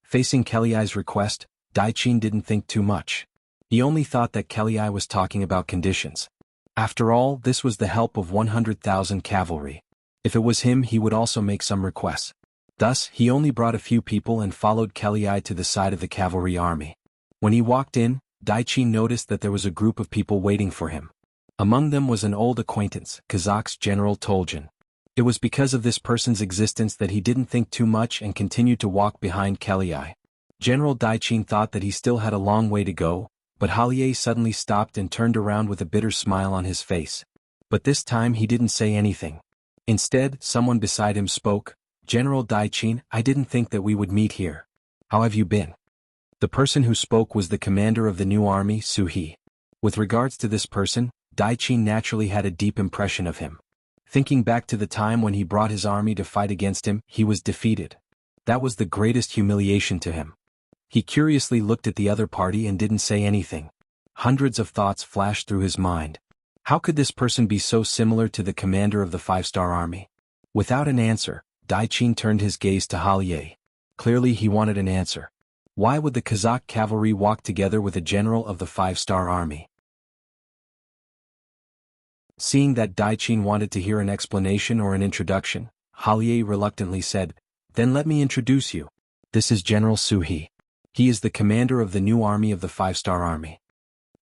Facing Kelii's request, Daichin didn't think too much. He only thought that Kelii was talking about conditions. After all, this was the help of 100,000 cavalry. If it was him, he would also make some requests. Thus, he only brought a few people and followed Kelii to the side of the cavalry army. When he walked in, Daichin noticed that there was a group of people waiting for him. Among them was an old acquaintance, Kazakh's General Toljan. It was because of this person's existence that he didn't think too much and continued to walk behind Kelii. General Daichin thought that he still had a long way to go, but Halie suddenly stopped and turned around with a bitter smile on his face. But this time he didn't say anything. Instead, someone beside him spoke, "General Daichin, I didn't think that we would meet here. How have you been?" The person who spoke was the commander of the new army, Suhi. With regards to this person, Daichin naturally had a deep impression of him. Thinking back to the time when he brought his army to fight against him, he was defeated. That was the greatest humiliation to him. He curiously looked at the other party and didn't say anything. Hundreds of thoughts flashed through his mind. How could this person be so similar to the commander of the 5-star army? Without an answer, Daichin turned his gaze to Halie. Clearly he wanted an answer. Why would the Kazakh cavalry walk together with a general of the 5-star army? Seeing that Daichin wanted to hear an explanation or an introduction, Halie reluctantly said, "Then let me introduce you. This is General Suhi. He is the commander of the new army of the 5-star army."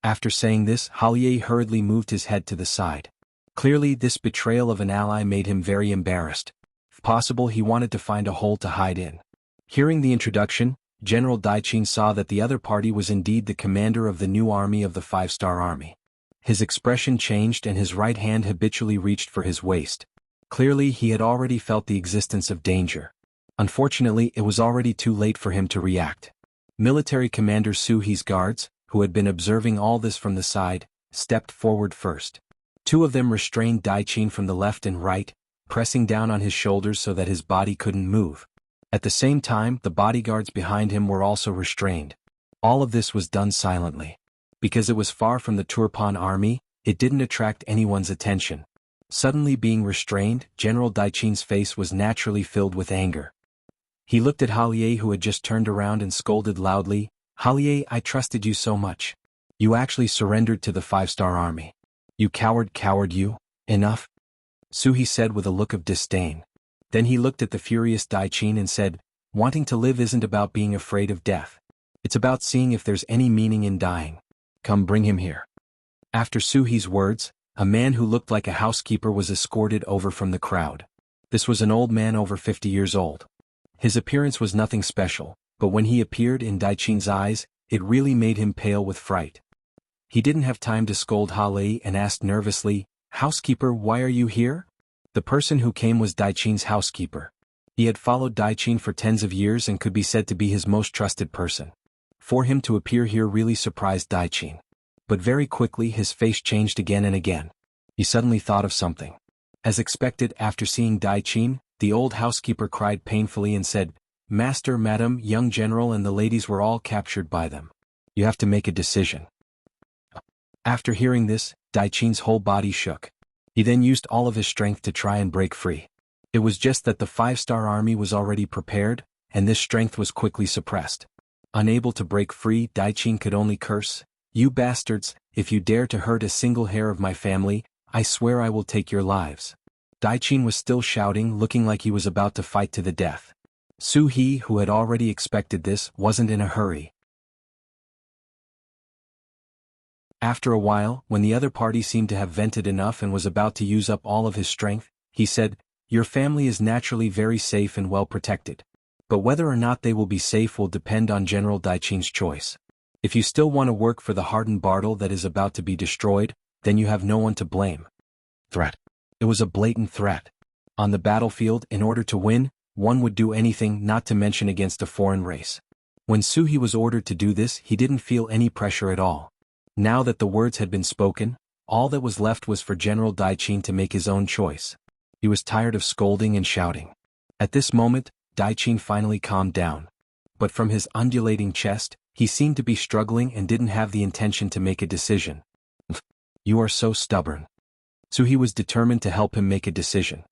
After saying this, Halie hurriedly moved his head to the side. Clearly this betrayal of an ally made him very embarrassed. If possible, he wanted to find a hole to hide in. Hearing the introduction, General Daichin saw that the other party was indeed the commander of the new army of the 5-star army. His expression changed and his right hand habitually reached for his waist. Clearly he had already felt the existence of danger. Unfortunately, it was already too late for him to react. Military Commander Su He's guards, who had been observing all this from the side, stepped forward first. Two of them restrained Dai Qin from the left and right, pressing down on his shoulders so that his body couldn't move. At the same time, the bodyguards behind him were also restrained. All of this was done silently. Because it was far from the Turpan army, it didn't attract anyone's attention. Suddenly being restrained, General Dai Qin's face was naturally filled with anger. He looked at Halie, who had just turned around, and scolded loudly, "Halie, I trusted you so much. You actually surrendered to the 5-star army. You coward, you. Enough?" Su He said with a look of disdain. Then he looked at the furious Dai Qin and said, "Wanting to live isn't about being afraid of death. It's about seeing if there's any meaning in dying. Come, bring him here." After Su He's words, a man who looked like a housekeeper was escorted over from the crowd. This was an old man over 50 years old. His appearance was nothing special, but when he appeared in Dai Qin's eyes, it really made him pale with fright. He didn't have time to scold Halie and asked nervously, "Housekeeper, why are you here?" The person who came was Dai Qin's housekeeper. He had followed Dai Qin for tens of years and could be said to be his most trusted person. For him to appear here really surprised Dai Qin. But very quickly his face changed again and again. He suddenly thought of something. As expected, after seeing Dai Qin, the old housekeeper cried painfully and said, "Master, Madam, young general and the ladies were all captured by them. You have to make a decision." After hearing this, Dai Qin's whole body shook. He then used all of his strength to try and break free. It was just that the 5-star army was already prepared, and this strength was quickly suppressed. Unable to break free, Dai Qin could only curse, "You bastards, if you dare to hurt a single hair of my family, I swear I will take your lives." Dai Qin was still shouting, looking like he was about to fight to the death. Su He, who had already expected this, wasn't in a hurry. After a while, when the other party seemed to have vented enough and was about to use up all of his strength, he said, "Your family is naturally very safe and well protected. But whether or not they will be safe will depend on General Dai Qin's choice. If you still want to work for the hardened Bartle that is about to be destroyed, then you have no one to blame." Threat. It was a blatant threat. On the battlefield, in order to win, one would do anything, not to mention against a foreign race. When Su He was ordered to do this, he didn't feel any pressure at all. Now that the words had been spoken, all that was left was for General Dai Qin to make his own choice. He was tired of scolding and shouting. At this moment, Dai Qin finally calmed down. But from his undulating chest, he seemed to be struggling and didn't have the intention to make a decision. "You are so stubborn." So he was determined to help him make a decision.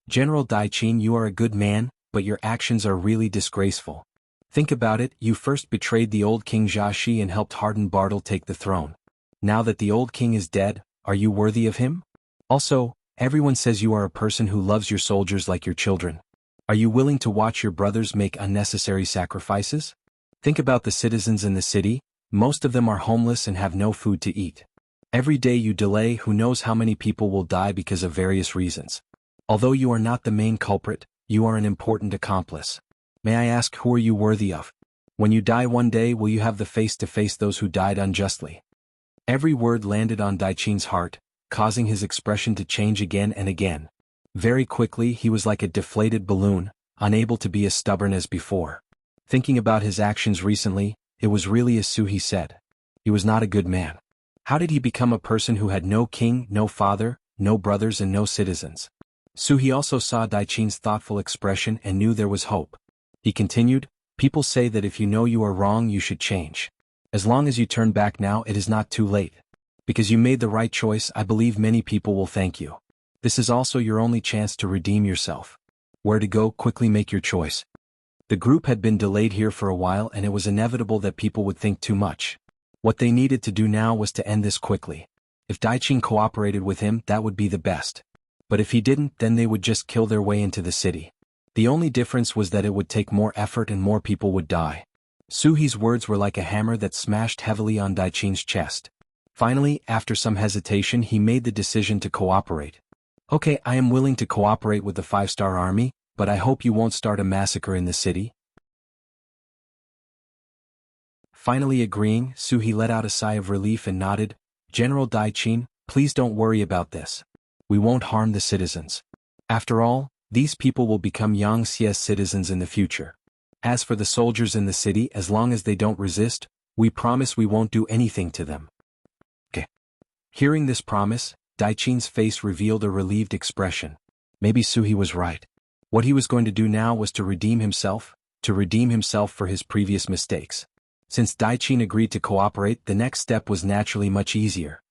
"General Dai Qin, you are a good man, but your actions are really disgraceful. Think about it, you first betrayed the old King Jia Shi and helped hardened Bartle take the throne. Now that the old king is dead, are you worthy of him? Also, everyone says you are a person who loves your soldiers like your children. Are you willing to watch your brothers make unnecessary sacrifices? Think about the citizens in the city, most of them are homeless and have no food to eat. Every day you delay, who knows how many people will die because of various reasons. Although you are not the main culprit, you are an important accomplice. May I ask, who are you worthy of? When you die one day, will you have the face to face those who died unjustly?" Every word landed on Dai Qin's heart, causing his expression to change again and again. Very quickly he was like a deflated balloon, unable to be as stubborn as before. Thinking about his actions recently, it was really as Su He said. He was not a good man. How did he become a person who had no king, no father, no brothers and no citizens? Su He also saw Dai Qin's thoughtful expression and knew there was hope. He continued, "People say that if you know you are wrong you should change. As long as you turn back now it is not too late. Because you made the right choice, I believe many people will thank you. This is also your only chance to redeem yourself. Where to go? Quickly make your choice." The group had been delayed here for a while and it was inevitable that people would think too much. What they needed to do now was to end this quickly. If Dai Qin cooperated with him, that would be the best. But if he didn't, then they would just kill their way into the city. The only difference was that it would take more effort and more people would die. Su He's words were like a hammer that smashed heavily on Dai Qin's chest. Finally, after some hesitation, he made the decision to cooperate. "Okay, I am willing to cooperate with the 5-star army, but I hope you won't start a massacre in the city." Finally agreeing, Su He let out a sigh of relief and nodded, "General Dai Qin, please don't worry about this. We won't harm the citizens. After all, these people will become Yangxia's citizens in the future. As for the soldiers in the city, as long as they don't resist, we promise we won't do anything to them. Okay. Hearing this promise, Daichin's face revealed a relieved expression. Maybe Suhi was right. What he was going to do now was to redeem himself for his previous mistakes. Since Daichin agreed to cooperate, the next step was naturally much easier.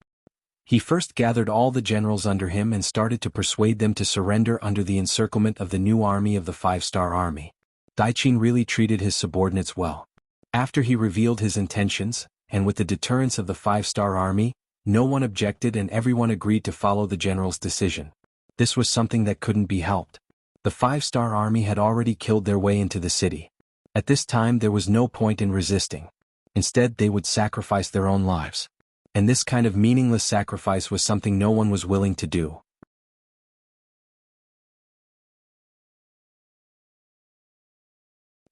He first gathered all the generals under him and started to persuade them to surrender under the encirclement of the new army of the 5-star army. Daichin really treated his subordinates well. After he revealed his intentions, and with the deterrence of the 5-star army, no one objected and everyone agreed to follow the general's decision. This was something that couldn't be helped. The 5-star army had already killed their way into the city. At this time there was no point in resisting. Instead they would sacrifice their own lives. And this kind of meaningless sacrifice was something no one was willing to do.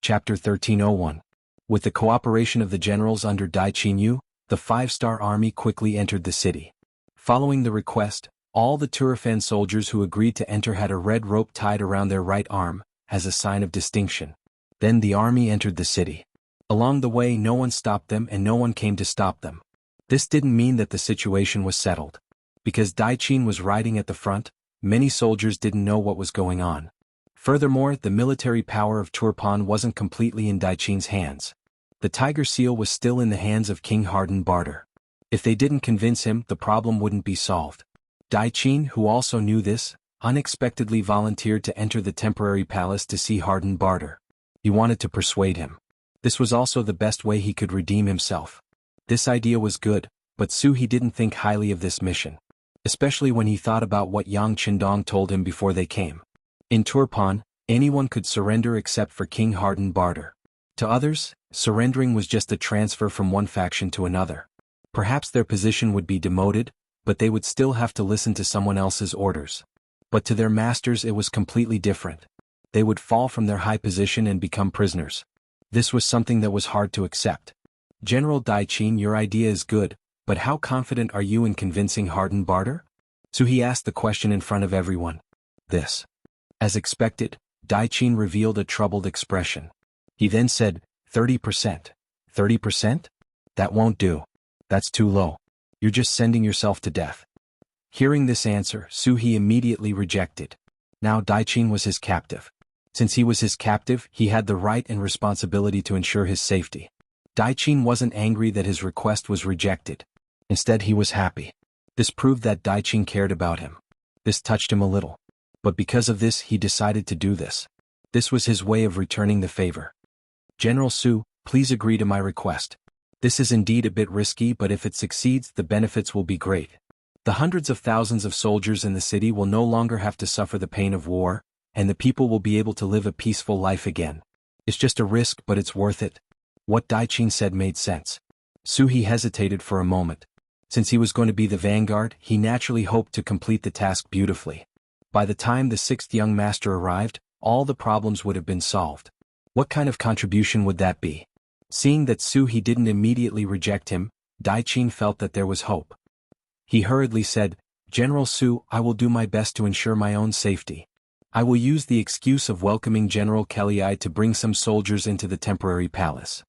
Chapter 1301. With the cooperation of the generals under Daichin Yu, the 5-star army quickly entered the city. Following the request, all the Turfan soldiers who agreed to enter had a red rope tied around their right arm, as a sign of distinction. Then the army entered the city. Along the way no one stopped them and no one came to stop them. This didn't mean that the situation was settled. Because Daichin was riding at the front, many soldiers didn't know what was going on. Furthermore, the military power of Turpan wasn't completely in Daichin's hands. The tiger seal was still in the hands of King Harden Barter. If they didn't convince him, the problem wouldn't be solved. Daichin, who also knew this, unexpectedly volunteered to enter the temporary palace to see Harden Barter. He wanted to persuade him. This was also the best way he could redeem himself. This idea was good, but Suhi didn't think highly of this mission. Especially when he thought about what Yang Qindong told him before they came. In Turpan, anyone could surrender except for King Harden Barter. To others, surrendering was just a transfer from one faction to another. Perhaps their position would be demoted, but they would still have to listen to someone else's orders. But to their masters it was completely different. They would fall from their high position and become prisoners. This was something that was hard to accept. General Daichin, your idea is good, but how confident are you in convincing Harden Barter? Suhi asked the question in front of everyone. This. As expected, Daichin revealed a troubled expression. He then said, 30%. 30%? That won't do. That's too low. You're just sending yourself to death. Hearing this answer, Suhi immediately rejected. Now Daichin was his captive. Since he was his captive, he had the right and responsibility to ensure his safety. Daichin wasn't angry that his request was rejected. Instead he was happy. This proved that Daichin cared about him. This touched him a little. But because of this he decided to do this. This was his way of returning the favor. General Su, please agree to my request. This is indeed a bit risky, but if it succeeds the benefits will be great. The hundreds of thousands of soldiers in the city will no longer have to suffer the pain of war, and the people will be able to live a peaceful life again. It's just a risk, but it's worth it. What Daichin said made sense. Suhi hesitated for a moment. Since he was going to be the vanguard, he naturally hoped to complete the task beautifully. By the time the 6th young master arrived, all the problems would have been solved. What kind of contribution would that be? Seeing that Suhi didn't immediately reject him, Daichin felt that there was hope. He hurriedly said, General Su, I will do my best to ensure my own safety. I will use the excuse of welcoming General Kelly to bring some soldiers into the temporary palace.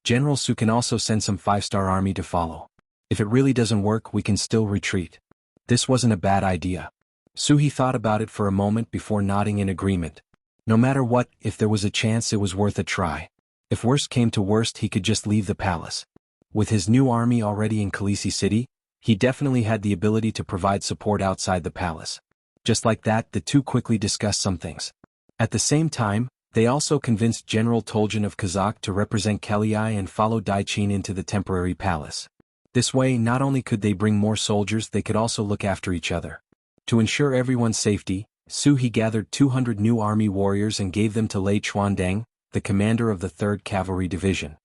General Su can also send some 5-star army to follow. If it really doesn't work, we can still retreat. This wasn't a bad idea. Suhi thought about it for a moment before nodding in agreement. No matter what, if there was a chance it was worth a try. If worst came to worst he could just leave the palace. With his new army already in Khaleesi City, he definitely had the ability to provide support outside the palace. Just like that, the two quickly discussed some things. At the same time, they also convinced General Toljan of Kazakh to represent Kelly and follow Daichin into the temporary palace. This way, not only could they bring more soldiers, they could also look after each other. To ensure everyone's safety, Suhi gathered 200 new army warriors and gave them to Lei Chuandang, the commander of the 3rd Cavalry Division.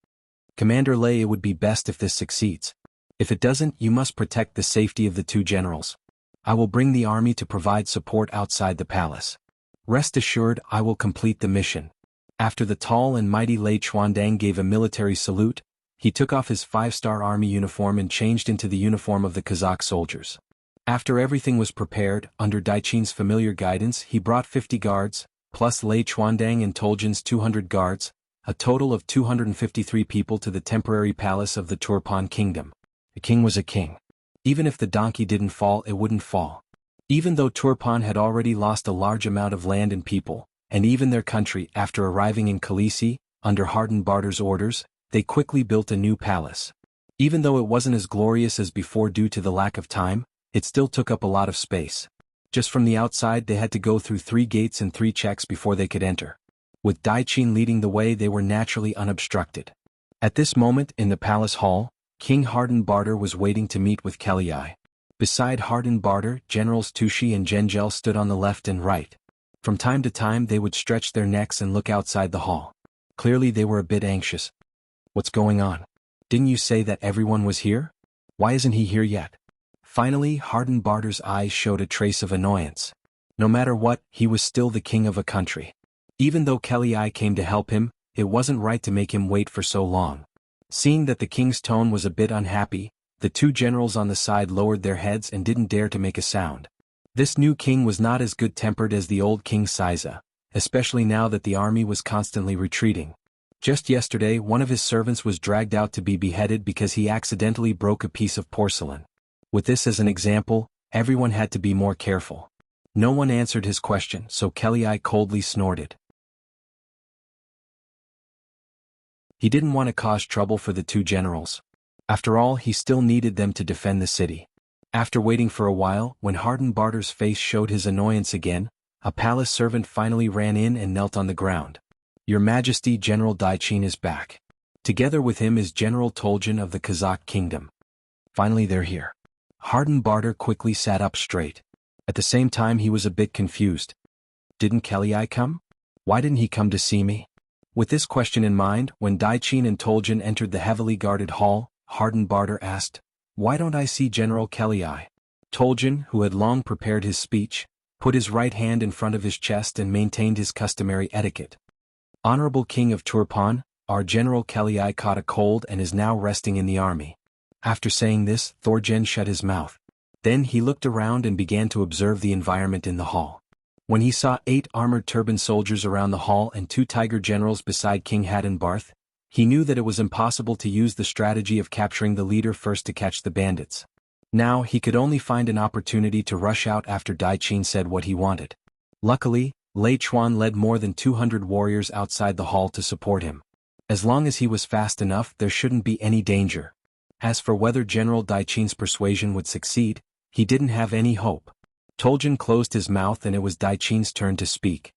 Commander Lei, it would be best if this succeeds. If it doesn't, you must protect the safety of the two generals. I will bring the army to provide support outside the palace. Rest assured, I will complete the mission. After the tall and mighty Lei Chuandang gave a military salute, he took off his 5-star army uniform and changed into the uniform of the Kazakh soldiers. After everything was prepared, under Daichin's familiar guidance he brought 50 guards, plus Lei Chuandang and Toljan's 200 guards, a total of 253 people to the temporary palace of the Turpan kingdom. The king was a king. Even if the donkey didn't fall, it wouldn't fall. Even though Turpan had already lost a large amount of land and people, and even their country after arriving in Khaleesi, under Hardenbarter's orders, they quickly built a new palace. Even though it wasn't as glorious as before due to the lack of time, it still took up a lot of space. Just from the outside they had to go through 3 gates and 3 checks before they could enter. With Daichin leading the way, they were naturally unobstructed. At this moment in the palace hall, King Hardenbarter was waiting to meet with Kelly. Beside Hardenbarter, Generals Tushi and Gengel stood on the left and right. From time to time they would stretch their necks and look outside the hall. Clearly they were a bit anxious. What's going on? Didn't you say that everyone was here? Why isn't he here yet? Finally, Hardenbarter's eyes showed a trace of annoyance. No matter what, he was still the king of a country. Even though Kelly came to help him, it wasn't right to make him wait for so long. Seeing that the king's tone was a bit unhappy, the 2 generals on the side lowered their heads and didn't dare to make a sound. This new king was not as good-tempered as the old King Saiza, especially now that the army was constantly retreating. Just yesterday, one of his servants was dragged out to be beheaded because he accidentally broke a piece of porcelain. With this as an example, everyone had to be more careful. No one answered his question, so Kelly coldly snorted. He didn't want to cause trouble for the 2 generals. After all, he still needed them to defend the city. After waiting for a while, when Hardenbarter's face showed his annoyance again, a palace servant finally ran in and knelt on the ground. Your Majesty, General Daichin is back. Together with him is General Toljan of the Kazakh kingdom. Finally they're here. Hardenbarter quickly sat up straight. At the same time he was a bit confused. Didn't Kelly come? Why didn't he come to see me? With this question in mind, when Daichin and Toljan entered the heavily guarded hall, Hardenbarter asked, "Why don't I see General Kelly?" Toljan, who had long prepared his speech, put his right hand in front of his chest and maintained his customary etiquette. Honorable King of Turpan, our General Kelly caught a cold and is now resting in the army. After saying this, Thorjen shut his mouth. Then he looked around and began to observe the environment in the hall. When he saw 8 armored turban soldiers around the hall and 2 tiger generals beside King Hardenbarth, he knew that it was impossible to use the strategy of capturing the leader first to catch the bandits. Now he could only find an opportunity to rush out after Daichin said what he wanted. Luckily, Lei Chuan led more than 200 warriors outside the hall to support him. As long as he was fast enough, there shouldn't be any danger. As for whether General Daichin's persuasion would succeed, he didn't have any hope. Toljan closed his mouth and it was Daichin's turn to speak.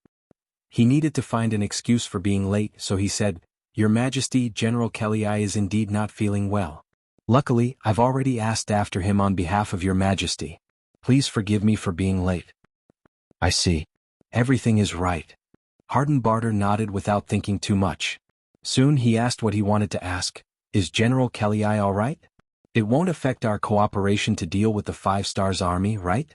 He needed to find an excuse for being late, so he said, "Your Majesty, General Kelly is indeed not feeling well. Luckily, I've already asked after him on behalf of your Majesty. Please forgive me for being late." "I see. Everything is right." Hardenbarter nodded without thinking too much. Soon he asked what he wanted to ask. "Is General Kelly all right? It won't affect our cooperation to deal with the 5 Stars army, right?"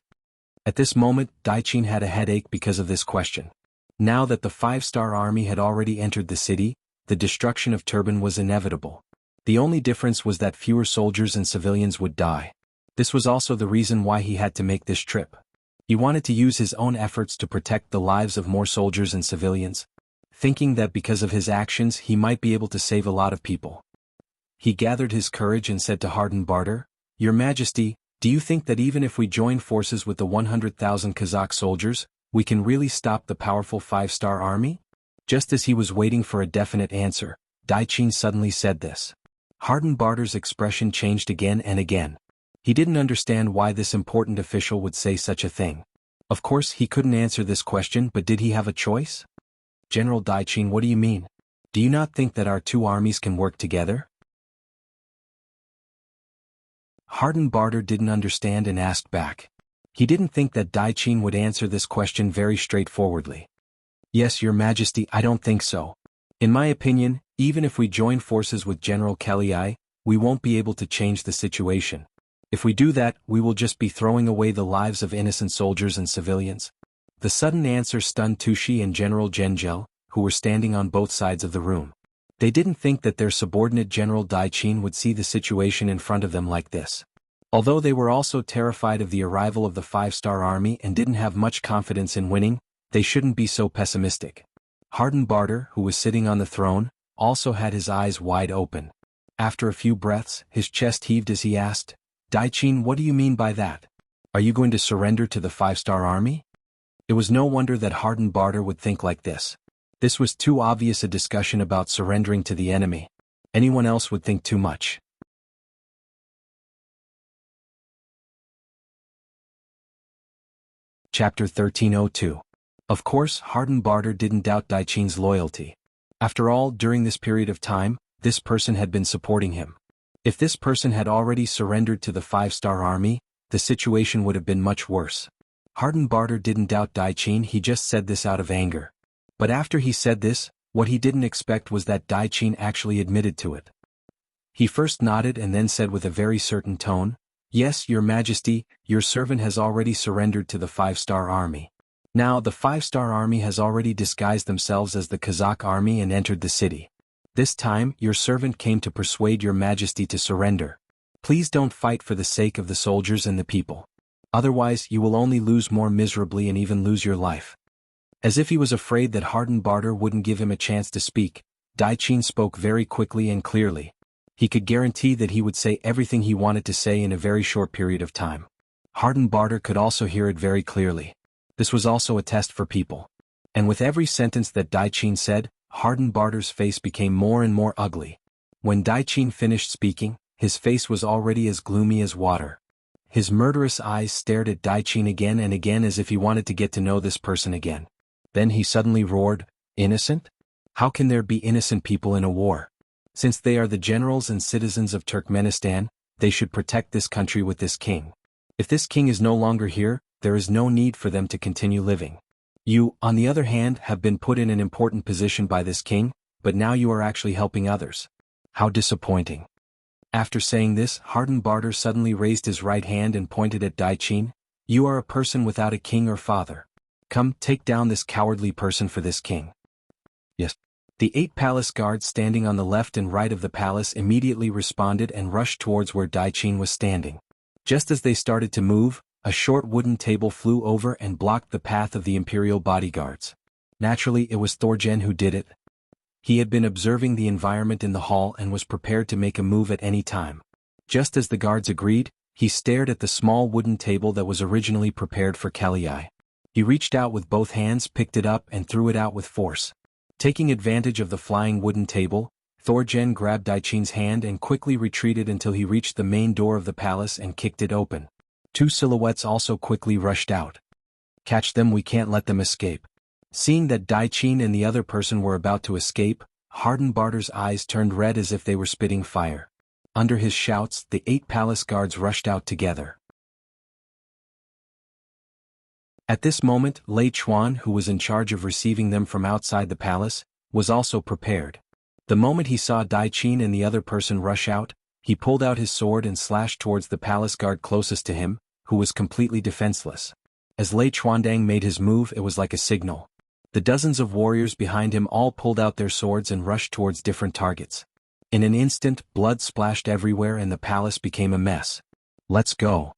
At this moment, Daichin had a headache because of this question. Now that the 5-star army had already entered the city, the destruction of Turban was inevitable. The only difference was that fewer soldiers and civilians would die. This was also the reason why he had to make this trip. He wanted to use his own efforts to protect the lives of more soldiers and civilians, thinking that because of his actions he might be able to save a lot of people. He gathered his courage and said to Hardenbarter, "Your Majesty, do you think that even if we join forces with the 100,000 Kazakh soldiers, we can really stop the powerful 5-star army?" Just as he was waiting for a definite answer, Daichin suddenly said this. Hardenbarter's expression changed again and again. He didn't understand why this important official would say such a thing. Of course he couldn't answer this question, but did he have a choice? "General Daichin, what do you mean? Do you not think that our 2 armies can work together?" Hardenbarter didn't understand and asked back. He didn't think that Daichin would answer this question very straightforwardly. "Yes, Your Majesty, I don't think so. In my opinion, even if we join forces with General Kelly, we won't be able to change the situation. If we do that, we will just be throwing away the lives of innocent soldiers and civilians." The sudden answer stunned Tushi and General Gengel, who were standing on both sides of the room. They didn't think that their subordinate General Daichin would see the situation in front of them like this. Although they were also terrified of the arrival of the 5-star army and didn't have much confidence in winning, They shouldn't be so pessimistic. Hardened Barter, who was sitting on the throne, also had his eyes wide open. After a few breaths, his chest heaved as he asked, "Daiqin, what do you mean by that? Are you going to surrender to the 5-star army?" It was no wonder that Hardened Barter would think like this. This was too obvious a discussion about surrendering to the enemy. Anyone else would think too much. Chapter 1302. Of course, Hardened Barter didn't doubt Daiqin's loyalty. After all, during this period of time, this person had been supporting him. If this person had already surrendered to the 5-star army, the situation would have been much worse. Hardened Barter didn't doubt Daiqin, he just said this out of anger. But after he said this, what he didn't expect was that Daiqin actually admitted to it. He first nodded and then said with a very certain tone, "Yes, Your Majesty, your servant has already surrendered to the 5-star army. Now the 5-star army has already disguised themselves as the Kazakh army and entered the city. This time, your servant came to persuade Your Majesty to surrender. Please don't fight for the sake of the soldiers and the people. Otherwise, you will only lose more miserably and even lose your life." As if he was afraid that Hardened Barter wouldn't give him a chance to speak, Daiqin spoke very quickly and clearly. He could guarantee that he would say everything he wanted to say in a very short period of time. Hardened Barter could also hear it very clearly. This was also a test for people. And with every sentence that Daiqin said, Hardened Barter's face became more and more ugly. When Daiqin finished speaking, his face was already as gloomy as water. His murderous eyes stared at Daiqin again and again as if he wanted to get to know this person again. Then he suddenly roared, "Innocent? How can there be innocent people in a war? Since they are the generals and citizens of Turkmenistan, they should protect this country with this king. If this king is no longer here, there is no need for them to continue living. You, on the other hand, have been put in an important position by this king, but now you are actually helping others. How disappointing." After saying this, Hardened Barter suddenly raised his right hand and pointed at Daiqin. "You are a person without a king or father. Come, take down this cowardly person for this king." Yes. The 8 palace guards standing on the left and right of the palace immediately responded and rushed towards where Daiqin was standing. Just as they started to move, a short wooden table flew over and blocked the path of the imperial bodyguards. Naturally, it was Thorjen who did it. He had been observing the environment in the hall and was prepared to make a move at any time. Just as the guards agreed, he stared at the small wooden table that was originally prepared for Kalei. He reached out with both hands, picked it up and threw it out with force. Taking advantage of the flying wooden table, Thorjen grabbed Daiqin's hand and quickly retreated until he reached the main door of the palace and kicked it open. 2 silhouettes also quickly rushed out. "Catch them, we can't let them escape." Seeing that Daiqin and the other person were about to escape, Hardened Barter's eyes turned red as if they were spitting fire. Under his shouts, the 8 palace guards rushed out together. At this moment, Lei Chuan, who was in charge of receiving them from outside the palace, was also prepared. The moment he saw Daiqin and the other person rush out, he pulled out his sword and slashed towards the palace guard closest to him, who was completely defenseless. As Lei Chuandang made his move, it was like a signal. The dozens of warriors behind him all pulled out their swords and rushed towards different targets. In an instant, blood splashed everywhere and the palace became a mess. "Let's go."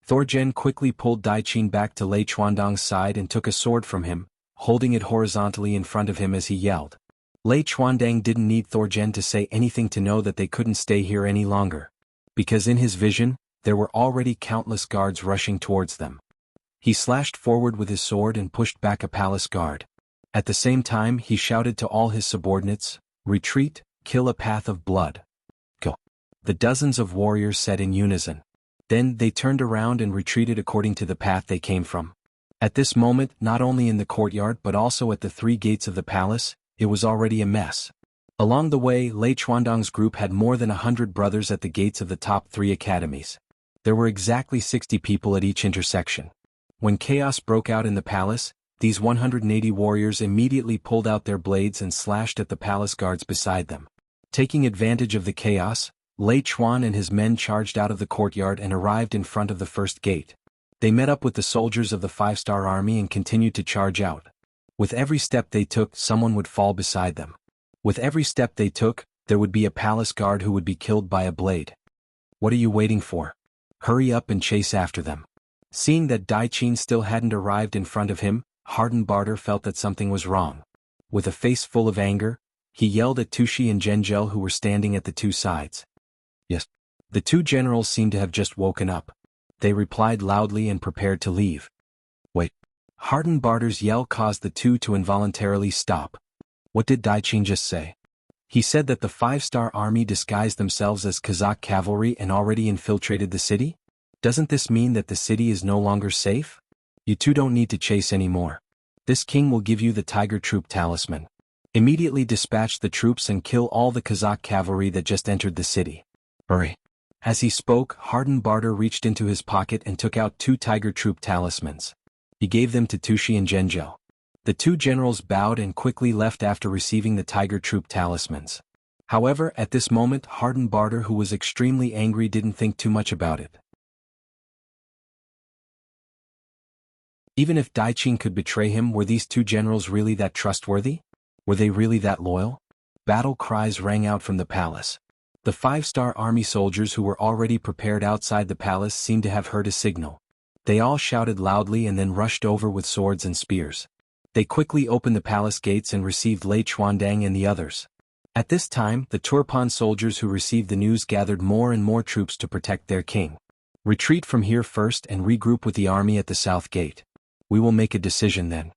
Thorjen quickly pulled Daiqin back to Lei Chuandang's side and took a sword from him, holding it horizontally in front of him as he yelled. Lei Chuandang didn't need Thorjen to say anything to know that they couldn't stay here any longer. Because in his vision, there were already countless guards rushing towards them. He slashed forward with his sword and pushed back a palace guard. At the same time, he shouted to all his subordinates, "Retreat, kill a path of blood. Go." The dozens of warriors said in unison. Then they turned around and retreated according to the path they came from. At this moment, not only in the courtyard but also at the 3 gates of the palace, it was already a mess. Along the way, Lei Chuandang's group had more than 100 brothers at the gates of the top 3 academies. There were exactly 60 people at each intersection. When chaos broke out in the palace, these 180 warriors immediately pulled out their blades and slashed at the palace guards beside them. Taking advantage of the chaos, Lei Chuan and his men charged out of the courtyard and arrived in front of the first gate. They met up with the soldiers of the 5-star army and continued to charge out. With every step they took, someone would fall beside them. With every step they took, there would be a palace guard who would be killed by a blade. What are you waiting for? Hurry up and chase after them. Seeing that Daiqin still hadn't arrived in front of him, Hardened Barter felt that something was wrong. With a face full of anger, he yelled at Tushi and Zhengzhou who were standing at the two sides. Yes. The two generals seemed to have just woken up. They replied loudly and prepared to leave. Wait. Hardened Barter's yell caused the two to involuntarily stop. What did Daiqin just say? He said that the 5-star army disguised themselves as Kazakh cavalry and already infiltrated the city? Doesn't this mean that the city is no longer safe? You two don't need to chase anymore. This king will give you the tiger troop talisman. Immediately dispatch the troops and kill all the Kazakh cavalry that just entered the city. Hurry. As he spoke, Hardened Barter reached into his pocket and took out 2 tiger troop talismans. He gave them to Tushi and Zhengzhou. The two generals bowed and quickly left after receiving the tiger troop talismans. However, at this moment Hardened Barter, who was extremely angry, didn't think too much about it. Even if Daiqin could betray him, were these two generals really that trustworthy? Were they really that loyal? Battle cries rang out from the palace. The 5-star army soldiers who were already prepared outside the palace seemed to have heard a signal. They all shouted loudly and then rushed over with swords and spears. They quickly opened the palace gates and received Lei Chuandang and the others. At this time, the Turpan soldiers who received the news gathered more and more troops to protect their king. Retreat from here first and regroup with the army at the south gate. We will make a decision then.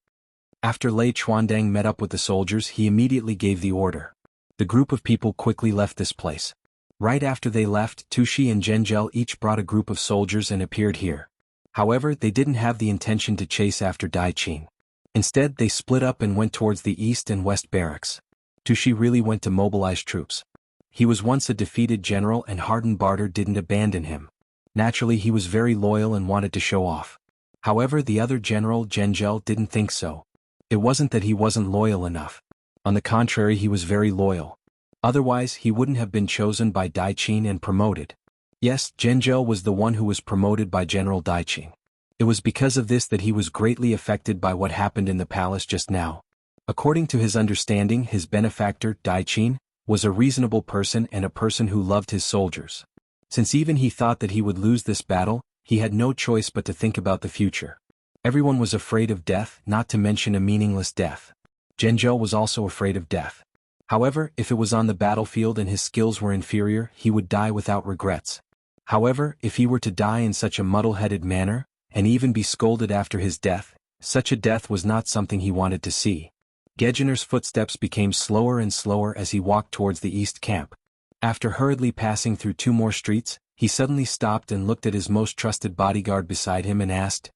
After Lei Chuandang met up with the soldiers, he immediately gave the order. The group of people quickly left this place. Right after they left, Tushi and Zhengzhou each brought a group of soldiers and appeared here. However, they didn't have the intention to chase after Daiqin. Instead, they split up and went towards the east and west barracks. Tushi really went to mobilize troops. He was once a defeated general and Hardened Barter didn't abandon him. Naturally, he was very loyal and wanted to show off. However, the other general, Zhengzhou, didn't think so. It wasn't that he wasn't loyal enough. On the contrary, he was very loyal. Otherwise, he wouldn't have been chosen by Daiqin and promoted. Yes, Zhengzhou was the one who was promoted by General Daiqin. It was because of this that he was greatly affected by what happened in the palace just now. According to his understanding, his benefactor, Daiqin, was a reasonable person and a person who loved his soldiers. Since even he thought that he would lose this battle, he had no choice but to think about the future. Everyone was afraid of death, not to mention a meaningless death. Zhengzhou was also afraid of death. However, if it was on the battlefield and his skills were inferior, he would die without regrets. However, if he were to die in such a muddle-headed manner, and even be scolded after his death, such a death was not something he wanted to see. Gejiner's footsteps became slower and slower as he walked towards the east camp. After hurriedly passing through 2 more streets, he suddenly stopped and looked at his most trusted bodyguard beside him and asked,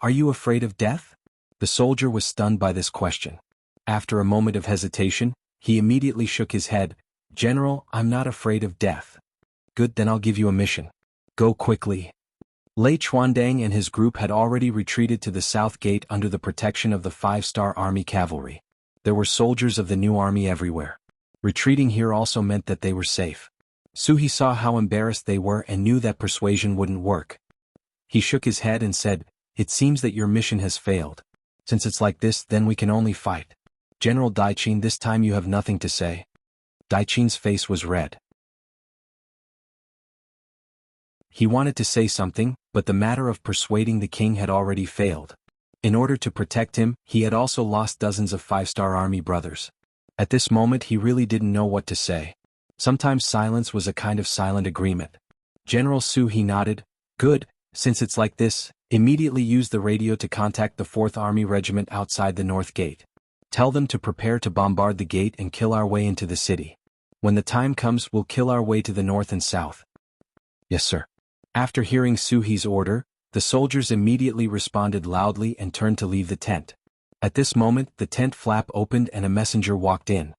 Are you afraid of death?" The soldier was stunned by this question. After a moment of hesitation, he immediately shook his head. "General, I'm not afraid of death." "Good, then I'll give you a mission. Go quickly." Lei Chuandang and his group had already retreated to the south gate under the protection of the 5-star army cavalry. There were soldiers of the new army everywhere. Retreating here also meant that they were safe. Suhi saw how embarrassed they were and knew that persuasion wouldn't work. He shook his head and said, "It seems that your mission has failed. Since it's like this, then we can only fight. General Daiqin, this time you have nothing to say." Daiqin's face was red. He wanted to say something, but the matter of persuading the king had already failed. In order to protect him, he had also lost dozens of 5-star army brothers. At this moment he really didn't know what to say. Sometimes silence was a kind of silent agreement. General Su, he nodded. "Good, since it's like this, immediately use the radio to contact the 4th Army Regiment outside the North Gate. Tell them to prepare to bombard the gate and kill our way into the city. When the time comes, we'll kill our way to the north and south." "Yes, sir." After hearing Suhi's order, the soldiers immediately responded loudly and turned to leave the tent. At this moment, the tent flap opened and a messenger walked in.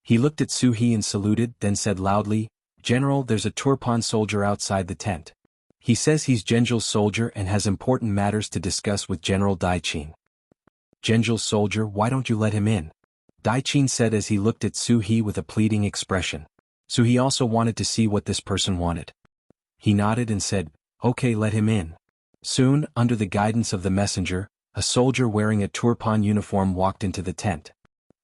He looked at Suhi and saluted, then said loudly, "General, there's a Turpan soldier outside the tent. He says he's Zhengzhou's soldier and has important matters to discuss with General Daiqin." "Zhengzhou's soldier, why don't you let him in?" Daiqin said as he looked at Suhi with a pleading expression. Suhi also wanted to see what this person wanted. He nodded and said, "Okay, let him in." Soon, under the guidance of the messenger, a soldier wearing a Turpan uniform walked into the tent.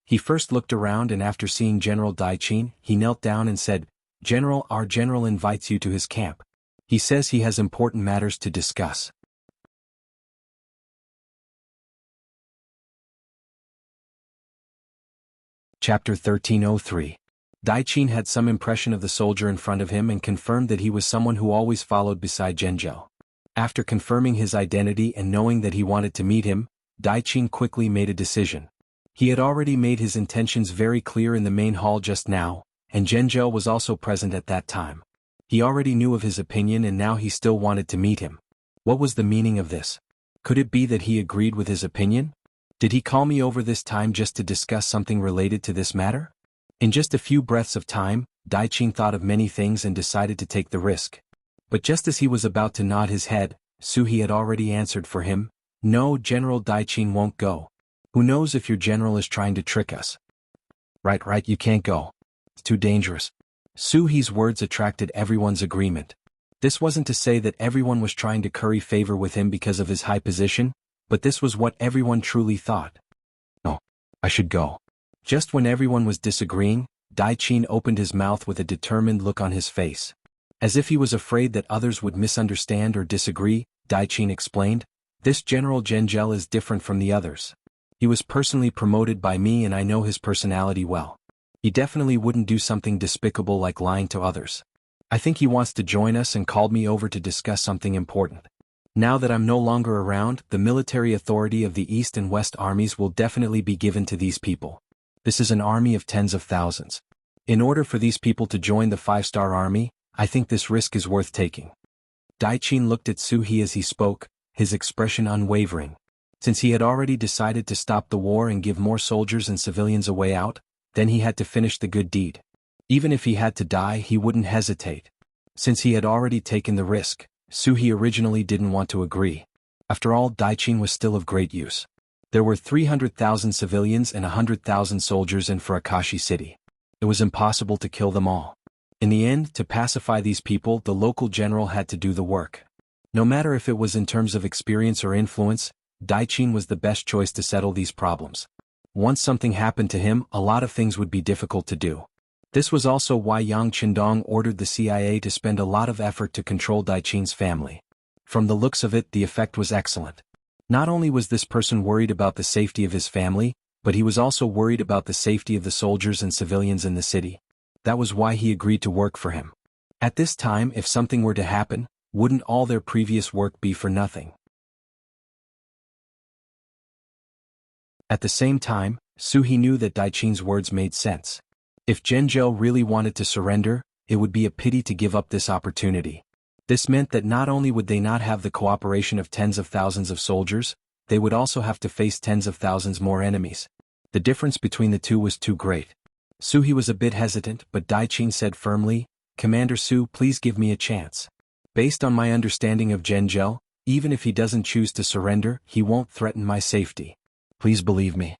He first looked around and after seeing General Daiqin, he knelt down and said, "General, our general invites you to his camp. He says he has important matters to discuss." Chapter 1303. Daiqin had some impression of the soldier in front of him and confirmed that he was someone who always followed beside Zhenzhou. After confirming his identity and knowing that he wanted to meet him, Daiqin quickly made a decision. He had already made his intentions very clear in the main hall just now, and Zhenzhou was also present at that time. He already knew of his opinion and now he still wanted to meet him. What was the meaning of this? Could it be that he agreed with his opinion? Did he call me over this time just to discuss something related to this matter? In just a few breaths of time, Daiqin thought of many things and decided to take the risk. But just as he was about to nod his head, Suhi had already answered for him, "No, General, Daiqin won't go. Who knows if your general is trying to trick us?" Right, you can't go. It's too dangerous." Suhi's words attracted everyone's agreement. This wasn't to say that everyone was trying to curry favor with him because of his high position, but this was what everyone truly thought. "No, I should go." Just when everyone was disagreeing, Daiqin opened his mouth with a determined look on his face. As if he was afraid that others would misunderstand or disagree, Daiqin explained, "This General Zhenzhou is different from the others. He was personally promoted by me and I know his personality well. He definitely wouldn't do something despicable like lying to others. I think he wants to join us and called me over to discuss something important. Now that I'm no longer around, the military authority of the East and West armies will definitely be given to these people. This is an army of tens of thousands. In order for these people to join the 5-star army, I think this risk is worth taking." Daiqin looked at Suhi as he spoke, his expression unwavering. Since he had already decided to stop the war and give more soldiers and civilians a way out, then he had to finish the good deed. Even if he had to die, he wouldn't hesitate. Since he had already taken the risk, Suhi originally didn't want to agree. After all, Daiqin was still of great use. There were 300,000 civilians and 100,000 soldiers in Furakashi City. It was impossible to kill them all. In the end, to pacify these people, the local general had to do the work. No matter if it was in terms of experience or influence, Daiqin was the best choice to settle these problems. Once something happened to him, a lot of things would be difficult to do. This was also why Yang Qindong ordered the CIA to spend a lot of effort to control Daiqin's family. From the looks of it, the effect was excellent. Not only was this person worried about the safety of his family, but he was also worried about the safety of the soldiers and civilians in the city. That was why he agreed to work for him. At this time, if something were to happen, wouldn't all their previous work be for nothing? At the same time, Suhi knew that Daiqin's words made sense. If Zhenzhou really wanted to surrender, it would be a pity to give up this opportunity. This meant that not only would they not have the cooperation of tens of thousands of soldiers, they would also have to face tens of thousands more enemies. The difference between the two was too great. Suhi was a bit hesitant, but Daiqin said firmly, "Commander Su, please give me a chance. Based on my understanding of Zhenzhou, even if he doesn't choose to surrender, he won't threaten my safety. Please believe me."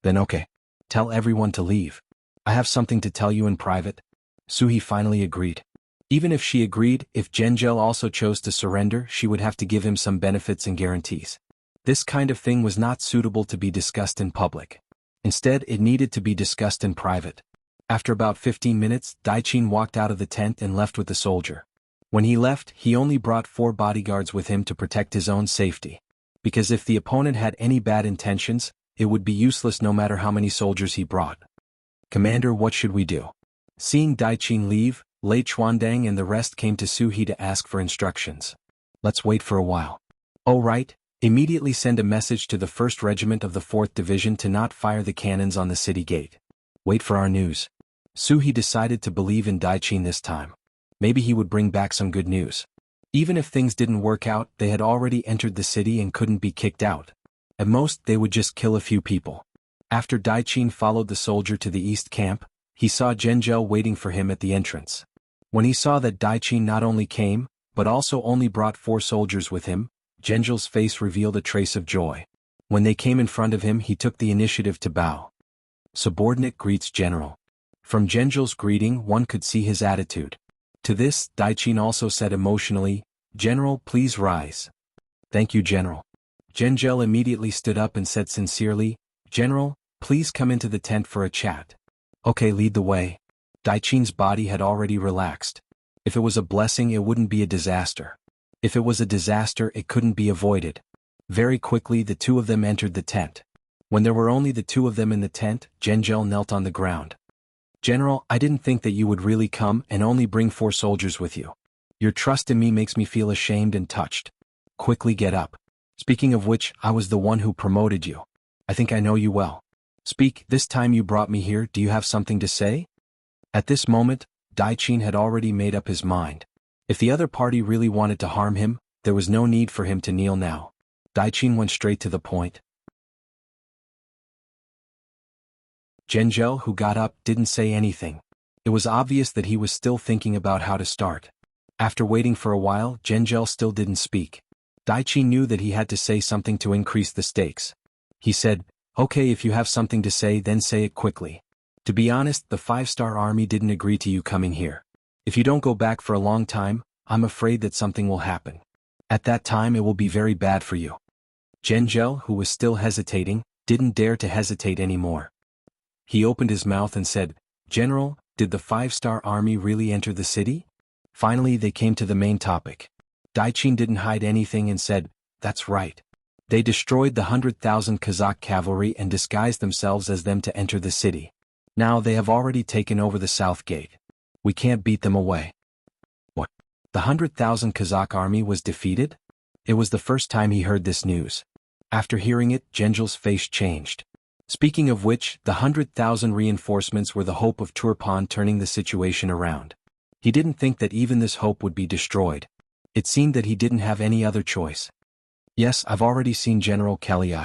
"Then okay. Tell everyone to leave. I have something to tell you in private." Suhi finally agreed. Even if she agreed, if Zhenzhou also chose to surrender, she would have to give him some benefits and guarantees. This kind of thing was not suitable to be discussed in public. Instead, it needed to be discussed in private. After about 15 minutes, Daiqin walked out of the tent and left with the soldier. When he left, he only brought 4 bodyguards with him to protect his own safety. Because if the opponent had any bad intentions, it would be useless no matter how many soldiers he brought. "Commander, what should we do?" Seeing Daiqin leave, Lei Chuandang and the rest came to Suhi to ask for instructions. "Let's wait for a while." "Oh right, immediately send a message to the 1st Regiment of the 4th Division to not fire the cannons on the city gate. Wait for our news." Suhi decided to believe in Daiqin this time. Maybe he would bring back some good news. Even if things didn't work out, they had already entered the city and couldn't be kicked out. At most, they would just kill a few people. After Daiqin followed the soldier to the east camp, he saw Zhenzhou waiting for him at the entrance. When he saw that Daiqin not only came, but also only brought 4 soldiers with him, Zhenzhou's face revealed a trace of joy. When they came in front of him, he took the initiative to bow. Subordinate greets General. From Zhenzhou's greeting, one could see his attitude. To this, Daiqin also said emotionally, "General, please rise." "Thank you, General." Zhenzhou immediately stood up and said sincerely, "General, please come into the tent for a chat." "Okay, lead the way." Daiqin's body had already relaxed. If it was a blessing, it wouldn't be a disaster. If it was a disaster, it couldn't be avoided. Very quickly, the two of them entered the tent. When there were only the two of them in the tent, Zhengzhou knelt on the ground. General, I didn't think that you would really come and only bring 4 soldiers with you. Your trust in me makes me feel ashamed and touched. Quickly get up. Speaking of which, I was the one who promoted you. I think I know you well. Speak, this time you brought me here, do you have something to say? At this moment, Daiqin had already made up his mind. If the other party really wanted to harm him, there was no need for him to kneel now. Daiqin went straight to the point. Zhengzhou, who got up, didn't say anything. It was obvious that he was still thinking about how to start. After waiting for a while, Zhengzhou still didn't speak. Daiqin knew that he had to say something to increase the stakes. He said, "Okay, if you have something to say, then say it quickly. To be honest, the 5-star army didn't agree to you coming here. If you don't go back for a long time, I'm afraid that something will happen. At that time it will be very bad for you." Zhengzhou, who was still hesitating, didn't dare to hesitate anymore. He opened his mouth and said, "General, did the 5-star army really enter the city?" Finally they came to the main topic. Daiqin didn't hide anything and said, "That's right. They destroyed the 100,000 Kazakh cavalry and disguised themselves as them to enter the city. Now they have already taken over the south gate. We can't beat them away." What? The 100,000 Kazakh army was defeated? It was the first time he heard this news. After hearing it, Zhengzhou's face changed. Speaking of which, the 100,000 reinforcements were the hope of Turpan turning the situation around. He didn't think that even this hope would be destroyed. It seemed that he didn't have any other choice. "Yes, I've already seen General Kelly.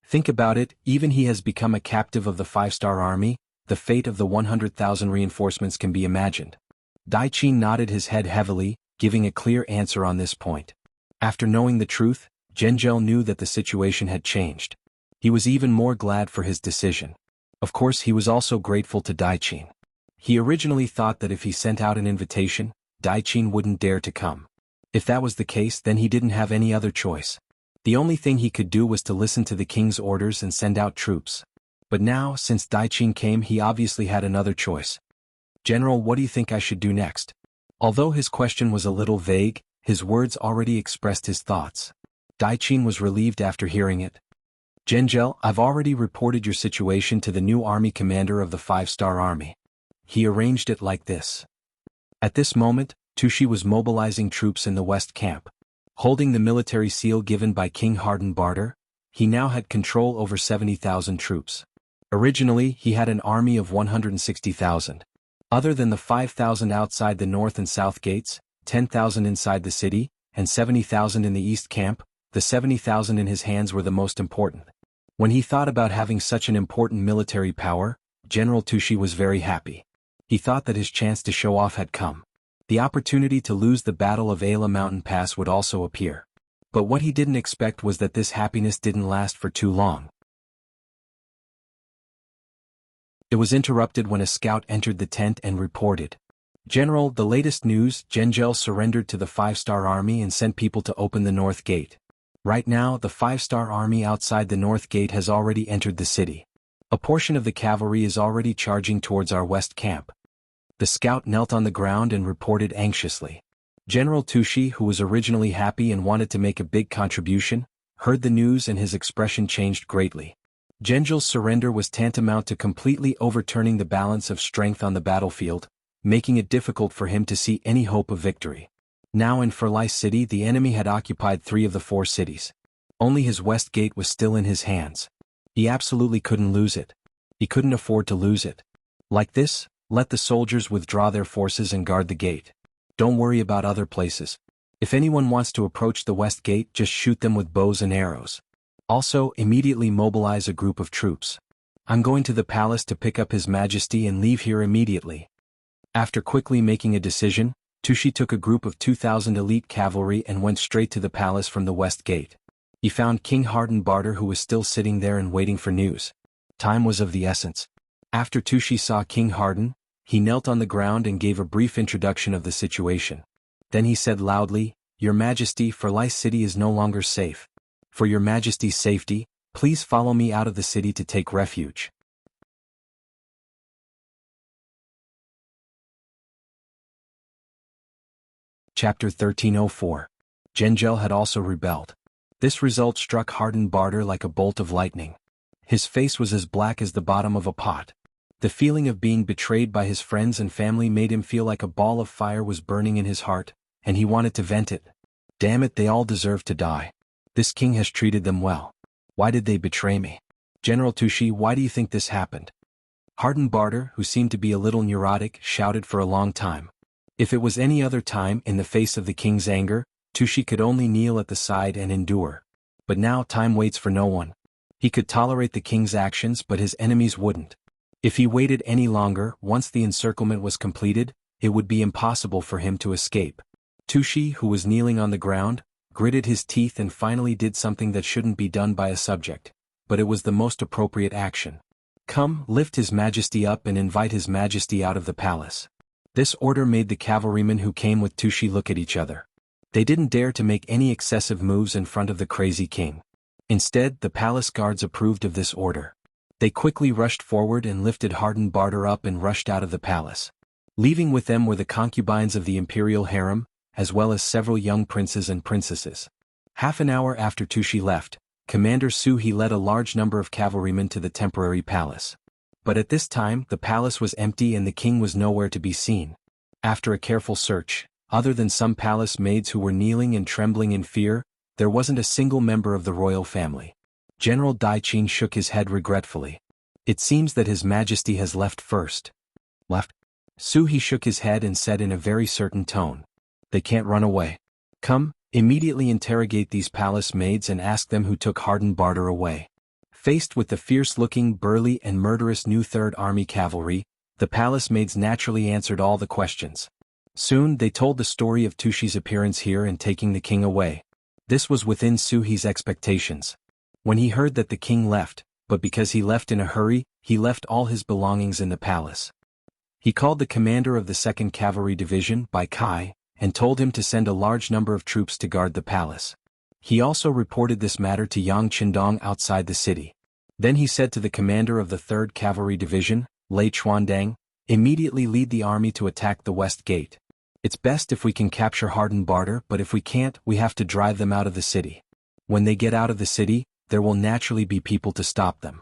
Think about it, even he has become a captive of the 5-star army, the fate of the 100,000 reinforcements can be imagined." Daiqin nodded his head heavily, giving a clear answer on this point. After knowing the truth, Zhengzhou knew that the situation had changed. He was even more glad for his decision. Of course, he was also grateful to Daiqin. He originally thought that if he sent out an invitation, Daiqin wouldn't dare to come. If that was the case, then he didn't have any other choice. The only thing he could do was to listen to the king's orders and send out troops. But now, since Daiqin came, he obviously had another choice. "General, what do you think I should do next?" Although his question was a little vague, his words already expressed his thoughts. Daiqin was relieved after hearing it. "Zhengzhou, I've already reported your situation to the new army commander of the 5-star army. He arranged it like this." At this moment, Tushi was mobilizing troops in the west camp. Holding the military seal given by King Hardenbarter, he now had control over 70,000 troops. Originally, he had an army of 160,000. Other than the 5,000 outside the north and south gates, 10,000 inside the city, and 70,000 in the east camp, the 70,000 in his hands were the most important. When he thought about having such an important military power, General Tushi was very happy. He thought that his chance to show off had come. The opportunity to lose the Battle of Ayla Mountain Pass would also appear. But what he didn't expect was that this happiness didn't last for too long. It was interrupted when a scout entered the tent and reported, "General, the latest news, Zhengzhou surrendered to the 5-star army and sent people to open the north gate. Right now, the 5-star army outside the north gate has already entered the city. A portion of the cavalry is already charging towards our west camp." The scout knelt on the ground and reported anxiously. General Tushi, who was originally happy and wanted to make a big contribution, heard the news and his expression changed greatly. Zhengzhou's surrender was tantamount to completely overturning the balance of strength on the battlefield, making it difficult for him to see any hope of victory. Now in Firlai City the enemy had occupied 3 of the 4 cities. Only his west gate was still in his hands. He absolutely couldn't lose it. He couldn't afford to lose it. Like this, let the soldiers withdraw their forces and guard the gate. Don't worry about other places. If anyone wants to approach the west gate, just shoot them with bows and arrows. Also, immediately mobilize a group of troops. I'm going to the palace to pick up His Majesty and leave here immediately." After quickly making a decision, Tushi took a group of 2,000 elite cavalry and went straight to the palace from the west gate. He found King Hardenbarter, who was still sitting there and waiting for news. Time was of the essence. After Tushi saw King Harden, he knelt on the ground and gave a brief introduction of the situation. Then he said loudly, "Your Majesty, Firlai City is no longer safe. For your Majesty's safety, please follow me out of the city to take refuge." Chapter 1304. Zhengzhou had also rebelled. This result struck Hardenbarter like a bolt of lightning. His face was as black as the bottom of a pot. The feeling of being betrayed by his friends and family made him feel like a ball of fire was burning in his heart, and he wanted to vent it. Damn it, they all deserve to die. This king has treated them well. Why did they betray me? General Tushi, why do you think this happened? Hardened Barter, who seemed to be a little neurotic, shouted for a long time. If it was any other time, in the face of the king's anger, Tushi could only kneel at the side and endure. But now time waits for no one. He could tolerate the king's actions, but his enemies wouldn't. If he waited any longer, once the encirclement was completed, it would be impossible for him to escape. Tushi, who was kneeling on the ground, gritted his teeth and finally did something that shouldn't be done by a subject, but it was the most appropriate action. Come, lift His Majesty up and invite His Majesty out of the palace. This order made the cavalrymen who came with Tushi look at each other. They didn't dare to make any excessive moves in front of the crazy king. Instead, the palace guards approved of this order. They quickly rushed forward and lifted Hardened Barter up and rushed out of the palace. Leaving with them were the concubines of the imperial harem, as well as several young princes and princesses. Half an hour after Tushi left, Commander Suhi led a large number of cavalrymen to the temporary palace. But at this time, the palace was empty and the king was nowhere to be seen. After a careful search, other than some palace maids who were kneeling and trembling in fear, there wasn't a single member of the royal family. General Daichin shook his head regretfully. It seems that His Majesty has left first. Left? Suhi shook his head and said in a very certain tone. They can't run away. Come, immediately interrogate these palace maids and ask them who took Hardened Barter away. Faced with the fierce-looking, burly and murderous new Third Army cavalry, the palace maids naturally answered all the questions. Soon they told the story of Tushi's appearance here and taking the king away. This was within Suhi's expectations. When he heard that the king left, but because he left in a hurry, he left all his belongings in the palace. He called the commander of the 2nd Cavalry Division, Bai Kai, and told him to send a large number of troops to guard the palace. He also reported this matter to Yang Qindong outside the city. Then he said to the commander of the 3rd Cavalry Division, Lei Chuandang, immediately lead the army to attack the West Gate. It's best if we can capture Hardened Barter, but if we can't, we have to drive them out of the city. When they get out of the city, there will naturally be people to stop them.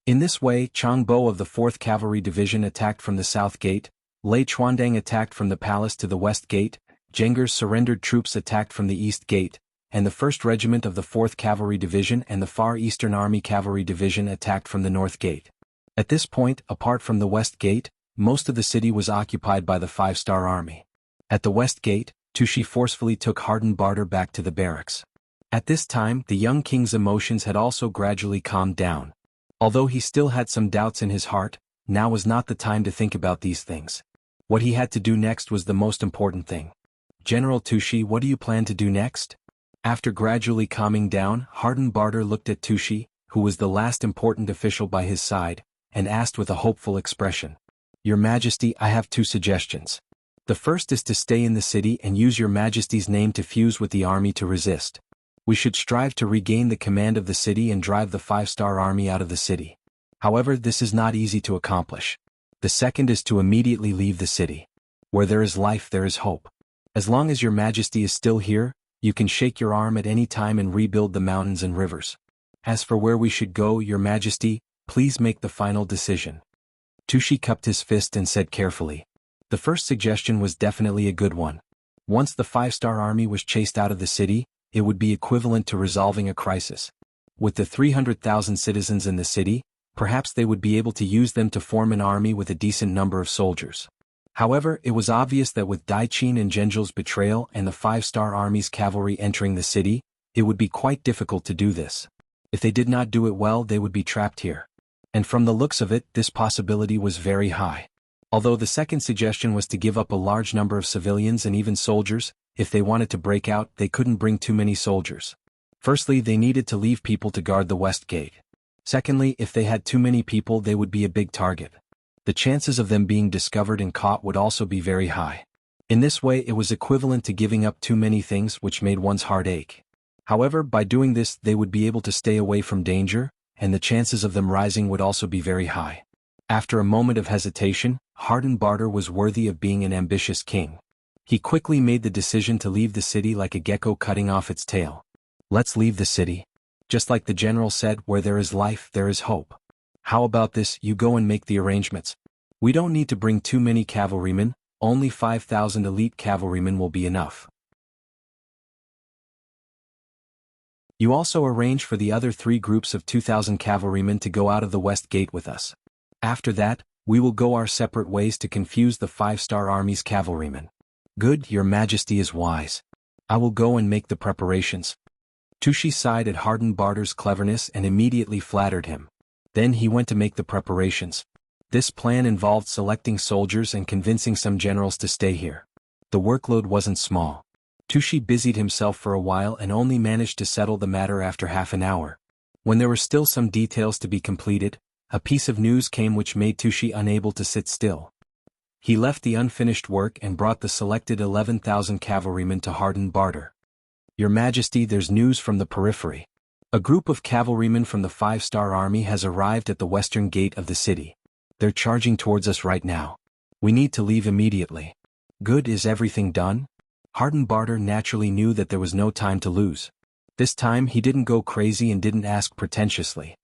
In this way, Chang Bo of the 4th Cavalry Division attacked from the South Gate, Lei Chuandang attacked from the palace to the West Gate, Zheng's surrendered troops attacked from the East Gate, and the 1st Regiment of the 4th Cavalry Division and the Far Eastern Army Cavalry Division attacked from the North Gate. At this point, apart from the West Gate, most of the city was occupied by the 5-star army. At the West Gate, Tushi forcefully took Hardened Barter back to the barracks. At this time, the young king's emotions had also gradually calmed down. Although he still had some doubts in his heart, now was not the time to think about these things. What he had to do next was the most important thing. General Tushi, what do you plan to do next? After gradually calming down, Hardened Barter looked at Tushi, who was the last important official by his side, and asked with a hopeful expression. Your Majesty, I have 2 suggestions. The first is to stay in the city and use Your Majesty's name to fuse with the army to resist. We should strive to regain the command of the city and drive the 5-star army out of the city. However, this is not easy to accomplish. The second is to immediately leave the city. Where there is life, there is hope. As long as Your Majesty is still here, you can shake your arm at any time and rebuild the mountains and rivers. As for where we should go, Your Majesty, please make the final decision. Tushi cupped his fist and said carefully. The first suggestion was definitely a good one. Once the 5-star army was chased out of the city, it would be equivalent to resolving a crisis. With the 300,000 citizens in the city, perhaps they would be able to use them to form an army with a decent number of soldiers. However, it was obvious that with Daichin and Zheng's betrayal and the 5-star army's cavalry entering the city, it would be quite difficult to do this. If they did not do it well, they would be trapped here. And from the looks of it, this possibility was very high. Although the second suggestion was to give up a large number of civilians and even soldiers, if they wanted to break out, they couldn't bring too many soldiers. Firstly, they needed to leave people to guard the West Gate. Secondly, if they had too many people, they would be a big target. The chances of them being discovered and caught would also be very high. In this way, it was equivalent to giving up too many things, which made one's heart ache. However, by doing this, they would be able to stay away from danger, and the chances of them rising would also be very high. After a moment of hesitation, Hardened Barter was worthy of being an ambitious king. He quickly made the decision to leave the city like a gecko cutting off its tail. Let's leave the city. Just like the general said, where there is life, there is hope. How about this, you go and make the arrangements. We don't need to bring too many cavalrymen, only 5,000 elite cavalrymen will be enough. You also arrange for the other 3 groups of 2,000 cavalrymen to go out of the west gate with us. After that, we will go our separate ways to confuse the 5-star army's cavalrymen. Good, your majesty is wise. I will go and make the preparations. Tushi sighed at Hardened Barter's cleverness and immediately flattered him. Then he went to make the preparations. This plan involved selecting soldiers and convincing some generals to stay here. The workload wasn't small. Tushi busied himself for a while and only managed to settle the matter after half an hour. When there were still some details to be completed, a piece of news came which made Tushi unable to sit still. He left the unfinished work and brought the selected 11,000 cavalrymen to Hardened Barter. Your Majesty, there's news from the periphery. A group of cavalrymen from the 5-star army has arrived at the western gate of the city. They're charging towards us right now. We need to leave immediately. Good, is everything done? Hardened Barter naturally knew that there was no time to lose. This time he didn't go crazy and didn't ask pretentiously.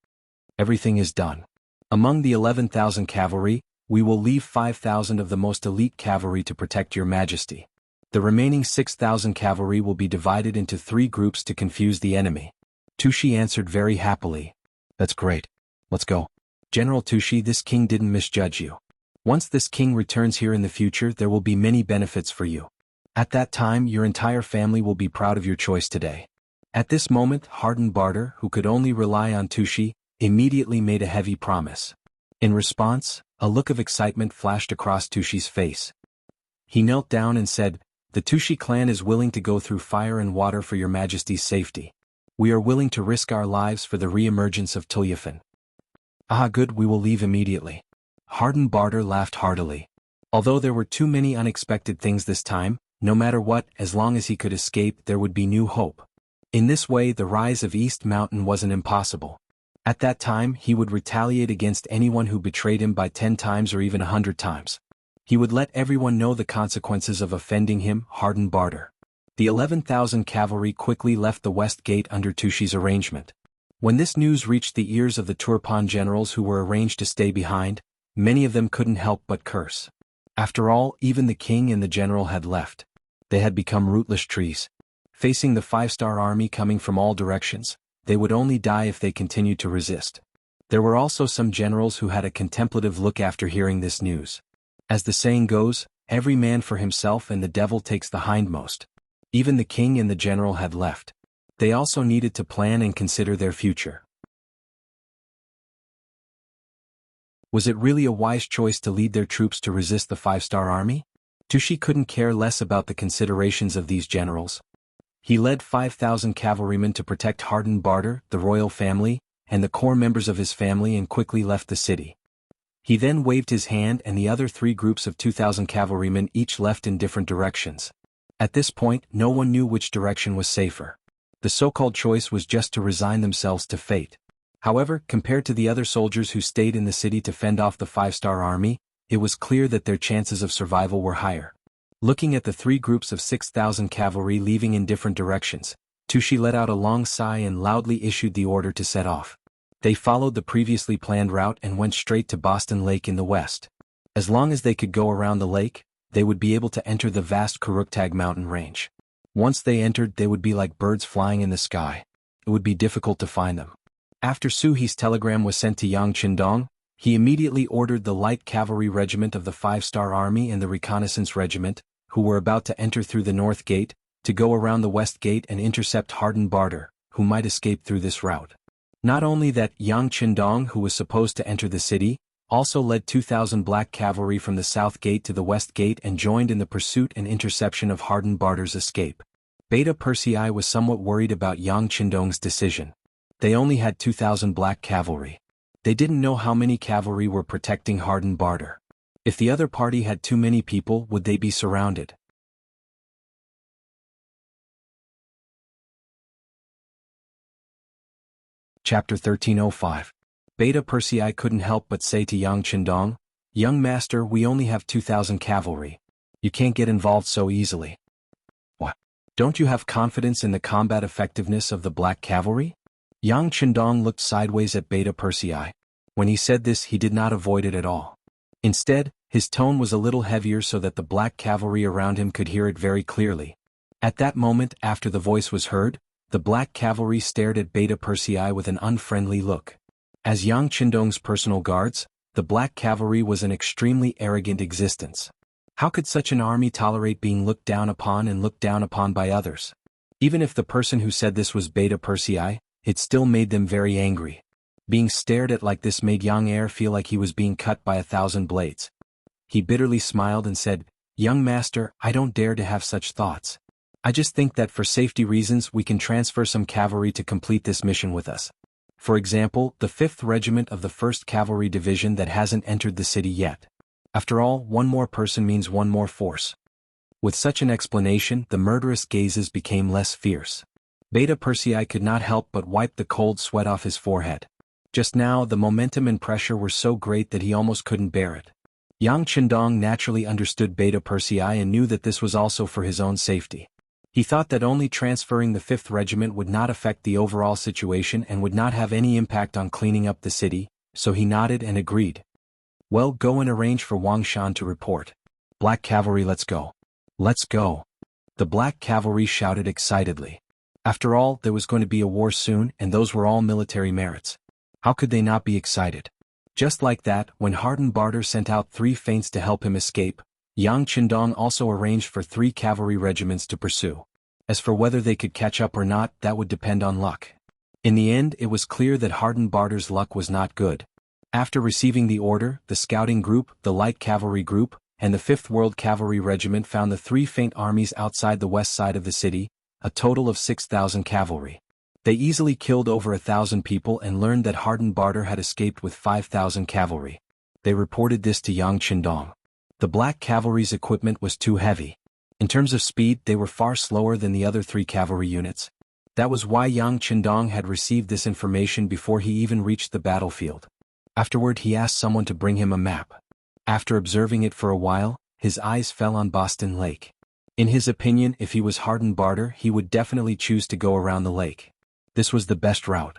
Everything is done. Among the 11,000 cavalry, we will leave 5,000 of the most elite cavalry to protect your majesty. The remaining 6,000 cavalry will be divided into 3 groups to confuse the enemy. Tushi answered very happily. That's great. Let's go. General Tushi, this king didn't misjudge you. Once this king returns here in the future, there will be many benefits for you. At that time, your entire family will be proud of your choice today. At this moment, Hardened Barter, who could only rely on Tushi, immediately made a heavy promise. In response, a look of excitement flashed across Tushi's face. He knelt down and said, "The Tushi clan is willing to go through fire and water for your majesty's safety. We are willing to risk our lives for the re-emergence of Cultivation." Ah, good, we will leave immediately. Hardened Barter laughed heartily. Although there were too many unexpected things this time, no matter what, as long as he could escape, there would be new hope. In this way, the rise of East Mountain wasn't impossible. At that time, he would retaliate against anyone who betrayed him by 10 times or even 100 times. He would let everyone know the consequences of offending him, Hardened Barter. The 11,000 cavalry quickly left the west gate under Tushi's arrangement. When this news reached the ears of the Turpan generals who were arranged to stay behind, many of them couldn't help but curse. After all, even the king and the general had left. They had become rootless trees. Facing the 5-star army coming from all directions, they would only die if they continued to resist. There were also some generals who had a contemplative look after hearing this news. As the saying goes, every man for himself and the devil takes the hindmost. Even the king and the general had left. They also needed to plan and consider their future. Was it really a wise choice to lead their troops to resist the 5-star army? Tushi couldn't care less about the considerations of these generals. He led 5,000 cavalrymen to protect Hardened Barter, the royal family, and the core members of his family, and quickly left the city. He then waved his hand and the other 3 groups of 2,000 cavalrymen each left in different directions. At this point, no one knew which direction was safer. The so-called choice was just to resign themselves to fate. However, compared to the other soldiers who stayed in the city to fend off the 5-star army, it was clear that their chances of survival were higher. Looking at the 3 groups of 6,000 cavalry leaving in different directions, Tushi let out a long sigh and loudly issued the order to set off. They followed the previously planned route and went straight to Boston Lake in the west. As long as they could go around the lake, they would be able to enter the vast Kuruktag mountain range. Once they entered, they would be like birds flying in the sky. It would be difficult to find them. After Suhi's telegram was sent to Yang Qindong, he immediately ordered the light cavalry regiment of the 5-star army and the reconnaissance regiment, who were about to enter through the north gate, to go around the west gate and intercept Hardened Barter, who might escape through this route. Not only that, Yang Qindong, who was supposed to enter the city, also led 2,000 black cavalry from the south gate to the west gate and joined in the pursuit and interception of Hardened Barter's escape. Beta Persei was somewhat worried about Yang Qindong's decision. They only had 2,000 black cavalry. They didn't know how many cavalry were protecting Hardened Barter. If the other party had too many people, would they be surrounded? Chapter 1305. Beta Persei couldn't help but say to Yang Qindong, "Young master, we only have 2,000 cavalry. You can't get involved so easily." "What? Don't you have confidence in the combat effectiveness of the Black Cavalry? Yang Chendong looked sideways at Beta Persei. When he said this, he did not avoid it at all. Instead, his tone was a little heavier so that the Black Cavalry around him could hear it very clearly. At that moment, after the voice was heard, the Black Cavalry stared at Beta Persei with an unfriendly look. As Yang Chendong's personal guards, the Black Cavalry was an extremely arrogant existence. How could such an army tolerate being looked down upon and looked down upon by others? Even if the person who said this was Beta Persei, it still made them very angry. Being stared at like this made Yang Er feel like he was being cut by 1,000 blades. He bitterly smiled and said, "Young master, I don't dare to have such thoughts. I just think that for safety reasons we can transfer some cavalry to complete this mission with us. For example, the 5th Regiment of the 1st Cavalry Division that hasn't entered the city yet. After all, one more person means one more force." With such an explanation, the murderous gazes became less fierce. Beta Persei could not help but wipe the cold sweat off his forehead. Just now, the momentum and pressure were so great that he almost couldn't bear it. Yang Chendong naturally understood Beta Persei and knew that this was also for his own safety. He thought that only transferring the 5th Regiment would not affect the overall situation and would not have any impact on cleaning up the city, so he nodded and agreed. "Well, go and arrange for Wang Shan to report. Black Cavalry, let's go. Let's go." The Black Cavalry shouted excitedly. After all, there was going to be a war soon, and those were all military merits. How could they not be excited? Just like that, when Harden Barter sent out 3 feints to help him escape, Yang Chendong also arranged for 3 cavalry regiments to pursue. As for whether they could catch up or not, that would depend on luck. In the end, it was clear that Harden Barter's luck was not good. After receiving the order, the scouting group, the light cavalry group, and the 5th World Cavalry Regiment found the 3 feint armies outside the west side of the city, a total of 6,000 cavalry. They easily killed over 1,000 people and learned that Harden Barter had escaped with 5,000 cavalry. They reported this to Yang Chendong. The Black Cavalry's equipment was too heavy. In terms of speed, they were far slower than the other 3 cavalry units. That was why Yang Chendong had received this information before he even reached the battlefield. Afterward, he asked someone to bring him a map. After observing it for a while, his eyes fell on Boston Lake. In his opinion, if he was Harden Barter, he would definitely choose to go around the lake. This was the best route.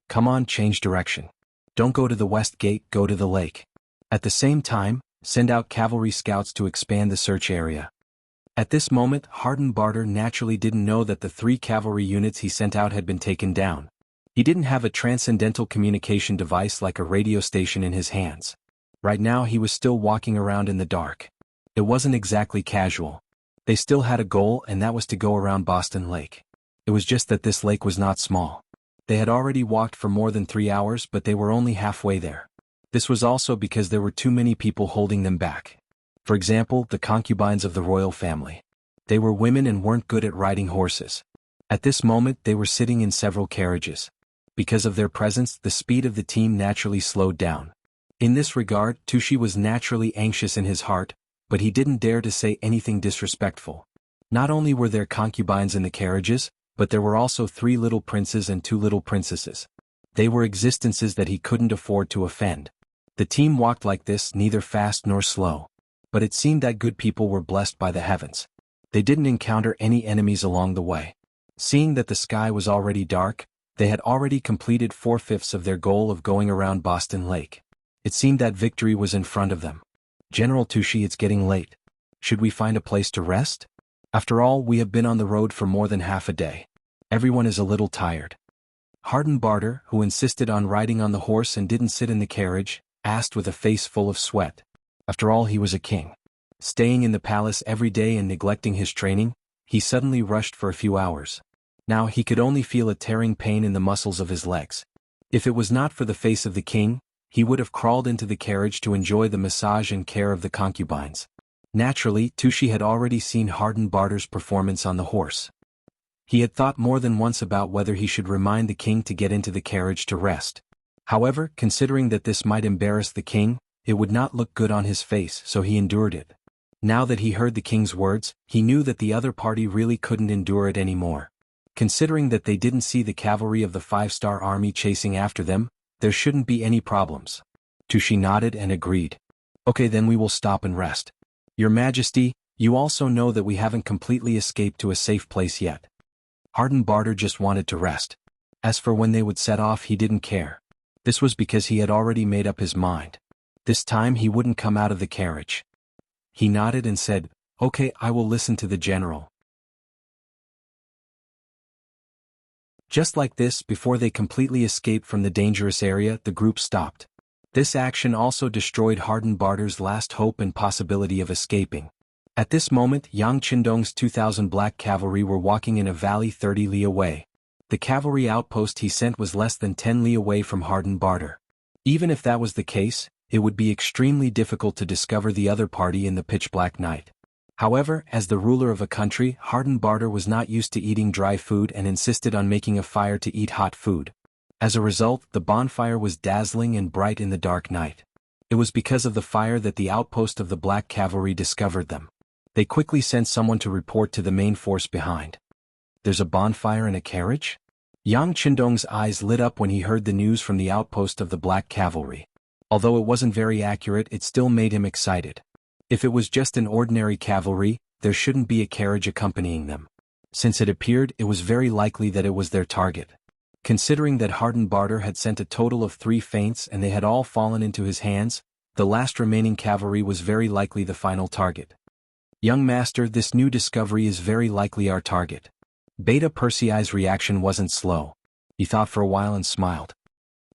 "Come on, change direction. Don't go to the west gate, go to the lake. At the same time, send out cavalry scouts to expand the search area." At this moment, Harden Barter naturally didn't know that the 3 cavalry units he sent out had been taken down. He didn't have a transcendental communication device like a radio station in his hands. Right now he was still walking around in the dark. It wasn't exactly casual. They still had a goal, and that was to go around Boston Lake. It was just that this lake was not small. They had already walked for more than 3 hours, but they were only halfway there. This was also because there were too many people holding them back. For example, the concubines of the royal family. They were women and weren't good at riding horses. At this moment they were sitting in several carriages. Because of their presence, the speed of the team naturally slowed down. In this regard, Tushi was naturally anxious in his heart, but he didn't dare to say anything disrespectful. Not only were there concubines in the carriages, but there were also 3 little princes and 2 little princesses. They were existences that he couldn't afford to offend. The team walked like this, neither fast nor slow. But it seemed that good people were blessed by the heavens. They didn't encounter any enemies along the way. Seeing that the sky was already dark, they had already completed 4/5 of their goal of going around Boston Lake. It seemed that victory was in front of them. "General Tushi, it's getting late. Should we find a place to rest? After all, we have been on the road for more than half a day. Everyone is a little tired." Harden Barter, who insisted on riding on the horse and didn't sit in the carriage, asked with a face full of sweat. After all, he was a king. Staying in the palace every day and neglecting his training, he suddenly rushed for a few hours. Now he could only feel a tearing pain in the muscles of his legs. If it was not for the face of the king, he would have crawled into the carriage to enjoy the massage and care of the concubines. Naturally, Tushi had already seen Harden Barter's performance on the horse. He had thought more than once about whether he should remind the king to get into the carriage to rest. However, considering that this might embarrass the king, it would not look good on his face, so he endured it. Now that he heard the king's words, he knew that the other party really couldn't endure it anymore. Considering that they didn't see the cavalry of the 5-star army chasing after them, there shouldn't be any problems. Tushi nodded and agreed. "Okay, then we will stop and rest. Your Majesty, You also know that we haven't completely escaped to a safe place yet. Hardened Barter just wanted to rest. As for when they would set off, he didn't care. This was because he had already made up his mind. This time he wouldn't come out of the carriage. He nodded and said, "Okay, I will listen to the general." Just like this, before they completely escaped from the dangerous area, the group stopped. This action also destroyed Hardened Barter's last hope and possibility of escaping. At this moment, Yang Qindong's 2,000 black cavalry were walking in a valley 30 li away. The cavalry outpost he sent was less than 10 li away from Hardened Barter. Even if that was the case, it would be extremely difficult to discover the other party in the pitch-black night. However, as the ruler of a country, Hardened Barter was not used to eating dry food and insisted on making a fire to eat hot food. As a result, the bonfire was dazzling and bright in the dark night. It was because of the fire that the outpost of the black cavalry discovered them. They quickly sent someone to report to the main force behind. "There's a bonfire in a carriage?" Yang Qindong's eyes lit up when he heard the news from the outpost of the black cavalry. Although it wasn't very accurate, it still made him excited. If it was just an ordinary cavalry, there shouldn't be a carriage accompanying them. Since it appeared, it was very likely that it was their target. Considering that Hardened Barter had sent a total of 3 feints and they had all fallen into his hands, the last remaining cavalry was very likely the final target. "Young master, this new discovery is very likely our target." Beta Persei's reaction wasn't slow. He thought for a while and smiled.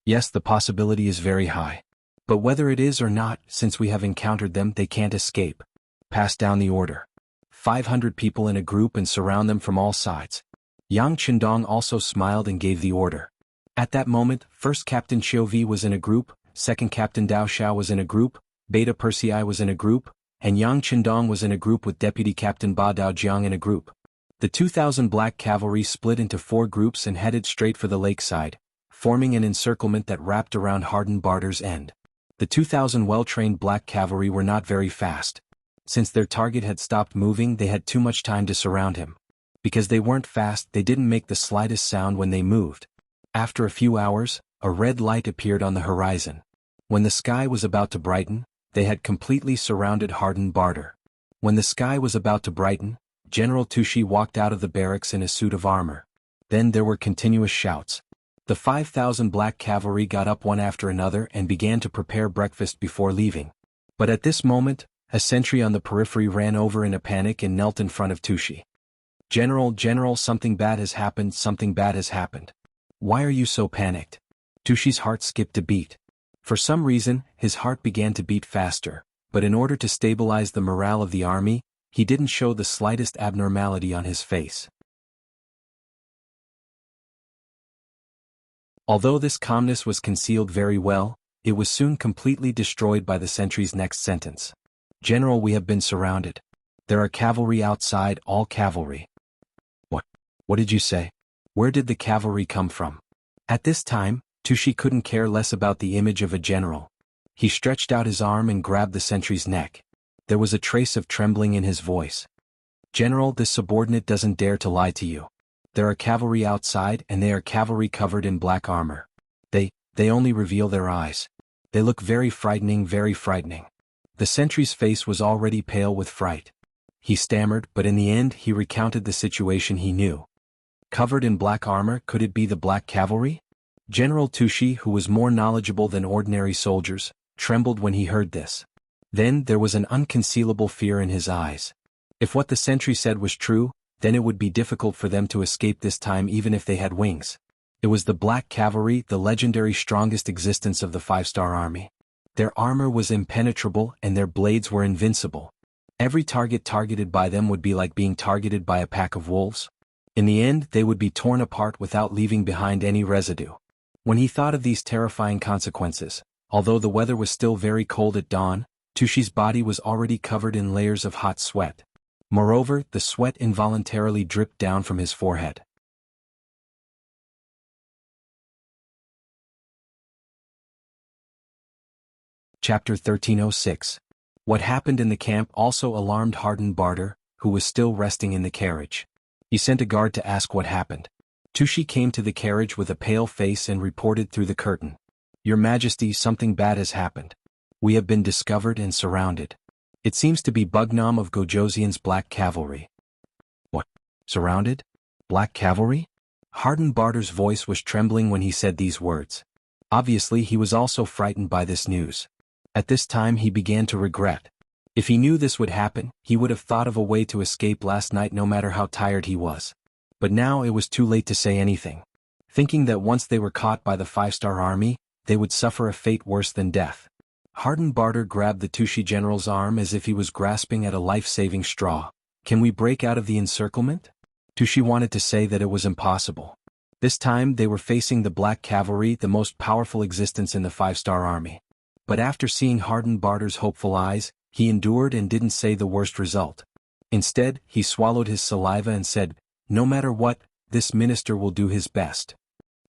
"Yes, the possibility is very high. But whether it is or not, since we have encountered them, they can't escape. Pass down the order. 500 people in a group and surround them from all sides." Yang Qindong also smiled and gave the order. At that moment, first Captain Xiuvi was in a group, second Captain Dao Xiao was in a group, Beta Persei was in a group, and Yang Qindong was in a group with Deputy Captain Ba Dao Jiang in a group. The 2,000 black cavalry split into 4 groups and headed straight for the lakeside, forming an encirclement that wrapped around Hardened Barter's end. The 2,000 well-trained black cavalry were not very fast. Since their target had stopped moving, they had too much time to surround him. Because they weren't fast, they didn't make the slightest sound when they moved. After a few hours, a red light appeared on the horizon. When the sky was about to brighten, they had completely surrounded Hardened Barter. When the sky was about to brighten, General Tushi walked out of the barracks in a suit of armor. Then there were continuous shouts. The 5,000 black cavalry got up one after another and began to prepare breakfast before leaving. But at this moment, a sentry on the periphery ran over in a panic and knelt in front of Tushi. General, something bad has happened, something bad has happened. Why are you so panicked?" Tushi's heart skipped a beat. For some reason, his heart began to beat faster, but in order to stabilize the morale of the army, he didn't show the slightest abnormality on his face. Although this calmness was concealed very well, it was soon completely destroyed by the sentry's next sentence. "General, we have been surrounded. There are cavalry outside, all cavalry." What did you say? Where did the cavalry come from?" At this time, Tushi couldn't care less about the image of a general. He stretched out his arm and grabbed the sentry's neck. There was a trace of trembling in his voice. "General, this subordinate doesn't dare to lie to you. There are cavalry outside and they are cavalry covered in black armor. They only reveal their eyes. They look very frightening, very frightening." The sentry's face was already pale with fright. He stammered, but in the end he recounted the situation he knew. Covered in black armor, could it be the black cavalry? General Tushi, who was more knowledgeable than ordinary soldiers, trembled when he heard this. Then there was an unconcealable fear in his eyes. If what the sentry said was true, then it would be difficult for them to escape this time even if they had wings. It was the black cavalry, the legendary strongest existence of the 5-star army. Their armor was impenetrable and their blades were invincible. Every target targeted by them would be like being targeted by a pack of wolves. In the end, they would be torn apart without leaving behind any residue. When he thought of these terrifying consequences, although the weather was still very cold at dawn, Tushi's body was already covered in layers of hot sweat. Moreover, the sweat involuntarily dripped down from his forehead. Chapter 1306. What happened in the camp also alarmed Hardened Barter, who was still resting in the carriage. He sent a guard to ask what happened. Tushi came to the carriage with a pale face and reported through the curtain. "Your Majesty, something bad has happened. We have been discovered and surrounded." It seems to be Bugnam of Gojoseon's Black Cavalry. What? Surrounded? Black Cavalry? Harden Barter's voice was trembling when he said these words. Obviously he was also frightened by this news. At this time he began to regret. If he knew this would happen, he would have thought of a way to escape last night no matter how tired he was. But now it was too late to say anything. Thinking that once they were caught by the 5-star army, they would suffer a fate worse than death. Harden Barter grabbed the Tushi general's arm as if he was grasping at a life-saving straw. Can we break out of the encirclement? Tushi wanted to say that it was impossible. This time they were facing the Black Cavalry, the most powerful existence in the 5-star army. But after seeing Harden Barter's hopeful eyes, he endured and didn't say the worst result. Instead, he swallowed his saliva and said, "No matter what, this minister will do his best."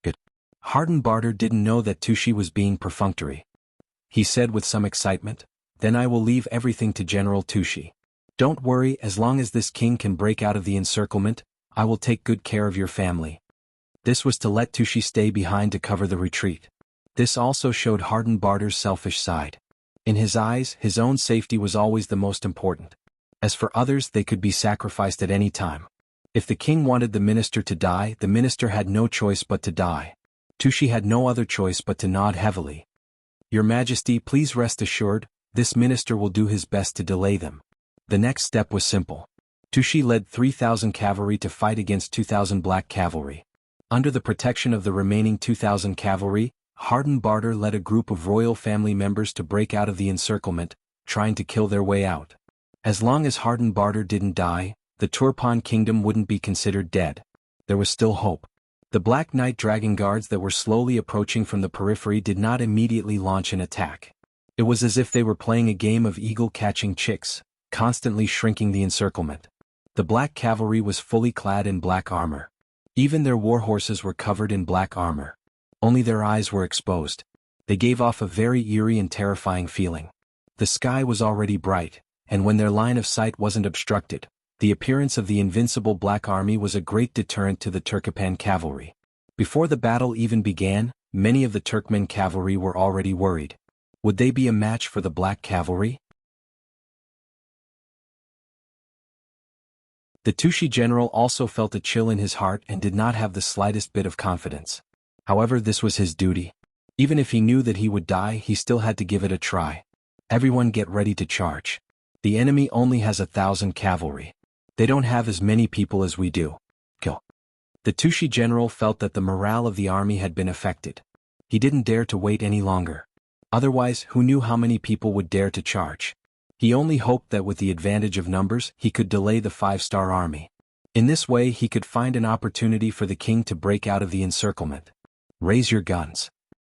Good. Harden Barter didn't know that Tushi was being perfunctory. He said with some excitement, "Then I will leave everything to General Tushi. Don't worry, as long as this king can break out of the encirclement, I will take good care of your family." This was to let Tushi stay behind to cover the retreat. This also showed Harden Barter's selfish side. In his eyes, his own safety was always the most important. As for others, they could be sacrificed at any time. If the king wanted the minister to die, the minister had no choice but to die. Tushi had no other choice but to nod heavily. "Your Majesty, please rest assured, this minister will do his best to delay them." The next step was simple. Tushi led 3,000 cavalry to fight against 2,000 Black Cavalry. Under the protection of the remaining 2,000 cavalry, Harden Barter led a group of royal family members to break out of the encirclement, trying to kill their way out. As long as Harden Barter didn't die, the Turpan kingdom wouldn't be considered dead. There was still hope. The Black Knight Dragon Guards that were slowly approaching from the periphery did not immediately launch an attack. It was as if they were playing a game of eagle-catching chicks, constantly shrinking the encirclement. The Black Cavalry was fully clad in black armor. Even their war horses were covered in black armor. Only their eyes were exposed. They gave off a very eerie and terrifying feeling. The sky was already bright, and when their line of sight wasn't obstructed, the appearance of the invincible Black Army was a great deterrent to the Turkopan cavalry. Before the battle even began, many of the Turkmen cavalry were already worried. Would they be a match for the Black Cavalry? The Tushi general also felt a chill in his heart and did not have the slightest bit of confidence. However, this was his duty. Even if he knew that he would die, he still had to give it a try. Everyone get ready to charge. The enemy only has 1,000 cavalry. They don't have as many people as we do. Go. The Tushi general felt that the morale of the army had been affected. He didn't dare to wait any longer. Otherwise, who knew how many people would dare to charge? He only hoped that with the advantage of numbers, he could delay the 5-star army. In this way, he could find an opportunity for the king to break out of the encirclement. Raise your guns.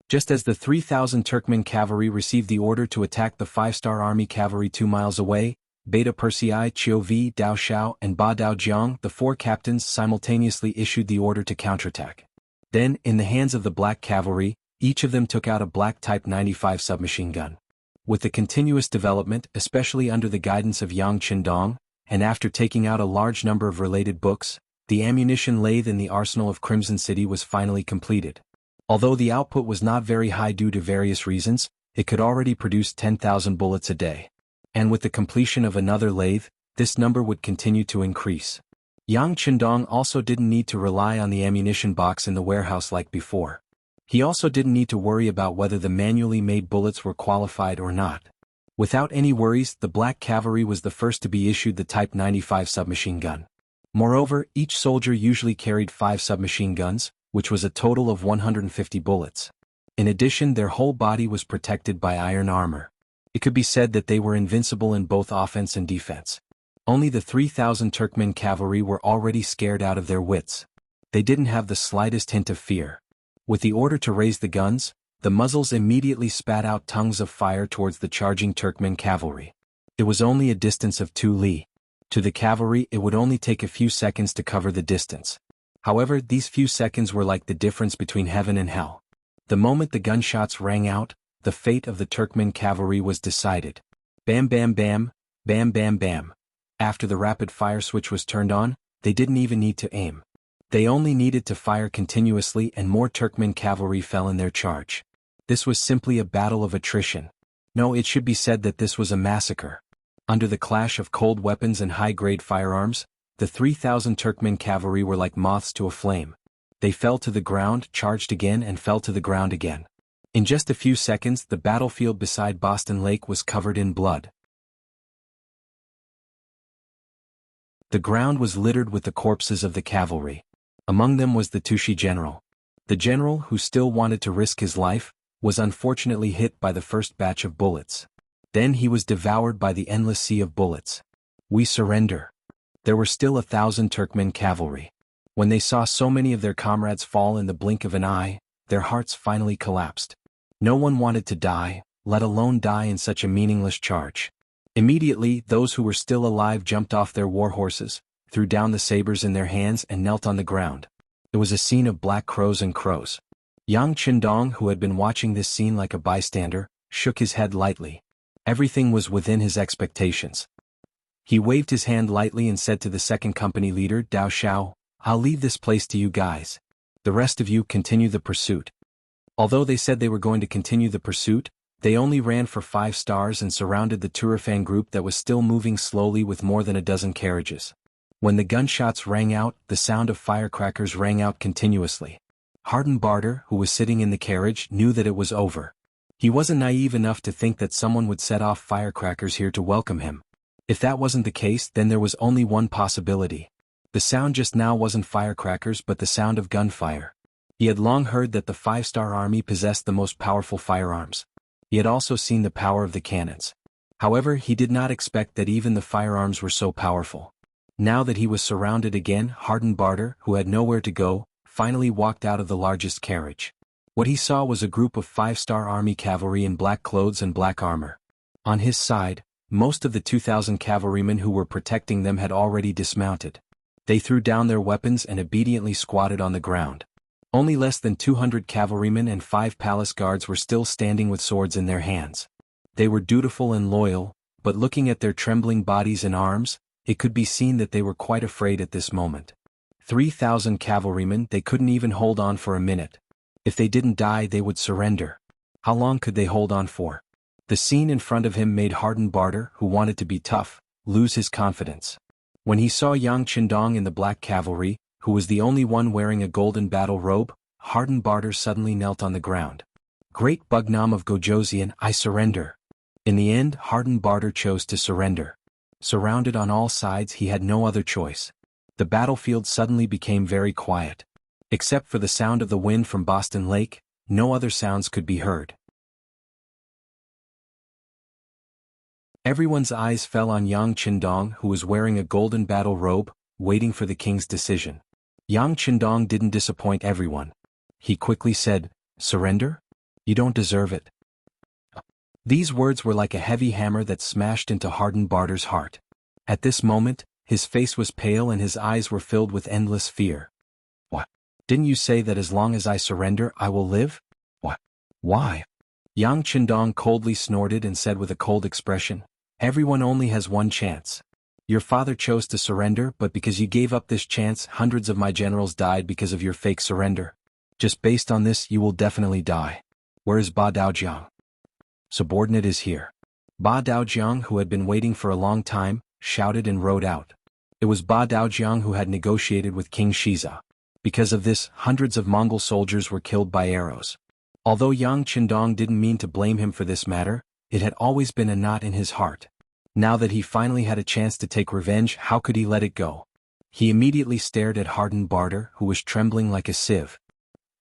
Just as the 3,000 Turkmen cavalry received the order to attack the 5-star army cavalry 2 miles away, Beta Persei, Chiovi, Dao Shao, and Ba Dao Jiang, the 4 captains, simultaneously issued the order to counterattack. Then, in the hands of the Black Cavalry, each of them took out a Black Type 95 submachine gun. With the continuous development, especially under the guidance of Yang Qindong, and after taking out a large number of related books, the ammunition lathe in the arsenal of Crimson City was finally completed. Although the output was not very high due to various reasons, it could already produce 10,000 bullets a day. And with the completion of another lathe, this number would continue to increase. Yang Qindong also didn't need to rely on the ammunition box in the warehouse like before. He also didn't need to worry about whether the manually made bullets were qualified or not. Without any worries, the Black Cavalry was the first to be issued the Type 95 submachine gun. Moreover, each soldier usually carried 5 submachine guns, which was a total of 150 bullets. In addition, their whole body was protected by iron armor. It could be said that they were invincible in both offense and defense. Only the 3,000 Turkmen cavalry were already scared out of their wits. They didn't have the slightest hint of fear. With the order to raise the guns, the muzzles immediately spat out tongues of fire towards the charging Turkmen cavalry. It was only a distance of 2 li. To the cavalry, it would only take a few seconds to cover the distance. However, these few seconds were like the difference between heaven and hell. The moment the gunshots rang out, the fate of the Turkmen cavalry was decided. Bam bam bam, bam bam bam. After the rapid fire switch was turned on, they didn't even need to aim. They only needed to fire continuously and more Turkmen cavalry fell in their charge. This was simply a battle of attrition. No, it should be said that this was a massacre. Under the clash of cold weapons and high-grade firearms, the 3,000 Turkmen cavalry were like moths to a flame. They fell to the ground, charged again and fell to the ground again. In just a few seconds the battlefield beside Boston Lake was covered in blood. The ground was littered with the corpses of the cavalry. Among them was the Tushi general. The general, who still wanted to risk his life, was unfortunately hit by the first batch of bullets. Then he was devoured by the endless sea of bullets. We surrender. There were still 1,000 Turkmen cavalry. When they saw so many of their comrades fall in the blink of an eye, their hearts finally collapsed. No one wanted to die, let alone die in such a meaningless charge. Immediately, those who were still alive jumped off their war horses, threw down the sabers in their hands and knelt on the ground. It was a scene of black crows and crows. Yang Qindong, who had been watching this scene like a bystander, shook his head lightly. Everything was within his expectations. He waved his hand lightly and said to the second company leader, Dao Xiao, I'll leave this place to you guys. The rest of you continue the pursuit. Although they said they were going to continue the pursuit, they only ran for 5 stars and surrounded the Turfan group that was still moving slowly with more than a dozen carriages. When the gunshots rang out, the sound of firecrackers rang out continuously. Harden Barter, who was sitting in the carriage, knew that it was over. He wasn't naive enough to think that someone would set off firecrackers here to welcome him. If that wasn't the case, then there was only one possibility. The sound just now wasn't firecrackers but the sound of gunfire. He had long heard that the 5-star army possessed the most powerful firearms. He had also seen the power of the cannons. However, he did not expect that even the firearms were so powerful. Now that he was surrounded again, Harden Barter, who had nowhere to go, finally walked out of the largest carriage. What he saw was a group of 5-star army cavalry in black clothes and black armor. On his side, most of the 2,000 cavalrymen who were protecting them had already dismounted. They threw down their weapons and obediently squatted on the ground. Only less than 200 cavalrymen and 5 palace guards were still standing with swords in their hands. They were dutiful and loyal, but looking at their trembling bodies and arms, it could be seen that they were quite afraid at this moment. 3,000 cavalrymen, they couldn't even hold on for a minute. If they didn't die, they would surrender. How long could they hold on for? The scene in front of him made Harden Barter, who wanted to be tough, lose his confidence. When he saw Yang Qindong in the black cavalry, who was the only one wearing a golden battle robe, Harden Barter suddenly knelt on the ground. Great Bugnam of Gojoseon, I surrender. In the end, Harden Barter chose to surrender. Surrounded on all sides, he had no other choice. The battlefield suddenly became very quiet. Except for the sound of the wind from Boston Lake, no other sounds could be heard. Everyone's eyes fell on Yang Qindong, who was wearing a golden battle robe, waiting for the king's decision. Yang Qindong didn't disappoint everyone. He quickly said, Surrender? You don't deserve it. These words were like a heavy hammer that smashed into Harden Barter's heart. At this moment, his face was pale and his eyes were filled with endless fear. What? Didn't you say that as long as I surrender, I will live? What? Why? Yang Qindong coldly snorted and said with a cold expression, Everyone only has one chance. Your father chose to surrender, but because you gave up this chance, hundreds of my generals died because of your fake surrender. Just based on this, you will definitely die. Where is Ba Daojiang? Subordinate is here. Ba Daojiang, who had been waiting for a long time, shouted and rode out. It was Ba Daojiang who had negotiated with King Shiza. Because of this, hundreds of Mongol soldiers were killed by arrows. Although Yang Qindong didn't mean to blame him for this matter, it had always been a knot in his heart. Now that he finally had a chance to take revenge, how could he let it go? He immediately stared at Harden Barter, who was trembling like a sieve.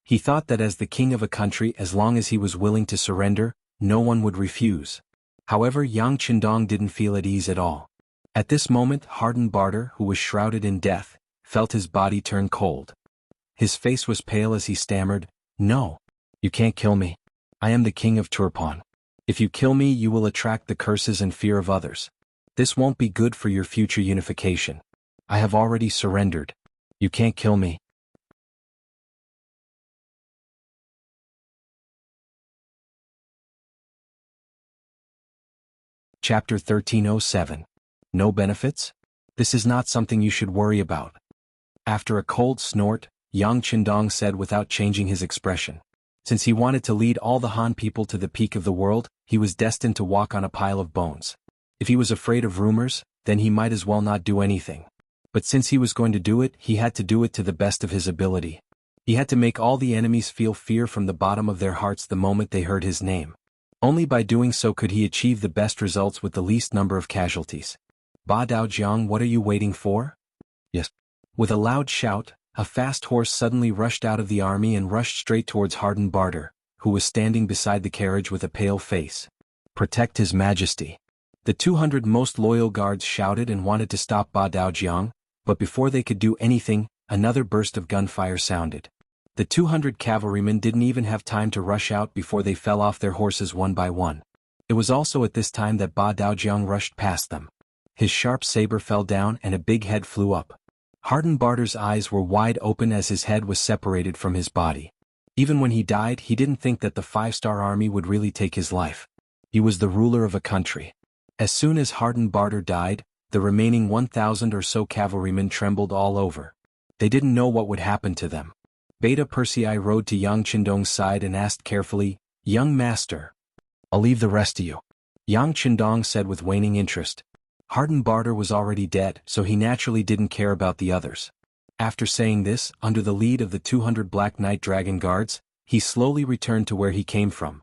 He thought that as the king of a country, as long as he was willing to surrender, no one would refuse. However, Yang Qindong didn't feel at ease at all. At this moment, Harden Barter, who was shrouded in death, felt his body turn cold. His face was pale as he stammered, No. You can't kill me. I am the king of Turpan. If you kill me, you will attract the curses and fear of others. This won't be good for your future unification. I have already surrendered. You can't kill me. Chapter 1307. No benefits? This is not something you should worry about. After a cold snort, Yang Qindong said without changing his expression. Since he wanted to lead all the Han people to the peak of the world, he was destined to walk on a pile of bones. If he was afraid of rumors, then he might as well not do anything. But since he was going to do it, he had to do it to the best of his ability. He had to make all the enemies feel fear from the bottom of their hearts the moment they heard his name. Only by doing so could he achieve the best results with the least number of casualties. Ba Daojiang, what are you waiting for? Yes. With a loud shout, a fast horse suddenly rushed out of the army and rushed straight towards Hardened Barter, who was standing beside the carriage with a pale face. Protect His Majesty. The 200 most loyal guards shouted and wanted to stop Ba Daojiang, but before they could do anything, another burst of gunfire sounded. The 200 cavalrymen didn't even have time to rush out before they fell off their horses one by one. It was also at this time that Ba Daojiang rushed past them. His sharp saber fell down and a big head flew up. Hardened Barter's eyes were wide open as his head was separated from his body. Even when he died, he didn't think that the 5-star army would really take his life. He was the ruler of a country. As soon as Hardened Barter died, the remaining 1,000 or so cavalrymen trembled all over. They didn't know what would happen to them. Beta Persei rode to Yang Qindong's side and asked carefully, "Young master, I'll leave the rest to you," Yang Qindong said with waning interest. Hardened Barter was already dead, so he naturally didn't care about the others. After saying this, under the lead of the 200 Black Knight Dragon Guards, he slowly returned to where he came from.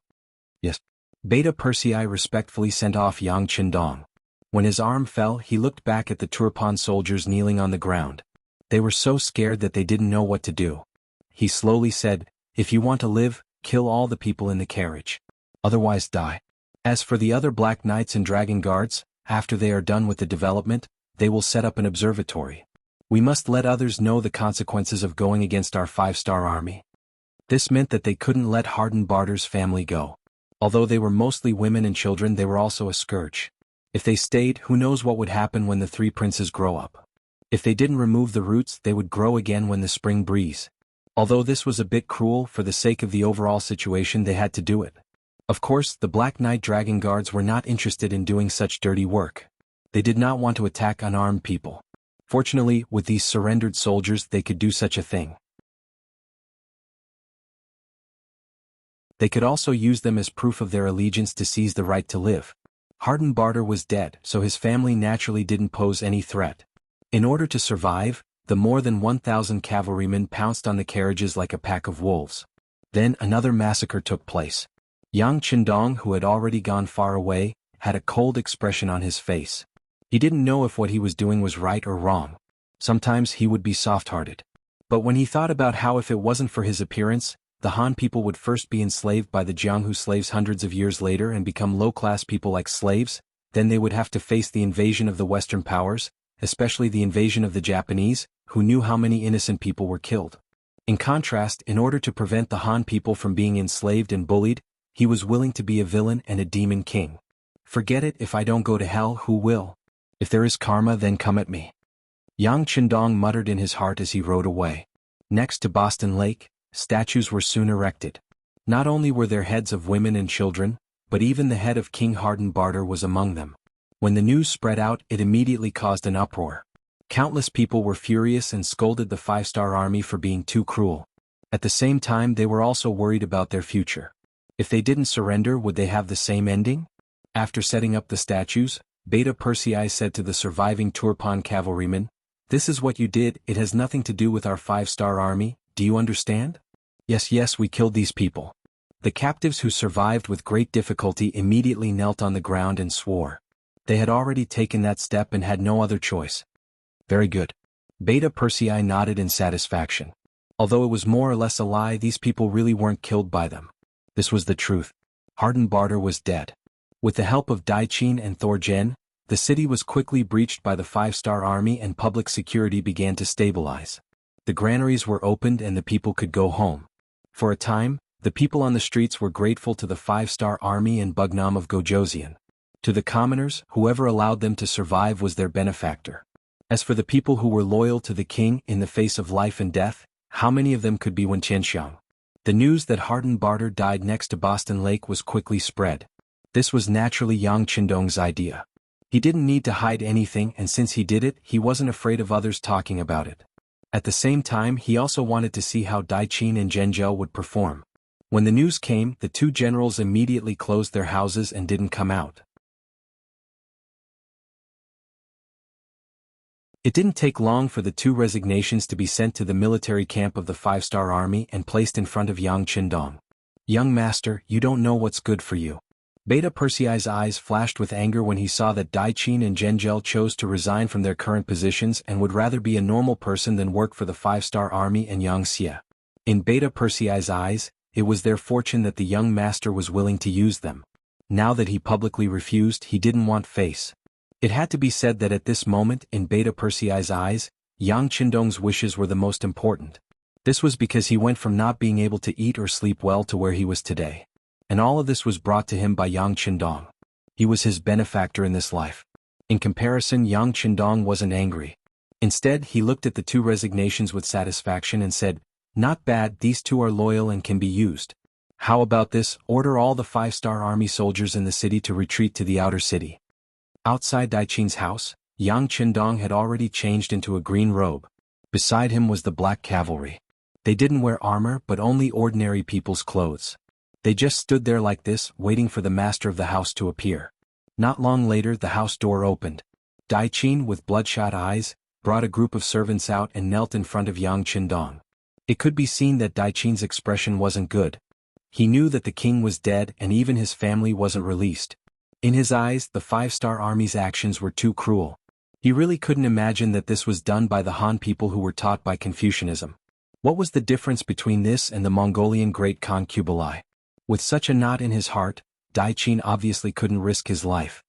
Yes. Beta Persei respectfully sent off Yang Qindong. When his arm fell, he looked back at the Turpan soldiers kneeling on the ground. They were so scared that they didn't know what to do. He slowly said, "If you want to live, kill all the people in the carriage. Otherwise die. As for the other Black Knights and Dragon Guards, after they are done with the development, they will set up an observatory. We must let others know the consequences of going against our 5-star army." This meant that they couldn't let Hardened Barter's family go. Although they were mostly women and children, they were also a scourge. If they stayed, who knows what would happen when the 3 princes grow up. If they didn't remove the roots, they would grow again when the spring breeze. Although this was a bit cruel, for the sake of the overall situation they had to do it. Of course, the Black Knight Dragon Guards were not interested in doing such dirty work. They did not want to attack unarmed people. Fortunately, with these surrendered soldiers they could do such a thing. They could also use them as proof of their allegiance to seize the right to live. Hardened Barter was dead, so his family naturally didn't pose any threat. In order to survive, the more than 1,000 cavalrymen pounced on the carriages like a pack of wolves. Then another massacre took place. Yang Qindong, who had already gone far away, had a cold expression on his face. He didn't know if what he was doing was right or wrong. Sometimes he would be soft-hearted. But when he thought about how if it wasn't for his appearance, the Han people would first be enslaved by the Jianghu slaves hundreds of years later and become low-class people like slaves, then they would have to face the invasion of the Western powers, especially the invasion of the Japanese, who knew how many innocent people were killed. In contrast, in order to prevent the Han people from being enslaved and bullied, he was willing to be a villain and a demon king. "Forget it, if I don't go to hell, who will? If there is karma, then come at me," Yang Qindong muttered in his heart as he rode away. Next to Boston Lake, statues were soon erected. Not only were there heads of women and children, but even the head of King Hardened Barter was among them. When the news spread out, it immediately caused an uproar. Countless people were furious and scolded the 5-star army for being too cruel. At the same time, they were also worried about their future. If they didn't surrender, would they have the same ending? After setting up the statues, Beta Persei said to the surviving Turpan cavalrymen, "This is what you did, it has nothing to do with our 5-star army, do you understand?" Yes, we killed these people." The captives who survived with great difficulty immediately knelt on the ground and swore. They had already taken that step and had no other choice. "Very good." Beta Persei nodded in satisfaction. Although it was more or less a lie, these people really weren't killed by them. This was the truth. Hardened Barter was dead. With the help of Dai Qin and Thorjen, the city was quickly breached by the 5-star army and public security began to stabilize. The granaries were opened and the people could go home. For a time, the people on the streets were grateful to the 5-star army and Bugnam of Gojoseon. To the commoners, whoever allowed them to survive was their benefactor. As for the people who were loyal to the king in the face of life and death, how many of them could be Wenqianxiang? The news that Hardened Barter died next to Boston Lake was quickly spread. This was naturally Yang Qindong's idea. He didn't need to hide anything, and since he did it, he wasn't afraid of others talking about it. At the same time, he also wanted to see how Dai Qin and Zhenzhou would perform. When the news came, the two generals immediately closed their houses and didn't come out. It didn't take long for the 2 resignations to be sent to the military camp of the 5-star army and placed in front of Yang Qindong. Young master, you don't know what's good for you. Beta Persei's eyes flashed with anger when he saw that Dai Qin and Zhenzhou chose to resign from their current positions and would rather be a normal person than work for the 5-star army and Yang Xia. In Beta Persei's eyes, it was their fortune that the young master was willing to use them. Now that he publicly refused, he didn't want face. It had to be said that at this moment, in Beta Persei's eyes, Yang Qindong's wishes were the most important. This was because he went from not being able to eat or sleep well to where he was today. And all of this was brought to him by Yang Qindong. He was his benefactor in this life. In comparison, Yang Qindong wasn't angry. Instead, he looked at the 2 resignations with satisfaction and said, "Not bad, these 2 are loyal and can be used. How about this? Order all the 5-star army soldiers in the city to retreat to the outer city." Outside Dai Qin's house, Yang Qindong had already changed into a green robe. Beside him was the black cavalry. They didn't wear armor but only ordinary people's clothes. They just stood there like this, waiting for the master of the house to appear. Not long later the house door opened. Dai Qin, with bloodshot eyes, brought a group of servants out and knelt in front of Yang Qindong. It could be seen that Dai Qin's expression wasn't good. He knew that the king was dead and even his family wasn't released. In his eyes, the 5-star army's actions were too cruel. He really couldn't imagine that this was done by the Han people who were taught by Confucianism. What was the difference between this and the Mongolian great Khan Kublai? With such a knot in his heart, Dai Qin obviously couldn't risk his life.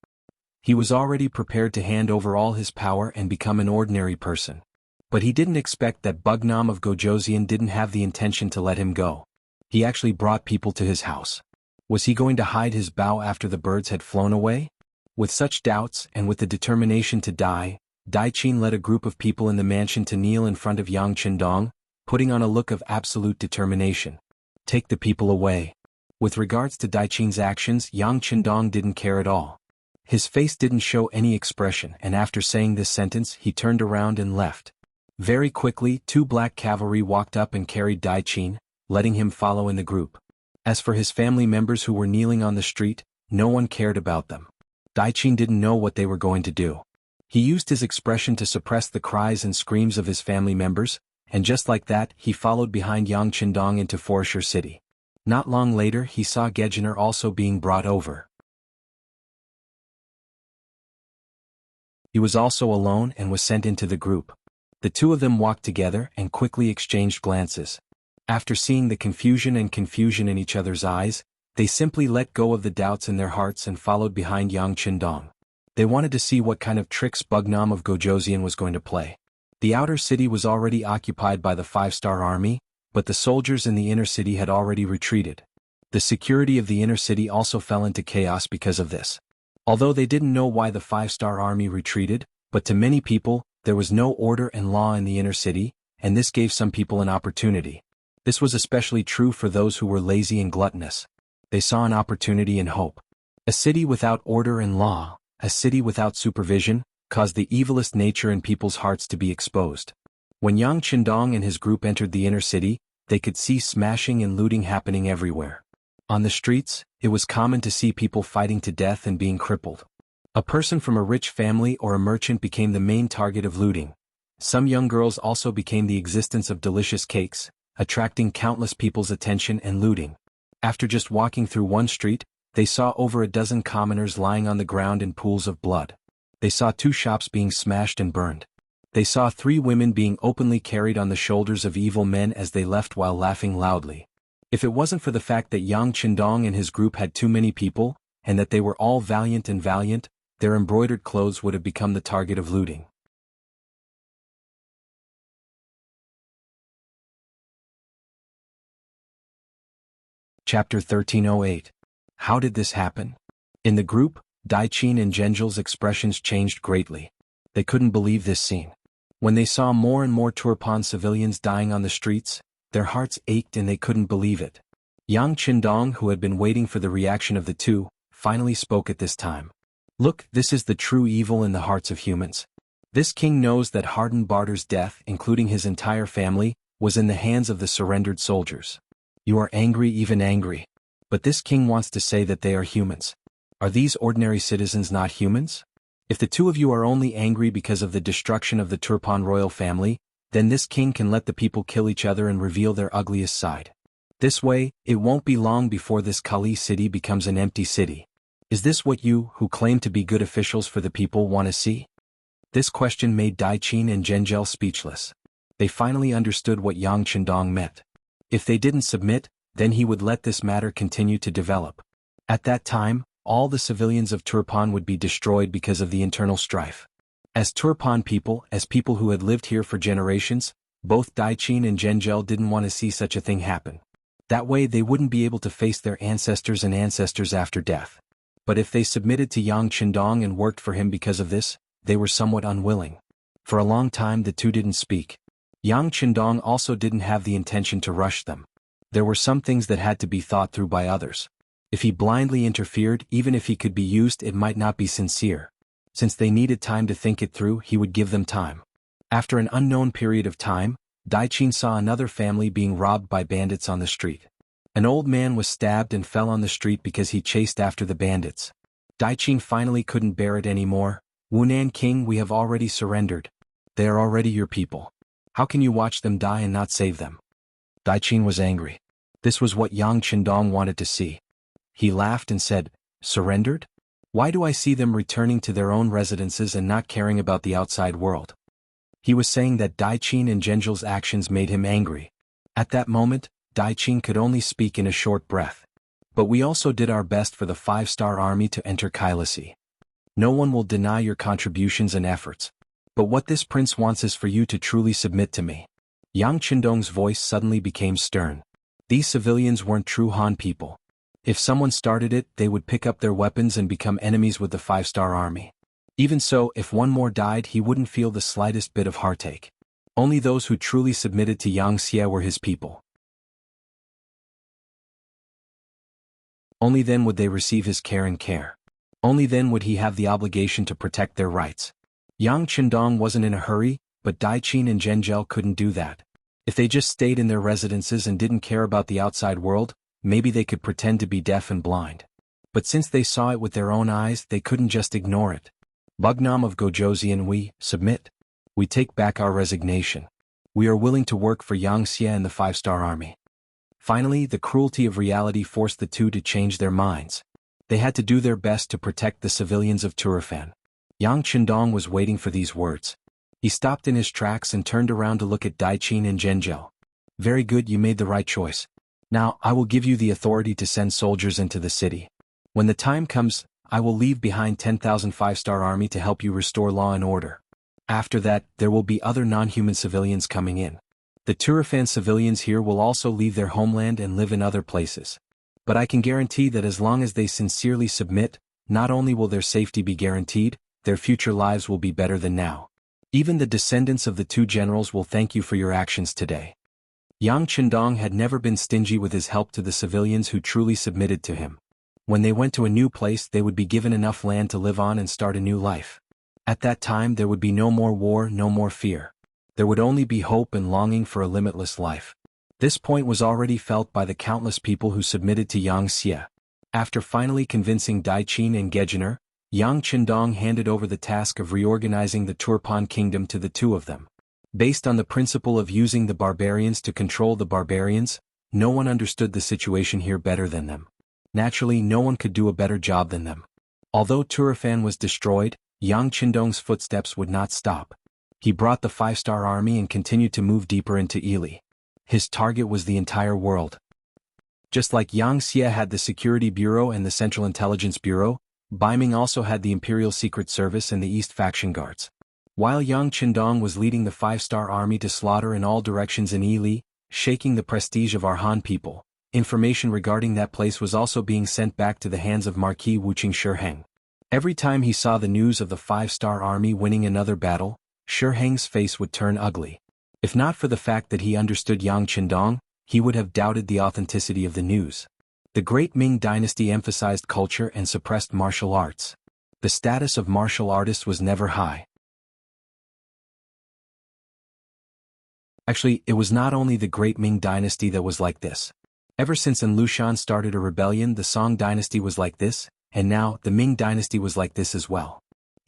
He was already prepared to hand over all his power and become an ordinary person. But he didn't expect that Bugnam of Gojoseon didn't have the intention to let him go. He actually brought people to his house. Was he going to hide his bow after the birds had flown away? With such doubts and with the determination to die, Dai Qin led a group of people in the mansion to kneel in front of Yang Qindong, putting on a look of absolute determination. Take the people away. With regards to Dai Qin's actions, Yang Qindong didn't care at all. His face didn't show any expression, and after saying this sentence he turned around and left. Very quickly 2 black cavalry walked up and carried Dai Qin, letting him follow in the group. As for his family members who were kneeling on the street, no one cared about them. Dai Qin didn't know what they were going to do. He used his expression to suppress the cries and screams of his family members, and just like that he followed behind Yang Qindong into Foreshire City. Not long later he saw Gegener also being brought over. He was also alone and was sent into the group. The 2 of them walked together and quickly exchanged glances. After seeing the confusion in each other's eyes, they simply let go of the doubts in their hearts and followed behind Yang Qindong. They wanted to see what kind of tricks Bugnam of Gojoseon was going to play. The outer city was already occupied by the 5-star army, but the soldiers in the inner city had already retreated. The security of the inner city also fell into chaos because of this. Although they didn't know why the 5-star army retreated, but to many people, there was no order and law in the inner city, and this gave some people an opportunity. This was especially true for those who were lazy and gluttonous. They saw an opportunity and hope. A city without order and law, a city without supervision, caused the evilest nature in people's hearts to be exposed. When Yang Qindong and his group entered the inner city, they could see smashing and looting happening everywhere. On the streets, it was common to see people fighting to death and being crippled. A person from a rich family or a merchant became the main target of looting. Some young girls also became the existence of delicious cakes, attracting countless people's attention and looting. After just walking through one street, they saw over a dozen commoners lying on the ground in pools of blood. They saw 2 shops being smashed and burned. They saw 3 women being openly carried on the shoulders of evil men as they left while laughing loudly. If it wasn't for the fact that Yang Qindong and his group had too many people, and that they were all valiant, their embroidered clothes would have become the target of looting. Chapter 1308. How did this happen? In the group, Dai Qin and Zhenzhou's expressions changed greatly. They couldn't believe this scene. When they saw more and more Turpan civilians dying on the streets, their hearts ached and they couldn't believe it. Yang Qindong, who had been waiting for the reaction of the 2, finally spoke at this time. Look, this is the true evil in the hearts of humans. This king knows that Harden Barter's death, including his entire family, was in the hands of the surrendered soldiers. You are angry, even angry. But this king wants to say that they are humans. Are these ordinary citizens not humans? If the two of you are only angry because of the destruction of the Turpan royal family, then this king can let the people kill each other and reveal their ugliest side. This way, it won't be long before this Kali city becomes an empty city. Is this what you, who claim to be good officials for the people, want to see? This question made Daiqin and Zhenjiao speechless. They finally understood what Yang Qindong meant. If they didn't submit, then he would let this matter continue to develop. At that time, all the civilians of Turpan would be destroyed because of the internal strife. As Turpan people, as people who had lived here for generations, both Daiqin and Zhenjiao didn't want to see such a thing happen. That way they wouldn't be able to face their ancestors and ancestors after death. But if they submitted to Yang Qindong and worked for him because of this, they were somewhat unwilling. For a long time the two didn't speak. Yang Qindong also didn't have the intention to rush them. There were some things that had to be thought through by others. If he blindly interfered, even if he could be used, it might not be sincere. Since they needed time to think it through, he would give them time. After an unknown period of time, Daiqin saw another family being robbed by bandits on the street. An old man was stabbed and fell on the street because he chased after the bandits. Daiqin finally couldn't bear it anymore. "Wunan King, we have already surrendered. They are already your people. How can you watch them die and not save them?" Daiqin was angry. This was what Yang Qindong wanted to see. He laughed and said, "Surrendered? Why do I see them returning to their own residences and not caring about the outside world?" He was saying that Daiqin and Zhenjiao's actions made him angry. At that moment, Daiqin could only speak in a short breath. "But we also did our best for the 5-star army to enter Kylasi. No one will deny your contributions and efforts. But what this prince wants is for you to truly submit to me." Yang Qindong's voice suddenly became stern. These civilians weren't true Han people. If someone started it, they would pick up their weapons and become enemies with the 5-star army. Even so, if one more died, he wouldn't feel the slightest bit of heartache. Only those who truly submitted to Yang Xie were his people. Only then would they receive his care and care. Only then would he have the obligation to protect their rights. Yang Qindong wasn't in a hurry, but Daiqin and Zhenjiao couldn't do that. If they just stayed in their residences and didn't care about the outside world, maybe they could pretend to be deaf and blind. But since they saw it with their own eyes, they couldn't just ignore it. "Bugnam of Gojoseon, we submit. We take back our resignation. We are willing to work for Yang Xie and the 5-star army." Finally, the cruelty of reality forced the two to change their minds. They had to do their best to protect the civilians of Turfan. Yang Qindong was waiting for these words. He stopped in his tracks and turned around to look at Daiqin and Zhenjiao. "Very good, you made the right choice. Now, I will give you the authority to send soldiers into the city. When the time comes, I will leave behind 10,000 5-star army to help you restore law and order. After that, there will be other non-human civilians coming in. The Turfan civilians here will also leave their homeland and live in other places. But I can guarantee that as long as they sincerely submit, not only will their safety be guaranteed, their future lives will be better than now. Even the descendants of the two generals will thank you for your actions today." Yang Qindong had never been stingy with his help to the civilians who truly submitted to him. When they went to a new place, they would be given enough land to live on and start a new life. At that time there would be no more war, no more fear. There would only be hope and longing for a limitless life. This point was already felt by the countless people who submitted to Yang Xie. After finally convincing Daiqin and Gejener, Yang Qindong handed over the task of reorganizing the Turpan kingdom to the two of them. Based on the principle of using the barbarians to control the barbarians, no one understood the situation here better than them. Naturally, no one could do a better job than them. Although Turfan was destroyed, Yang Qindong's footsteps would not stop. He brought the 5-star army and continued to move deeper into Ili. His target was the entire world. Just like Yang Xie had the Security Bureau and the Central Intelligence Bureau, Ming also had the Imperial Secret Service and the East Faction Guards. While Yang Qindong was leading the 5-star army to slaughter in all directions in Ili, shaking the prestige of our Han people, information regarding that place was also being sent back to the hands of Marquis Wuqing Shiheng. Every time he saw the news of the 5-star army winning another battle, Shiheng's face would turn ugly. If not for the fact that he understood Yang Qindong, he would have doubted the authenticity of the news. The great Ming dynasty emphasized culture and suppressed martial arts. The status of martial artists was never high. Actually, it was not only the great Ming dynasty that was like this. Ever since An Lushan started a rebellion, the Song dynasty was like this, and now the Ming dynasty was like this as well.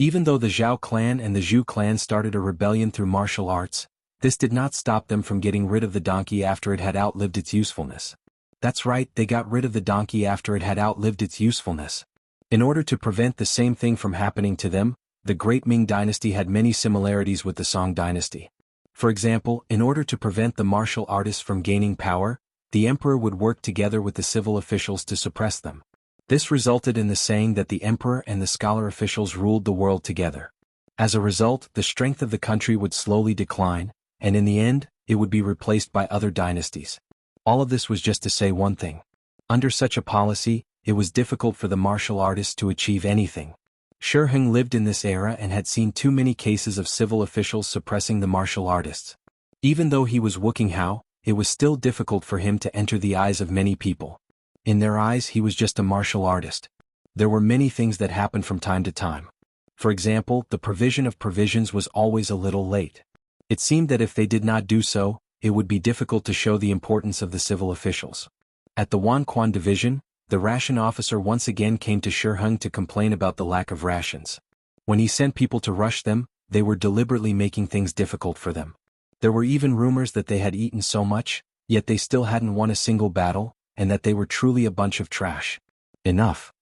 Even though the Zhao clan and the Zhu clan started a rebellion through martial arts, this did not stop them from getting rid of the donkey after it had outlived its usefulness. That's right, they got rid of the donkey after it had outlived its usefulness. In order to prevent the same thing from happening to them, the great Ming dynasty had many similarities with the Song dynasty. For example, in order to prevent the martial artists from gaining power, the emperor would work together with the civil officials to suppress them. This resulted in the saying that the emperor and the scholar officials ruled the world together. As a result, the strength of the country would slowly decline, and in the end, it would be replaced by other dynasties. All of this was just to say one thing. Under such a policy, it was difficult for the martial artists to achieve anything. Shi Heng lived in this era and had seen too many cases of civil officials suppressing the martial artists. Even though he was Wuxia, it was still difficult for him to enter the eyes of many people. In their eyes he was just a martial artist. There were many things that happened from time to time. For example, the provision of provisions was always a little late. It seemed that if they did not do so, it would be difficult to show the importance of the civil officials. At the Wanquan division, the ration officer once again came to Shi Heng to complain about the lack of rations. When he sent people to rush them, they were deliberately making things difficult for them. There were even rumors that they had eaten so much, yet they still hadn't won a single battle, and that they were truly a bunch of trash. Enough.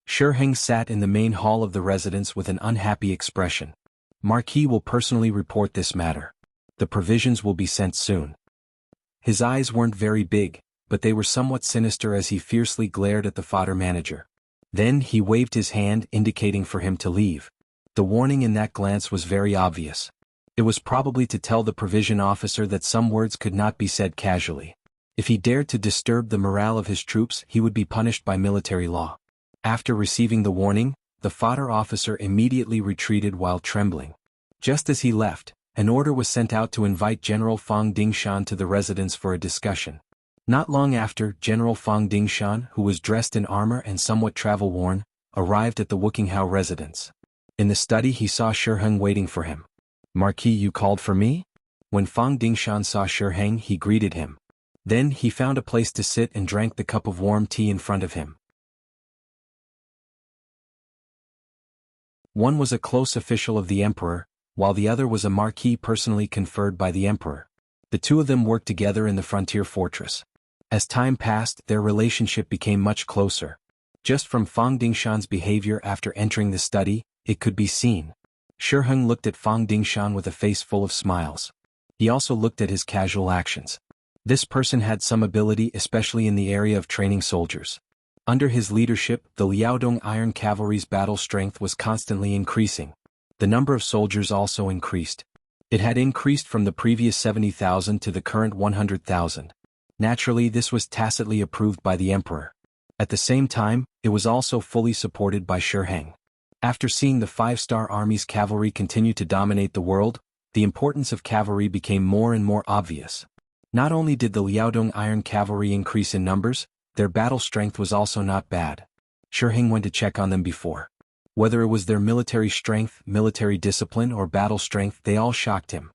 Shi Heng sat in the main hall of the residence with an unhappy expression. Marquis will personally report this matter. The provisions will be sent soon. His eyes weren't very big, but they were somewhat sinister as he fiercely glared at the fodder manager. Then he waved his hand indicating for him to leave. The warning in that glance was very obvious. It was probably to tell the provision officer that some words could not be said casually. If he dared to disturb the morale of his troops, he would be punished by military law. After receiving the warning, the fodder officer immediately retreated while trembling. Just as he left, an order was sent out to invite General Fang Dingshan to the residence for a discussion. Not long after, General Fang Dingshan, who was dressed in armor and somewhat travel-worn, arrived at the Wuxia residence. In the study he saw Shi Heng waiting for him. "Marquis, you called for me?" When Fang Dingshan saw Shi Heng, he greeted him. Then he found a place to sit and drank the cup of warm tea in front of him. One was a close official of the emperor, while the other was a marquis personally conferred by the emperor. The two of them worked together in the frontier fortress. As time passed, their relationship became much closer. Just from Fang Dingshan's behavior after entering the study, it could be seen. Shi Heng looked at Fang Dingshan with a face full of smiles. He also looked at his casual actions. This person had some ability, especially in the area of training soldiers. Under his leadership, the Liaodong Iron Cavalry's battle strength was constantly increasing. The number of soldiers also increased. It had increased from the previous 70,000 to the current 100,000. Naturally, this was tacitly approved by the emperor. At the same time, it was also fully supported by Shi Heng. After seeing the five-star army's cavalry continue to dominate the world, the importance of cavalry became more and more obvious. Not only did the Liaodong Iron Cavalry increase in numbers, their battle strength was also not bad. Shi Heng went to check on them before. Whether it was their military strength, military discipline, or battle strength, they all shocked him.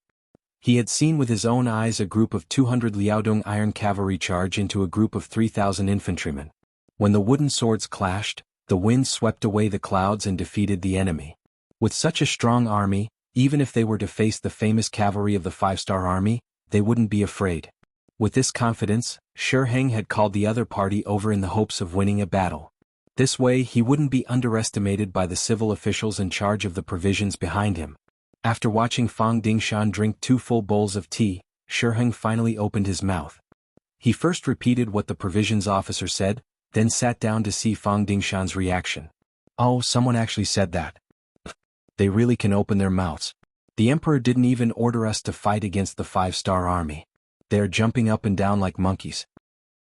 He had seen with his own eyes a group of 200 Liaodong Iron Cavalry charge into a group of 3,000 infantrymen. When the wooden swords clashed, the wind swept away the clouds and defeated the enemy. With such a strong army, even if they were to face the famous cavalry of the five-star army, they wouldn't be afraid. With this confidence, Shi Heng had called the other party over in the hopes of winning a battle. This way he wouldn't be underestimated by the civil officials in charge of the provisions behind him. After watching Fang Dingshan drink 2 full bowls of tea, Shi Heng finally opened his mouth. He first repeated what the provisions officer said, then sat down to see Fang Dingshan's reaction. "Oh, someone actually said that. They really can open their mouths. The emperor didn't even order us to fight against the five-star army. They are jumping up and down like monkeys."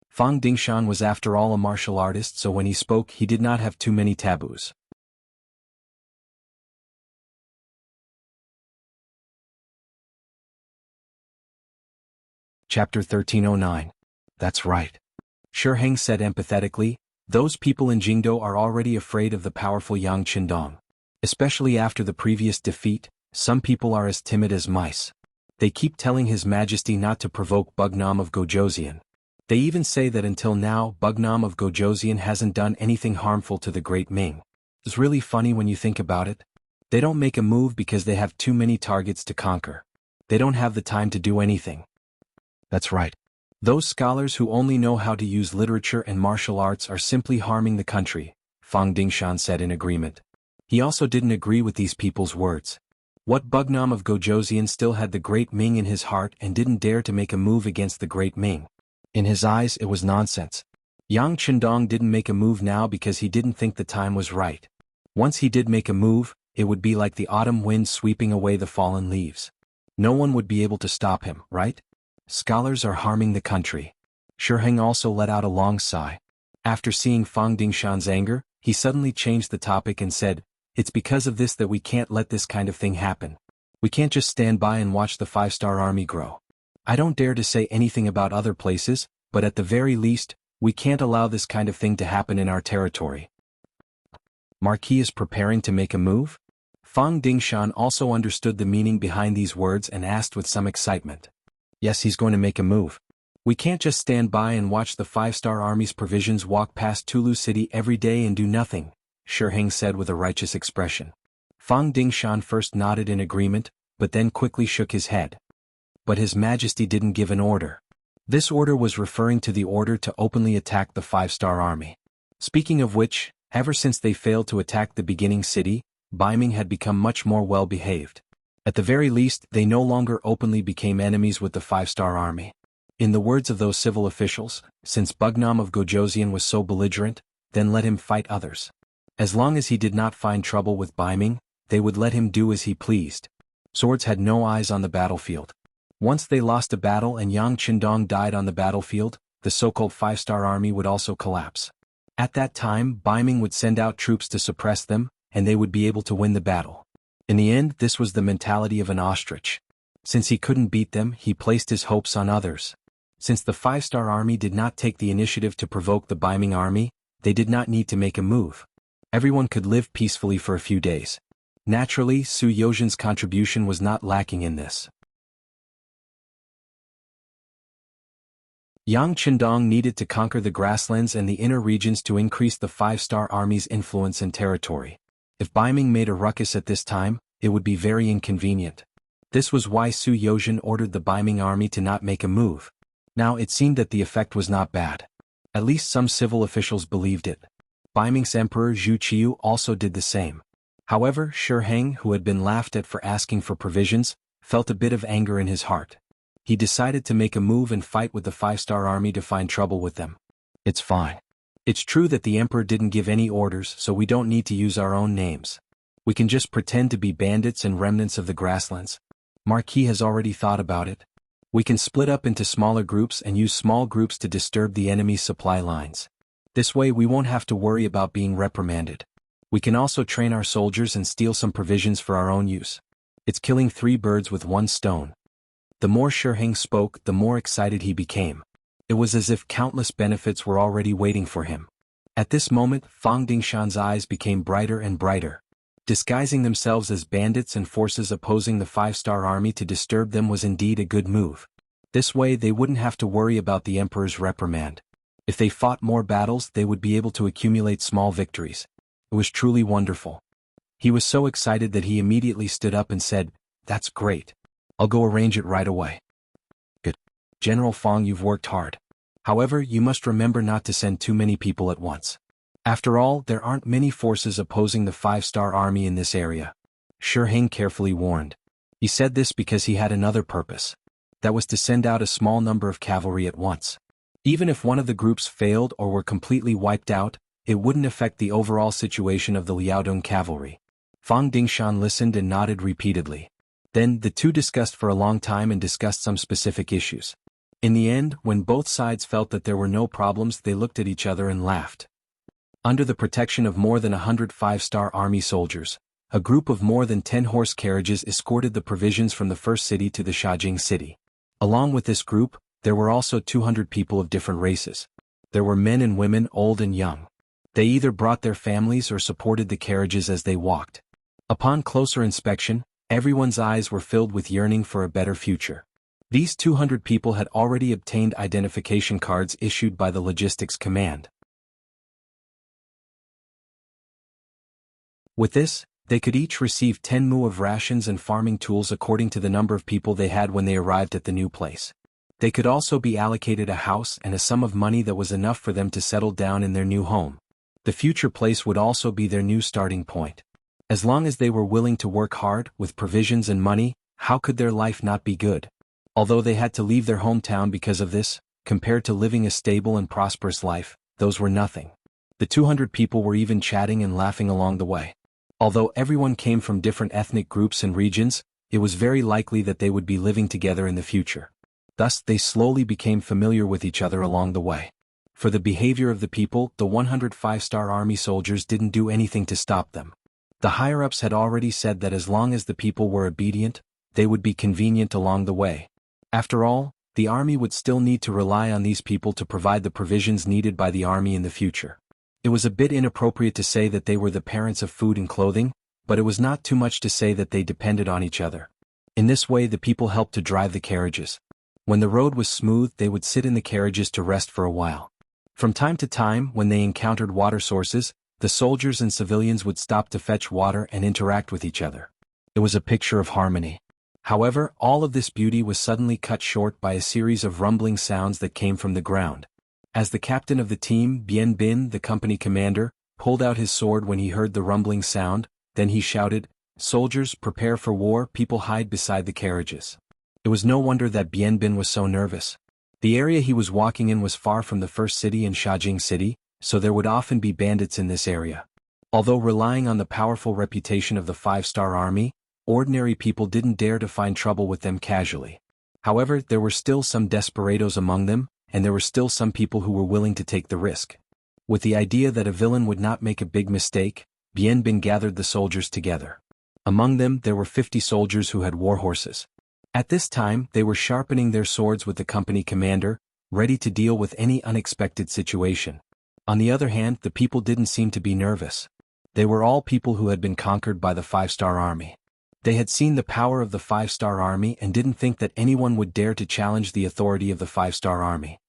Fang Dingshan was after all a martial artist, so when he spoke he did not have too many taboos. Chapter 1309. That's right. Shi Heng said empathetically, "Those people in Jianghu are already afraid of the powerful Yang Qindong. Especially after the previous defeat, some people are as timid as mice. They keep telling His Majesty not to provoke Bugnam of Gojoseon. They even say that until now Bugnam of Gojoseon hasn't done anything harmful to the great Ming. It's really funny when you think about it. They don't make a move because they have too many targets to conquer. They don't have the time to do anything. That's right. Those scholars who only know how to use literature and martial arts are simply harming the country, Fang Dingshan said in agreement. He also didn't agree with these people's words. What Bugnam of Gojoseon still had the great Ming in his heart and didn't dare to make a move against the great Ming. In his eyes it was nonsense. Yang Chendong didn't make a move now because he didn't think the time was right. Once he did make a move, it would be like the autumn wind sweeping away the fallen leaves. No one would be able to stop him, right? Scholars are harming the country. Shiheng also let out a long sigh. After seeing Fang Dingshan's anger, he suddenly changed the topic and said, "It's because of this that we can't let this kind of thing happen. We can't just stand by and watch the 5-star army grow. I don't dare to say anything about other places, but at the very least, we can't allow this kind of thing to happen in our territory." Marquis is preparing to make a move? Fang Dingshan also understood the meaning behind these words and asked with some excitement. Yes, he's going to make a move. We can't just stand by and watch the 5-star army's provisions walk past Tulu City every day and do nothing, Shiheng said with a righteous expression. Fang Dingshan first nodded in agreement, but then quickly shook his head. But His Majesty didn't give an order. This order was referring to the order to openly attack the 5-star army. Speaking of which, ever since they failed to attack the beginning city, Ming had become much more well-behaved. At the very least, they no longer openly became enemies with the 5-star army. In the words of those civil officials, since Bugnam of Gojoseon was so belligerent, then let him fight others. As long as he did not find trouble with Ming, they would let him do as he pleased. Swords had no eyes on the battlefield. Once they lost a battle and Yang Chendong died on the battlefield, the so-called 5-star army would also collapse. At that time, Ming would send out troops to suppress them, and they would be able to win the battle. In the end, this was the mentality of an ostrich. Since he couldn't beat them, he placed his hopes on others. Since the 5-star army did not take the initiative to provoke the Ming army, they did not need to make a move. Everyone could live peacefully for a few days. Naturally, Su Yozhen's contribution was not lacking in this. Yang Chendong needed to conquer the grasslands and the inner regions to increase the 5-star army's influence and territory. If Ming made a ruckus at this time, it would be very inconvenient. This was why Su Yozhen ordered the Ming army to not make a move. Now it seemed that the effect was not bad. At least some civil officials believed it. Ming's emperor Zhu Qiu also did the same. However, Shiheng, who had been laughed at for asking for provisions, felt a bit of anger in his heart. He decided to make a move and fight with the 5-star army to find trouble with them. It's fine. It's true that the emperor didn't give any orders, so we don't need to use our own names. We can just pretend to be bandits and remnants of the grasslands. Marquis has already thought about it. We can split up into smaller groups and use small groups to disturb the enemy's supply lines. This way we won't have to worry about being reprimanded. We can also train our soldiers and steal some provisions for our own use. It's killing 3 birds with 1 stone. The more Shiheng spoke, the more excited he became. It was as if countless benefits were already waiting for him. At this moment, Fang Dingshan's eyes became brighter and brighter. Disguising themselves as bandits and forces opposing the 5-star army to disturb them was indeed a good move. This way they wouldn't have to worry about the emperor's reprimand. If they fought more battles, they would be able to accumulate small victories. It was truly wonderful. He was so excited that he immediately stood up and said, "That's great. I'll go arrange it right away." Good. General Fang, you've worked hard. However, you must remember not to send too many people at once. After all, there aren't many forces opposing the 5-star army in this area. Shiheng carefully warned. He said this because he had another purpose. That was to send out a small number of cavalry at once. Even if one of the groups failed or were completely wiped out, it wouldn't affect the overall situation of the Liaodong cavalry. Fang Dingshan listened and nodded repeatedly. Then, the two discussed for a long time and discussed some specific issues. In the end, when both sides felt that there were no problems, they looked at each other and laughed. Under the protection of more than 100 5-star army soldiers, a group of more than 10 horse carriages escorted the provisions from the first city to the Shajing city. Along with this group, there were also 200 people of different races. There were men and women, old and young. They either brought their families or supported the carriages as they walked. Upon closer inspection, everyone's eyes were filled with yearning for a better future. These 200 people had already obtained identification cards issued by the Logistics Command. With this, They could each receive 10 mu of rations and farming tools according to the number of people they had when they arrived at the new place. They could also be allocated a house and a sum of money that was enough for them to settle down in their new home. The future place would also be their new starting point. As long as they were willing to work hard, with provisions and money, how could their life not be good? Although they had to leave their hometown because of this, compared to living a stable and prosperous life, those were nothing. The 200 people were even chatting and laughing along the way. Although everyone came from different ethnic groups and regions, it was very likely that they would be living together in the future. Thus, they slowly became familiar with each other along the way. For the behavior of the people, the 105-star army soldiers didn't do anything to stop them. The higher-ups had already said that as long as the people were obedient, they would be convenient along the way. After all, the army would still need to rely on these people to provide the provisions needed by the army in the future. It was a bit inappropriate to say that they were the parents of food and clothing, but it was not too much to say that they depended on each other. In this way, the people helped to drive the carriages. When the road was smooth, they would sit in the carriages to rest for a while. From time to time, when they encountered water sources, the soldiers and civilians would stop to fetch water and interact with each other. It was a picture of harmony. However, all of this beauty was suddenly cut short by a series of rumbling sounds that came from the ground. As the captain of the team, Bien Bin, the company commander, pulled out his sword when he heard the rumbling sound, then he shouted, "Soldiers, prepare for war, people hide beside the carriages." It was no wonder that Bien Bin was so nervous. The area he was walking in was far from the first city in Shajing City, so there would often be bandits in this area. Although relying on the powerful reputation of the 5-star army, ordinary people didn't dare to find trouble with them casually. However, there were still some desperados among them, and there were still some people who were willing to take the risk. With the idea that a villain would not make a big mistake, Bien Bin gathered the soldiers together. Among them there were 50 soldiers who had war horses. At this time, they were sharpening their swords with the company commander, ready to deal with any unexpected situation. On the other hand, the people didn't seem to be nervous. They were all people who had been conquered by the 5-star army. They had seen the power of the 5-star army and didn't think that anyone would dare to challenge the authority of the 5-star army.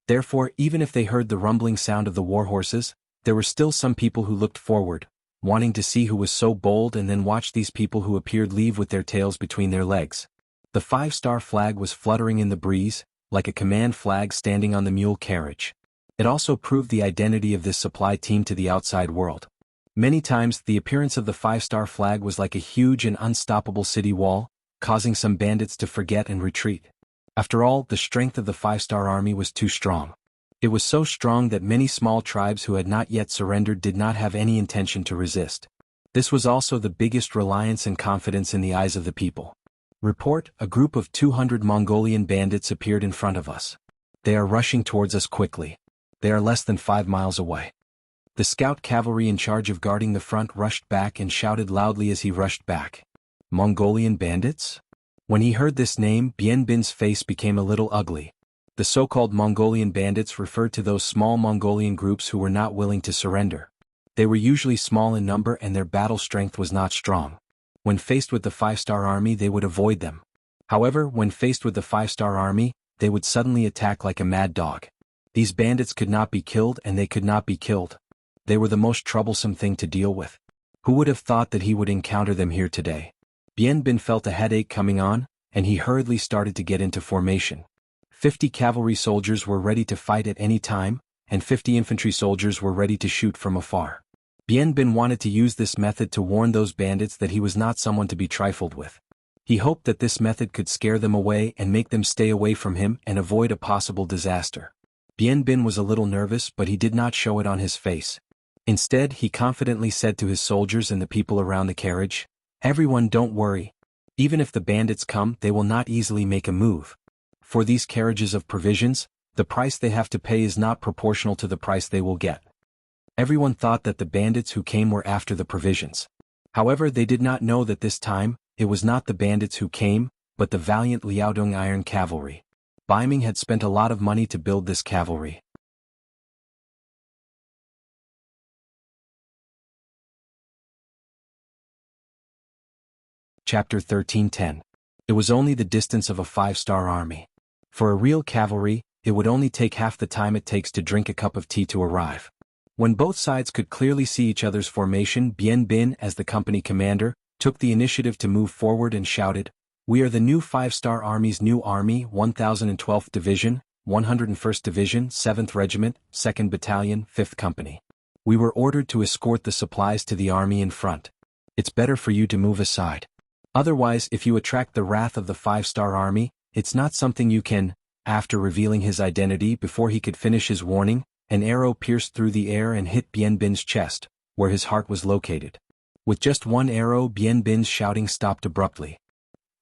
Therefore, even if they heard the rumbling sound of the war horses, there were still some people who looked forward, wanting to see who was so bold, and then watch these people who appeared leave with their tails between their legs. The 5-star flag was fluttering in the breeze, like a command flag standing on the mule carriage. It also proved the identity of this supply team to the outside world. Many times, the appearance of the 5-star flag was like a huge and unstoppable city wall, causing some bandits to forget and retreat. After all, the strength of the 5-star army was too strong. It was so strong that many small tribes who had not yet surrendered did not have any intention to resist. This was also the biggest reliance and confidence in the eyes of the people. Report: a group of 200 Mongolian bandits appeared in front of us. They are rushing towards us quickly. They are less than 5 miles away. The scout cavalry in charge of guarding the front rushed back and shouted loudly as he rushed back. Mongolian bandits? When he heard this name, Bien Bin's face became a little ugly. The so-called Mongolian bandits referred to those small Mongolian groups who were not willing to surrender. They were usually small in number and their battle strength was not strong. When faced with the 5-star army, they would avoid them. However, when faced with the 5-star army, they would suddenly attack like a mad dog. These bandits could not be killed and they could not be killed. They were the most troublesome thing to deal with. Who would have thought that he would encounter them here today? Bien Bin felt a headache coming on, and he hurriedly started to get into formation. 50 cavalry soldiers were ready to fight at any time, and 50 infantry soldiers were ready to shoot from afar. Bien Bin wanted to use this method to warn those bandits that he was not someone to be trifled with. He hoped that this method could scare them away and make them stay away from him and avoid a possible disaster. Bien Bin was a little nervous, but he did not show it on his face. Instead, he confidently said to his soldiers and the people around the carriage, "Everyone, don't worry. Even if the bandits come, they will not easily make a move. For these carriages of provisions, the price they have to pay is not proportional to the price they will get." Everyone thought that the bandits who came were after the provisions. However, they did not know that this time, it was not the bandits who came, but the valiant Liaodong Iron Cavalry. Ming had spent a lot of money to build this cavalry. Chapter 13:10. It was only the distance of a 5-star army. For a real cavalry, it would only take half the time it takes to drink a cup of tea to arrive. When both sides could clearly see each other's formation, Bien Bin, as the company commander, took the initiative to move forward and shouted, "We are the new 5-Star Army's new army, 1012th Division, 101st Division, 7th Regiment, 2nd Battalion, 5th Company. We were ordered to escort the supplies to the army in front. It's better for you to move aside. Otherwise, if you attract the wrath of the 5-Star Army, it's not something you can." After revealing his identity before he could finish his warning, an arrow pierced through the air and hit Bien Bin's chest, where his heart was located. With just one arrow, Bien Bin's shouting stopped abruptly.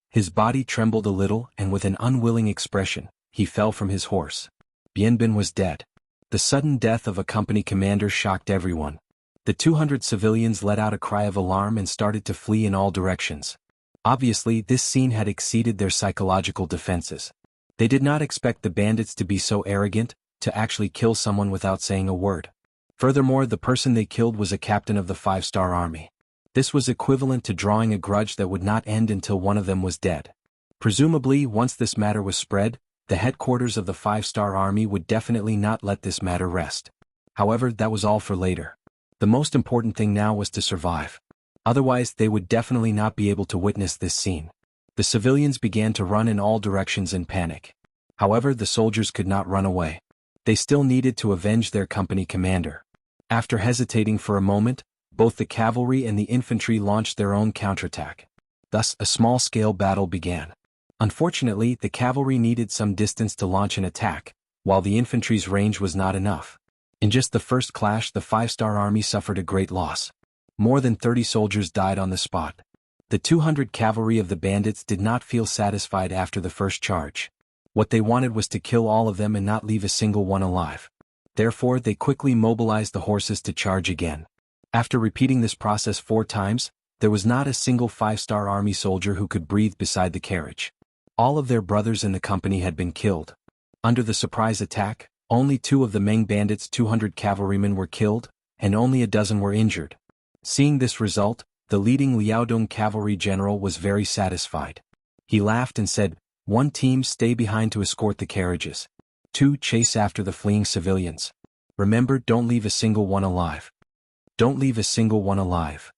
His body trembled a little, and with an unwilling expression, he fell from his horse. Bien Bin was dead. The sudden death of a company commander shocked everyone. The 200 civilians let out a cry of alarm and started to flee in all directions. Obviously, this scene had exceeded their psychological defenses. They did not expect the bandits to be so arrogant, to actually kill someone without saying a word. Furthermore, the person they killed was a captain of the 5-Star Army. This was equivalent to drawing a grudge that would not end until one of them was dead. Presumably, once this matter was spread, the headquarters of the 5-Star Army would definitely not let this matter rest. However, that was all for later. The most important thing now was to survive. Otherwise, they would definitely not be able to witness this scene. The civilians began to run in all directions in panic. However, the soldiers could not run away. They still needed to avenge their company commander. After hesitating for a moment, both the cavalry and the infantry launched their own counterattack. Thus, a small-scale battle began. Unfortunately, the cavalry needed some distance to launch an attack, while the infantry's range was not enough. In just the first clash, the 5-Star Army suffered a great loss. More than 30 soldiers died on the spot. The 200 cavalry of the bandits did not feel satisfied after the first charge. What they wanted was to kill all of them and not leave a single one alive. Therefore, they quickly mobilized the horses to charge again. After repeating this process 4 times, there was not a single 5-Star Army soldier who could breathe beside the carriage. All of their brothers in the company had been killed. Under the surprise attack, only 2 of the Ming bandits' 200 cavalrymen were killed, and only a dozen were injured. Seeing this result, the leading Liaodong cavalry general was very satisfied. He laughed and said, "1 team stay behind to escort the carriages. 2 chase after the fleeing civilians. Remember, don't leave a single one alive. Don't leave a single one alive."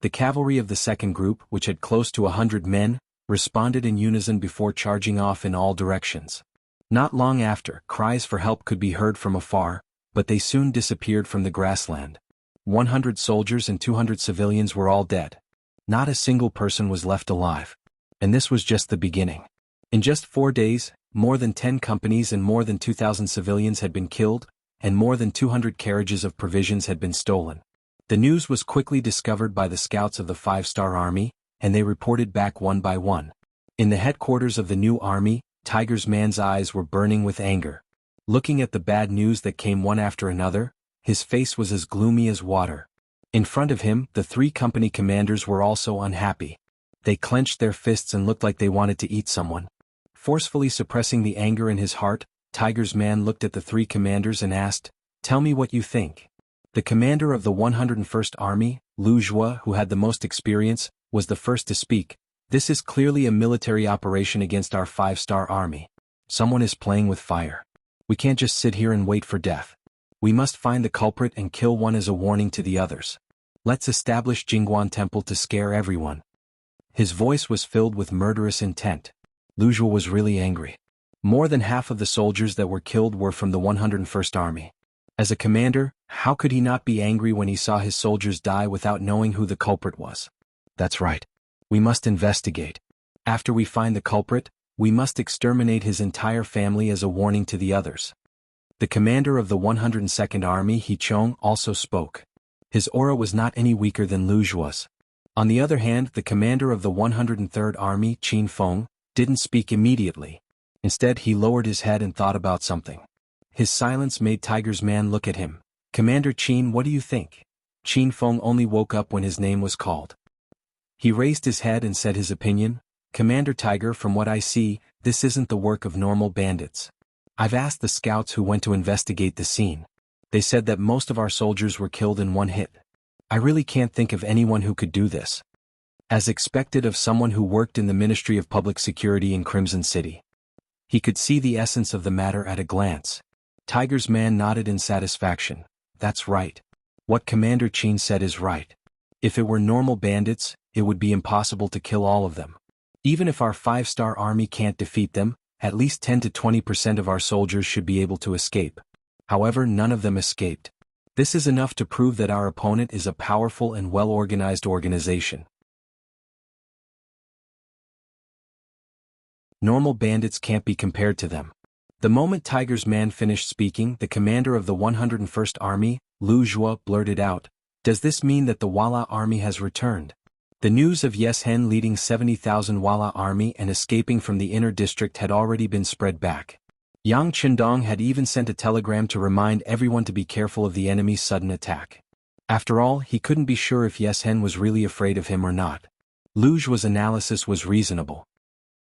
The cavalry of the second group, which had close to 100 men, responded in unison before charging off in all directions. Not long after, cries for help could be heard from afar, but they soon disappeared from the grassland. 100 soldiers and 200 civilians were all dead. Not a single person was left alive. And this was just the beginning. In just 4 days, more than 10 companies and more than 2,000 civilians had been killed, and more than 200 carriages of provisions had been stolen. The news was quickly discovered by the scouts of the 5-Star Army, and they reported back one by one. In the headquarters of the new army, Tiger's man's eyes were burning with anger. Looking at the bad news that came one after another, his face was as gloomy as water. In front of him, the 3 company commanders were also unhappy. They clenched their fists and looked like they wanted to eat someone. Forcefully suppressing the anger in his heart, Tiger's man looked at the 3 commanders and asked, "Tell me what you think." The commander of the 101st Army, Lu Zhua, who had the most experience, was the first to speak. "This is clearly a military operation against our 5-Star Army. Someone is playing with fire. We can't just sit here and wait for death. We must find the culprit and kill one as a warning to the others. Let's establish Jingguan Temple to scare everyone." His voice was filled with murderous intent. Lu Zhua was really angry. More than half of the soldiers that were killed were from the 101st Army. As a commander, how could he not be angry when he saw his soldiers die without knowing who the culprit was? That's right. We must investigate. After we find the culprit, we must exterminate his entire family as a warning to the others. The commander of the 102nd Army, He Chong, also spoke. His aura was not any weaker than Lu Zhua's. On the other hand, the commander of the 103rd Army, Qin Feng, didn't speak immediately. Instead, he lowered his head and thought about something. His silence made Tiger's man look at him. "Commander Qin, what do you think?" Qin Feng only woke up when his name was called. He raised his head and said his opinion. "Commander Tiger, from what I see, this isn't the work of normal bandits. I've asked the scouts who went to investigate the scene. They said that most of our soldiers were killed in one hit. I really can't think of anyone who could do this. As expected of someone who worked in the Ministry of Public Security in Crimson City. He could see the essence of the matter at a glance. Tiger's man nodded in satisfaction. That's right. What Commander Qin said is right. If it were normal bandits, it would be impossible to kill all of them. Even if our 5-star army can't defeat them, at least 10 to 20% of our soldiers should be able to escape. However, none of them escaped. This is enough to prove that our opponent is a powerful and well-organized organization. Normal bandits can't be compared to them. The moment Tiger's man finished speaking, the commander of the 101st Army, Lu Zhuo, blurted out, "Does this mean that the Wala army has returned?" The news of Yes Hen leading 70,000 Wala army and escaping from the inner district had already been spread back. Yang Qindong had even sent a telegram to remind everyone to be careful of the enemy's sudden attack. After all, he couldn't be sure if Yes Hen was really afraid of him or not. Lu Zhuo's analysis was reasonable.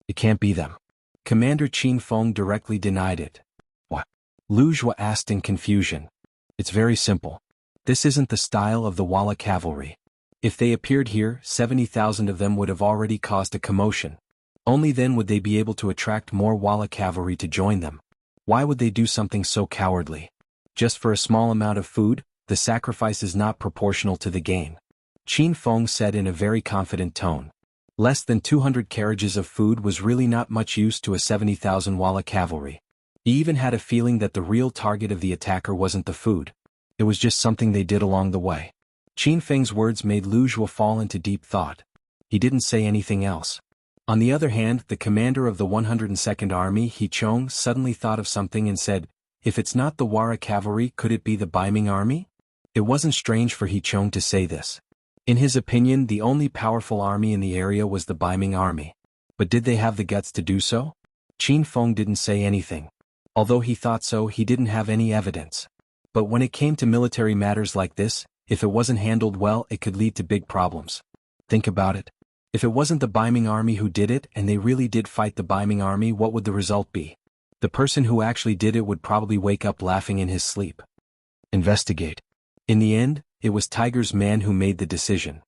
It can't be them. Commander Qin Feng directly denied it. What? Lu Zhuo asked in confusion. It's very simple. This isn't the style of the Wala cavalry. If they appeared here, 70,000 of them would have already caused a commotion. Only then would they be able to attract more Wala cavalry to join them. Why would they do something so cowardly? Just for a small amount of food, the sacrifice is not proportional to the gain. Qin Feng said in a very confident tone. Less than 200 carriages of food was really not much use to a 70,000 Wala cavalry. He even had a feeling that the real target of the attacker wasn't the food. It was just something they did along the way. Qin Feng's words made Lu Zhuo fall into deep thought. He didn't say anything else. On the other hand, the commander of the 102nd Army, He Chong, suddenly thought of something and said, "If it's not the Wara cavalry, could it be the Baiming army?" It wasn't strange for He Chong to say this. In his opinion, the only powerful army in the area was the Baiming army. But did they have the guts to do so? Qin Feng didn't say anything. Although he thought so, he didn't have any evidence. But when it came to military matters like this, if it wasn't handled well, it could lead to big problems. Think about it. If it wasn't the Baiming army who did it and they really did fight the Baiming army, what would the result be? The person who actually did it would probably wake up laughing in his sleep. Investigate. In the end, it was Tiger's man who made the decision.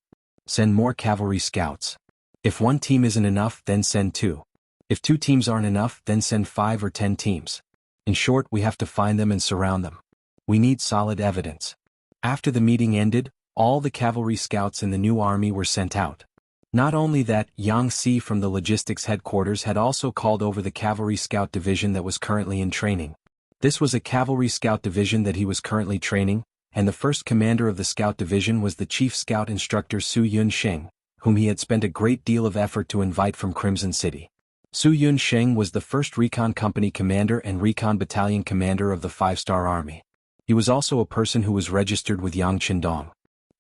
Send more cavalry scouts. If one team isn't enough, then send 2. If 2 teams aren't enough, then send 5 or 10 teams. In short, we have to find them and surround them. We need solid evidence. After the meeting ended, all the cavalry scouts in the new army were sent out. Not only that, Yang Si from the logistics headquarters had also called over the cavalry scout division that was currently in training. This was a cavalry scout division that he was currently training, and the first commander of the scout division was the chief scout instructor Su Yunsheng, whom he had spent a great deal of effort to invite from Crimson City. Su Yunsheng was the first recon company commander and recon battalion commander of the 5-star army. He was also a person who was registered with Yang Qindong.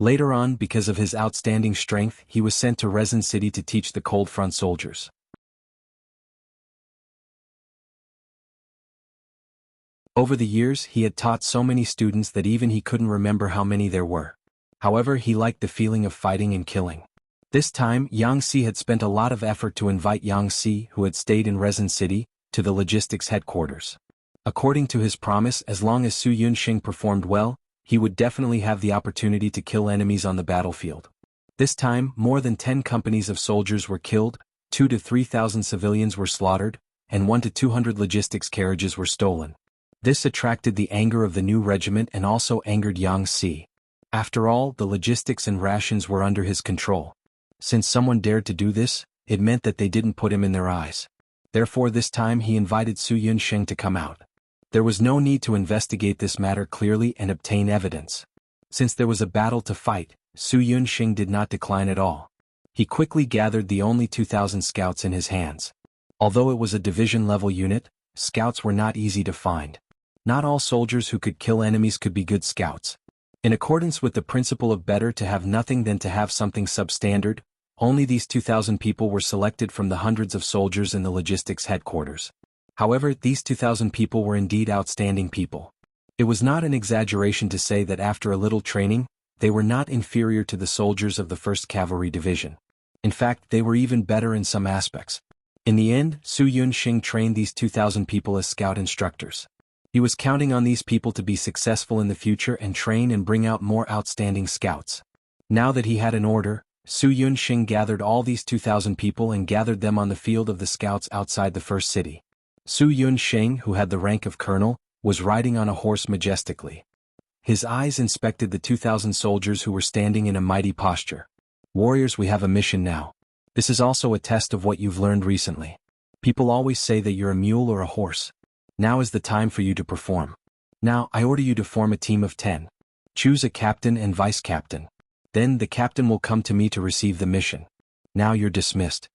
Later on, because of his outstanding strength, he was sent to Resin City to teach the Cold Front soldiers. Over the years, he had taught so many students that even he couldn't remember how many there were. However, he liked the feeling of fighting and killing. This time, Yang Si had spent a lot of effort to invite Yang Si, who had stayed in Resin City, to the logistics headquarters. According to his promise, as long as Su Yunsheng performed well, he would definitely have the opportunity to kill enemies on the battlefield. This time, more than 10 companies of soldiers were killed, 2,000 to 3,000 civilians were slaughtered, and 100 to 200 logistics carriages were stolen. This attracted the anger of the new regiment and also angered Yang Si. After all, the logistics and rations were under his control. Since someone dared to do this, it meant that they didn't put him in their eyes. Therefore this time he invited Su Yunsheng to come out. There was no need to investigate this matter clearly and obtain evidence. Since there was a battle to fight, Su Yunsheng did not decline at all. He quickly gathered the only 2,000 scouts in his hands. Although it was a division-level unit, scouts were not easy to find. Not all soldiers who could kill enemies could be good scouts. In accordance with the principle of better to have nothing than to have something substandard, only these 2,000 people were selected from the hundreds of soldiers in the logistics headquarters. However, these 2,000 people were indeed outstanding people. It was not an exaggeration to say that after a little training, they were not inferior to the soldiers of the 1st Cavalry Division. In fact, they were even better in some aspects. In the end, Su Yunsheng trained these 2,000 people as scout instructors. He was counting on these people to be successful in the future and train and bring out more outstanding scouts. Now that he had an order, Su Yunsheng gathered all these 2,000 people and gathered them on the field of the scouts outside the first city. Su Yunsheng, who had the rank of colonel, was riding on a horse majestically. His eyes inspected the 2,000 soldiers who were standing in a mighty posture. Warriors, we have a mission now. This is also a test of what you've learned recently. People always say that you're a mule or a horse. Now is the time for you to perform. Now, I order you to form a team of 10. Choose a captain and vice captain. Then the captain will come to me to receive the mission. Now you're dismissed.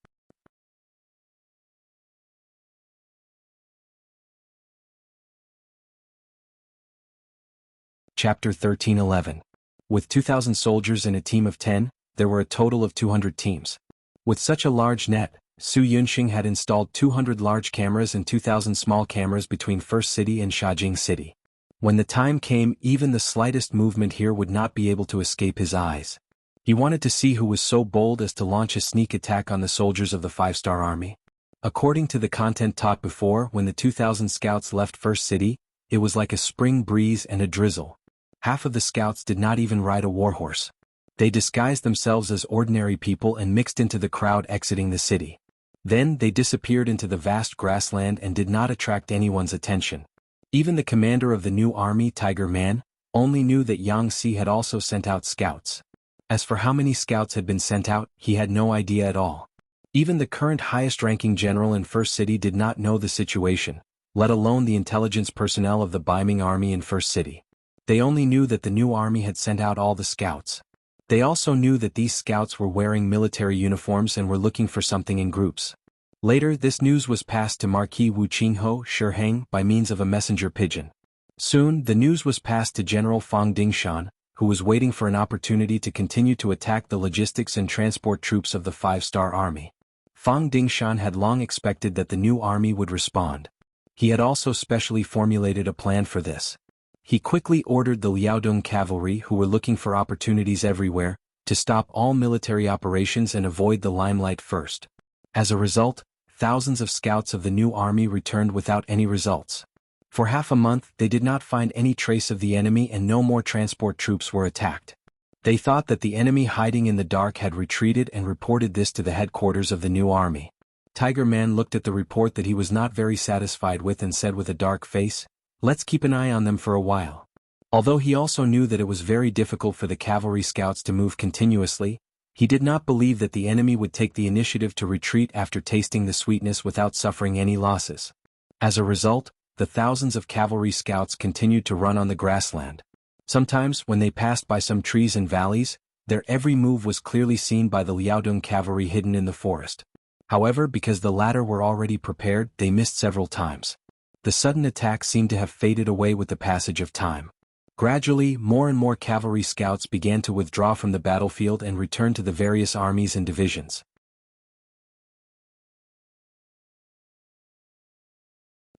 Chapter 13:11. With 2,000 soldiers and a team of 10, there were a total of 200 teams. With such a large net, Su Yunsheng had installed 200 large cameras and 2,000 small cameras between First City and Shajing City. When the time came, even the slightest movement here would not be able to escape his eyes. He wanted to see who was so bold as to launch a sneak attack on the soldiers of the 5-star army. According to the content taught before, when the 2,000 scouts left First City, it was like a spring breeze and a drizzle. Half of the scouts did not even ride a warhorse. They disguised themselves as ordinary people and mixed into the crowd exiting the city. Then they disappeared into the vast grassland and did not attract anyone's attention. Even the commander of the new army, Tiger Man, only knew that Yang Si had also sent out scouts. As for how many scouts had been sent out, he had no idea at all. Even the current highest-ranking general in First City did not know the situation, let alone the intelligence personnel of the Ming army in First City. They only knew that the new army had sent out all the scouts. They also knew that these scouts were wearing military uniforms and were looking for something in groups. Later, this news was passed to Marquis Wu Qingho Shiheng by means of a messenger pigeon. Soon, the news was passed to General Fang Dingshan, who was waiting for an opportunity to continue to attack the logistics and transport troops of the 5-star army. Fang Dingshan had long expected that the new army would respond. He had also specially formulated a plan for this. He quickly ordered the Liaodong cavalry, who were looking for opportunities everywhere, to stop all military operations and avoid the limelight first. As a result, thousands of scouts of the new army returned without any results. For half a month they did not find any trace of the enemy and no more transport troops were attacked. They thought that the enemy hiding in the dark had retreated and reported this to the headquarters of the new army. Tiger Man looked at the report that he was not very satisfied with and said with a dark face, "Let's keep an eye on them for a while." Although he also knew that it was very difficult for the cavalry scouts to move continuously, he did not believe that the enemy would take the initiative to retreat after tasting the sweetness without suffering any losses. As a result, the thousands of cavalry scouts continued to run on the grassland. Sometimes, when they passed by some trees and valleys, their every move was clearly seen by the Liaodong cavalry hidden in the forest. However, because the latter were already prepared, they missed several times. The sudden attack seemed to have faded away with the passage of time. Gradually, more and more cavalry scouts began to withdraw from the battlefield and return to the various armies and divisions.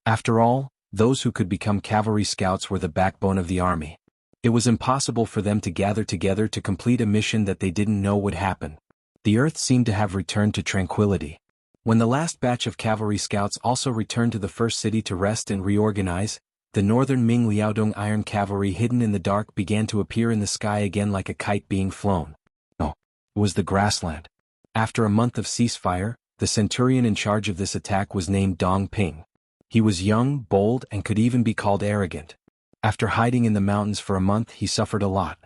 After all, those who could become cavalry scouts were the backbone of the army. It was impossible for them to gather together to complete a mission that they didn't know would happen. The earth seemed to have returned to tranquility. When the last batch of cavalry scouts also returned to the first city to rest and reorganize, the northern Ming Liaodong iron cavalry hidden in the dark began to appear in the sky again like a kite being flown. No, it was the grassland. After a month of ceasefire, the centurion in charge of this attack was named Dong Ping. He was young, bold, and could even be called arrogant. After hiding in the mountains for a month, he suffered a lot.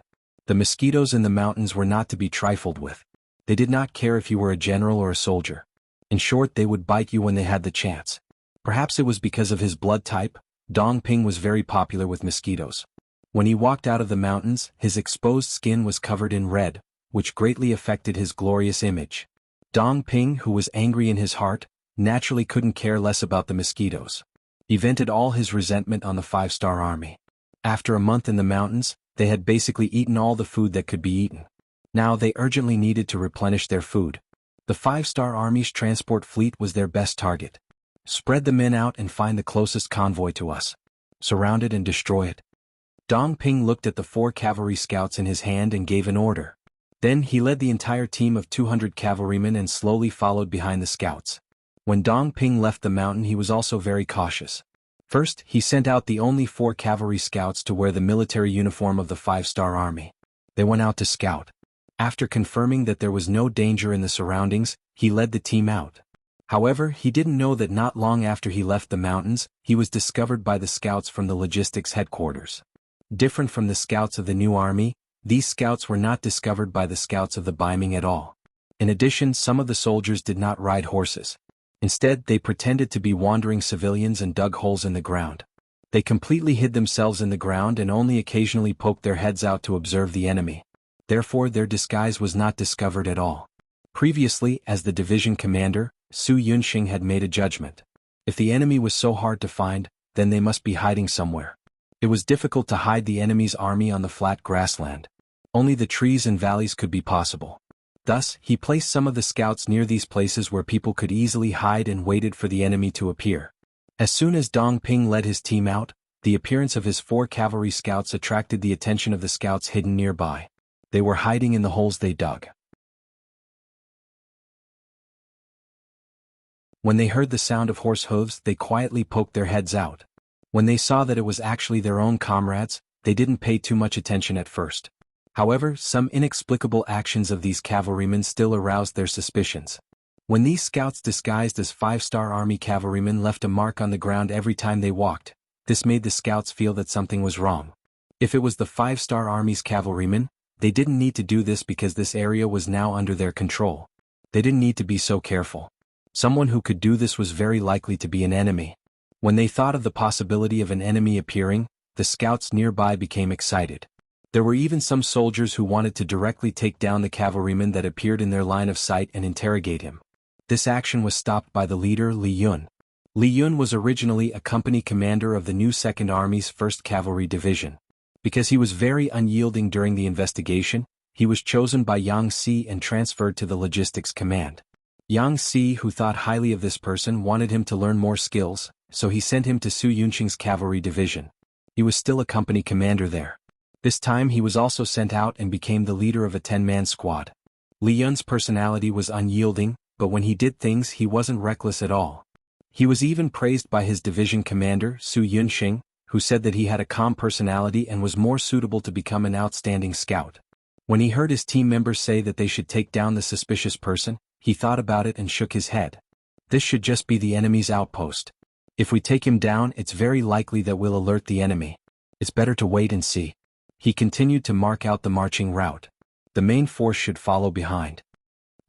The mosquitoes in the mountains were not to be trifled with. They did not care if you were a general or a soldier. In short, they would bite you when they had the chance. Perhaps it was because of his blood type. Dong Ping was very popular with mosquitoes. When he walked out of the mountains, his exposed skin was covered in red, which greatly affected his glorious image. Dong Ping, who was angry in his heart, naturally couldn't care less about the mosquitoes. He vented all his resentment on the 5-star army. After a month in the mountains, they had basically eaten all the food that could be eaten. Now they urgently needed to replenish their food. The 5-star army's transport fleet was their best target. Spread the men out and find the closest convoy to us. Surround it and destroy it. Dong Ping looked at the 4 cavalry scouts in his hand and gave an order. Then he led the entire team of 200 cavalrymen and slowly followed behind the scouts. When Dong Ping left the mountain, he was also very cautious. First, he sent out the only 4 cavalry scouts to wear the military uniform of the 5-star army. They went out to scout. After confirming that there was no danger in the surroundings, he led the team out. However, he didn't know that not long after he left the mountains, he was discovered by the scouts from the logistics headquarters. Different from the scouts of the new army, these scouts were not discovered by the scouts of the Ming at all. In addition, some of the soldiers did not ride horses. Instead, they pretended to be wandering civilians and dug holes in the ground. They completely hid themselves in the ground and only occasionally poked their heads out to observe the enemy. Therefore, their disguise was not discovered at all. Previously, as the division commander, Su Yunxing had made a judgment. If the enemy was so hard to find, then they must be hiding somewhere. It was difficult to hide the enemy's army on the flat grassland. Only the trees and valleys could be possible. Thus, he placed some of the scouts near these places where people could easily hide and waited for the enemy to appear. As soon as Dong Ping led his team out, the appearance of his 4 cavalry scouts attracted the attention of the scouts hidden nearby. They were hiding in the holes they dug. When they heard the sound of horse hooves, they quietly poked their heads out. When they saw that it was actually their own comrades, they didn't pay too much attention at first. However, some inexplicable actions of these cavalrymen still aroused their suspicions. When these scouts disguised as 5-star army cavalrymen left a mark on the ground every time they walked, this made the scouts feel that something was wrong. If it was the 5-star army's cavalrymen, they didn't need to do this because this area was now under their control. They didn't need to be so careful. Someone who could do this was very likely to be an enemy. When they thought of the possibility of an enemy appearing, the scouts nearby became excited. There were even some soldiers who wanted to directly take down the cavalryman that appeared in their line of sight and interrogate him. This action was stopped by the leader Li Yun. Li Yun was originally a company commander of the new 2nd Army's 1st Cavalry Division. Because he was very unyielding during the investigation, he was chosen by Yang Si and transferred to the Logistics Command. Yang Si, who thought highly of this person, wanted him to learn more skills, so he sent him to Su Yunxing's Cavalry Division. He was still a company commander there. This time he was also sent out and became the leader of a 10-man squad. Li Yun's personality was unyielding, but when he did things he wasn't reckless at all. He was even praised by his division commander, Su Yunxing, who said that he had a calm personality and was more suitable to become an outstanding scout. When he heard his team members say that they should take down the suspicious person, he thought about it and shook his head. This should just be the enemy's outpost. If we take him down, it's very likely that we'll alert the enemy. It's better to wait and see. He continued to mark out the marching route. The main force should follow behind.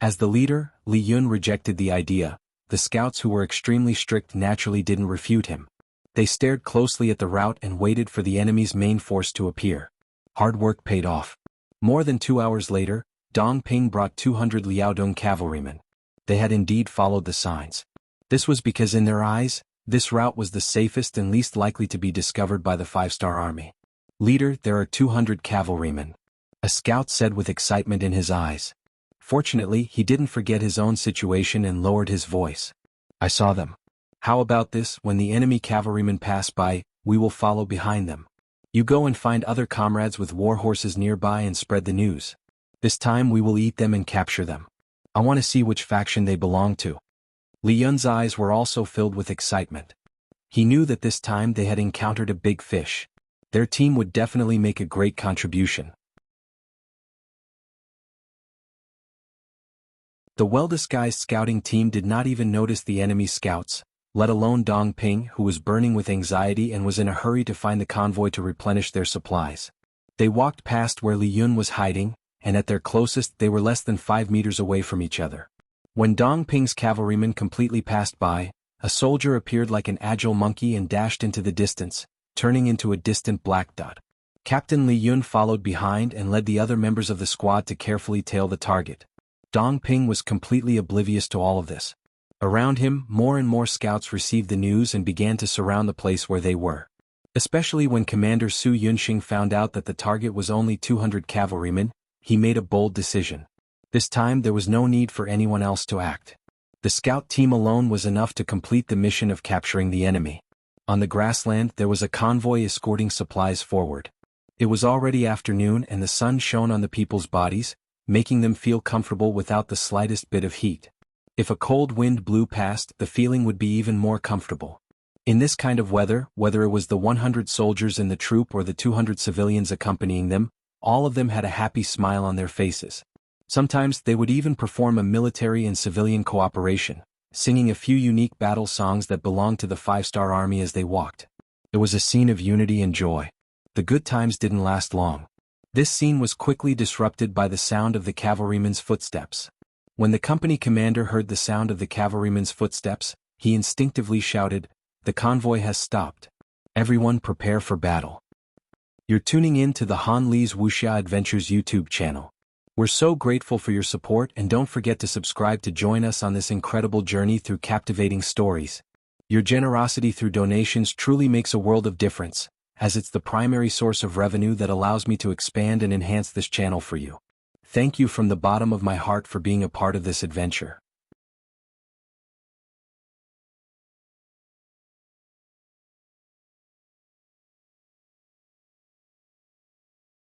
As the leader, Li Yun rejected the idea. The scouts, who were extremely strict, naturally didn't refute him. They stared closely at the route and waited for the enemy's main force to appear. Hard work paid off. More than 2 hours later, Dong Ping brought 200 Liaodong cavalrymen. They had indeed followed the signs. This was because in their eyes, this route was the safest and least likely to be discovered by the 5-star army. "Leader, there are 200 cavalrymen," a scout said with excitement in his eyes. Fortunately, he didn't forget his own situation and lowered his voice. "I saw them. How about this? When the enemy cavalrymen pass by, we will follow behind them. You go and find other comrades with war horses nearby and spread the news. This time we will eat them and capture them. I want to see which faction they belong to." Li Yun's eyes were also filled with excitement. He knew that this time they had encountered a big fish. Their team would definitely make a great contribution. The well-disguised scouting team did not even notice the enemy scouts, let alone Dong Ping, who was burning with anxiety and was in a hurry to find the convoy to replenish their supplies. They walked past where Li Yun was hiding, and at their closest they were less than 5 meters away from each other. When Dong Ping's cavalrymen completely passed by, a soldier appeared like an agile monkey and dashed into the distance, turning into a distant black dot. Captain Li Yun followed behind and led the other members of the squad to carefully tail the target. Dong Ping was completely oblivious to all of this. Around him, more and more scouts received the news and began to surround the place where they were. Especially when Commander Su Yunxing found out that the target was only 200 cavalrymen, he made a bold decision. This time there was no need for anyone else to act. The scout team alone was enough to complete the mission of capturing the enemy. On the grassland there was a convoy escorting supplies forward. It was already afternoon and the sun shone on the people's bodies, making them feel comfortable without the slightest bit of heat. If a cold wind blew past, the feeling would be even more comfortable. In this kind of weather, whether it was the 100 soldiers in the troop or the 200 civilians accompanying them, all of them had a happy smile on their faces. Sometimes they would even perform a military and civilian cooperation, singing a few unique battle songs that belonged to the 5-star army as they walked. It was a scene of unity and joy. The good times didn't last long. This scene was quickly disrupted by the sound of the cavalryman's footsteps. When the company commander heard the sound of the cavalryman's footsteps, he instinctively shouted, "The convoy has stopped. Everyone prepare for battle." You're tuning in to the Han Li's Wuxia Adventures YouTube channel. We're so grateful for your support, and don't forget to subscribe to join us on this incredible journey through captivating stories. Your generosity through donations truly makes a world of difference, as it's the primary source of revenue that allows me to expand and enhance this channel for you. Thank you from the bottom of my heart for being a part of this adventure.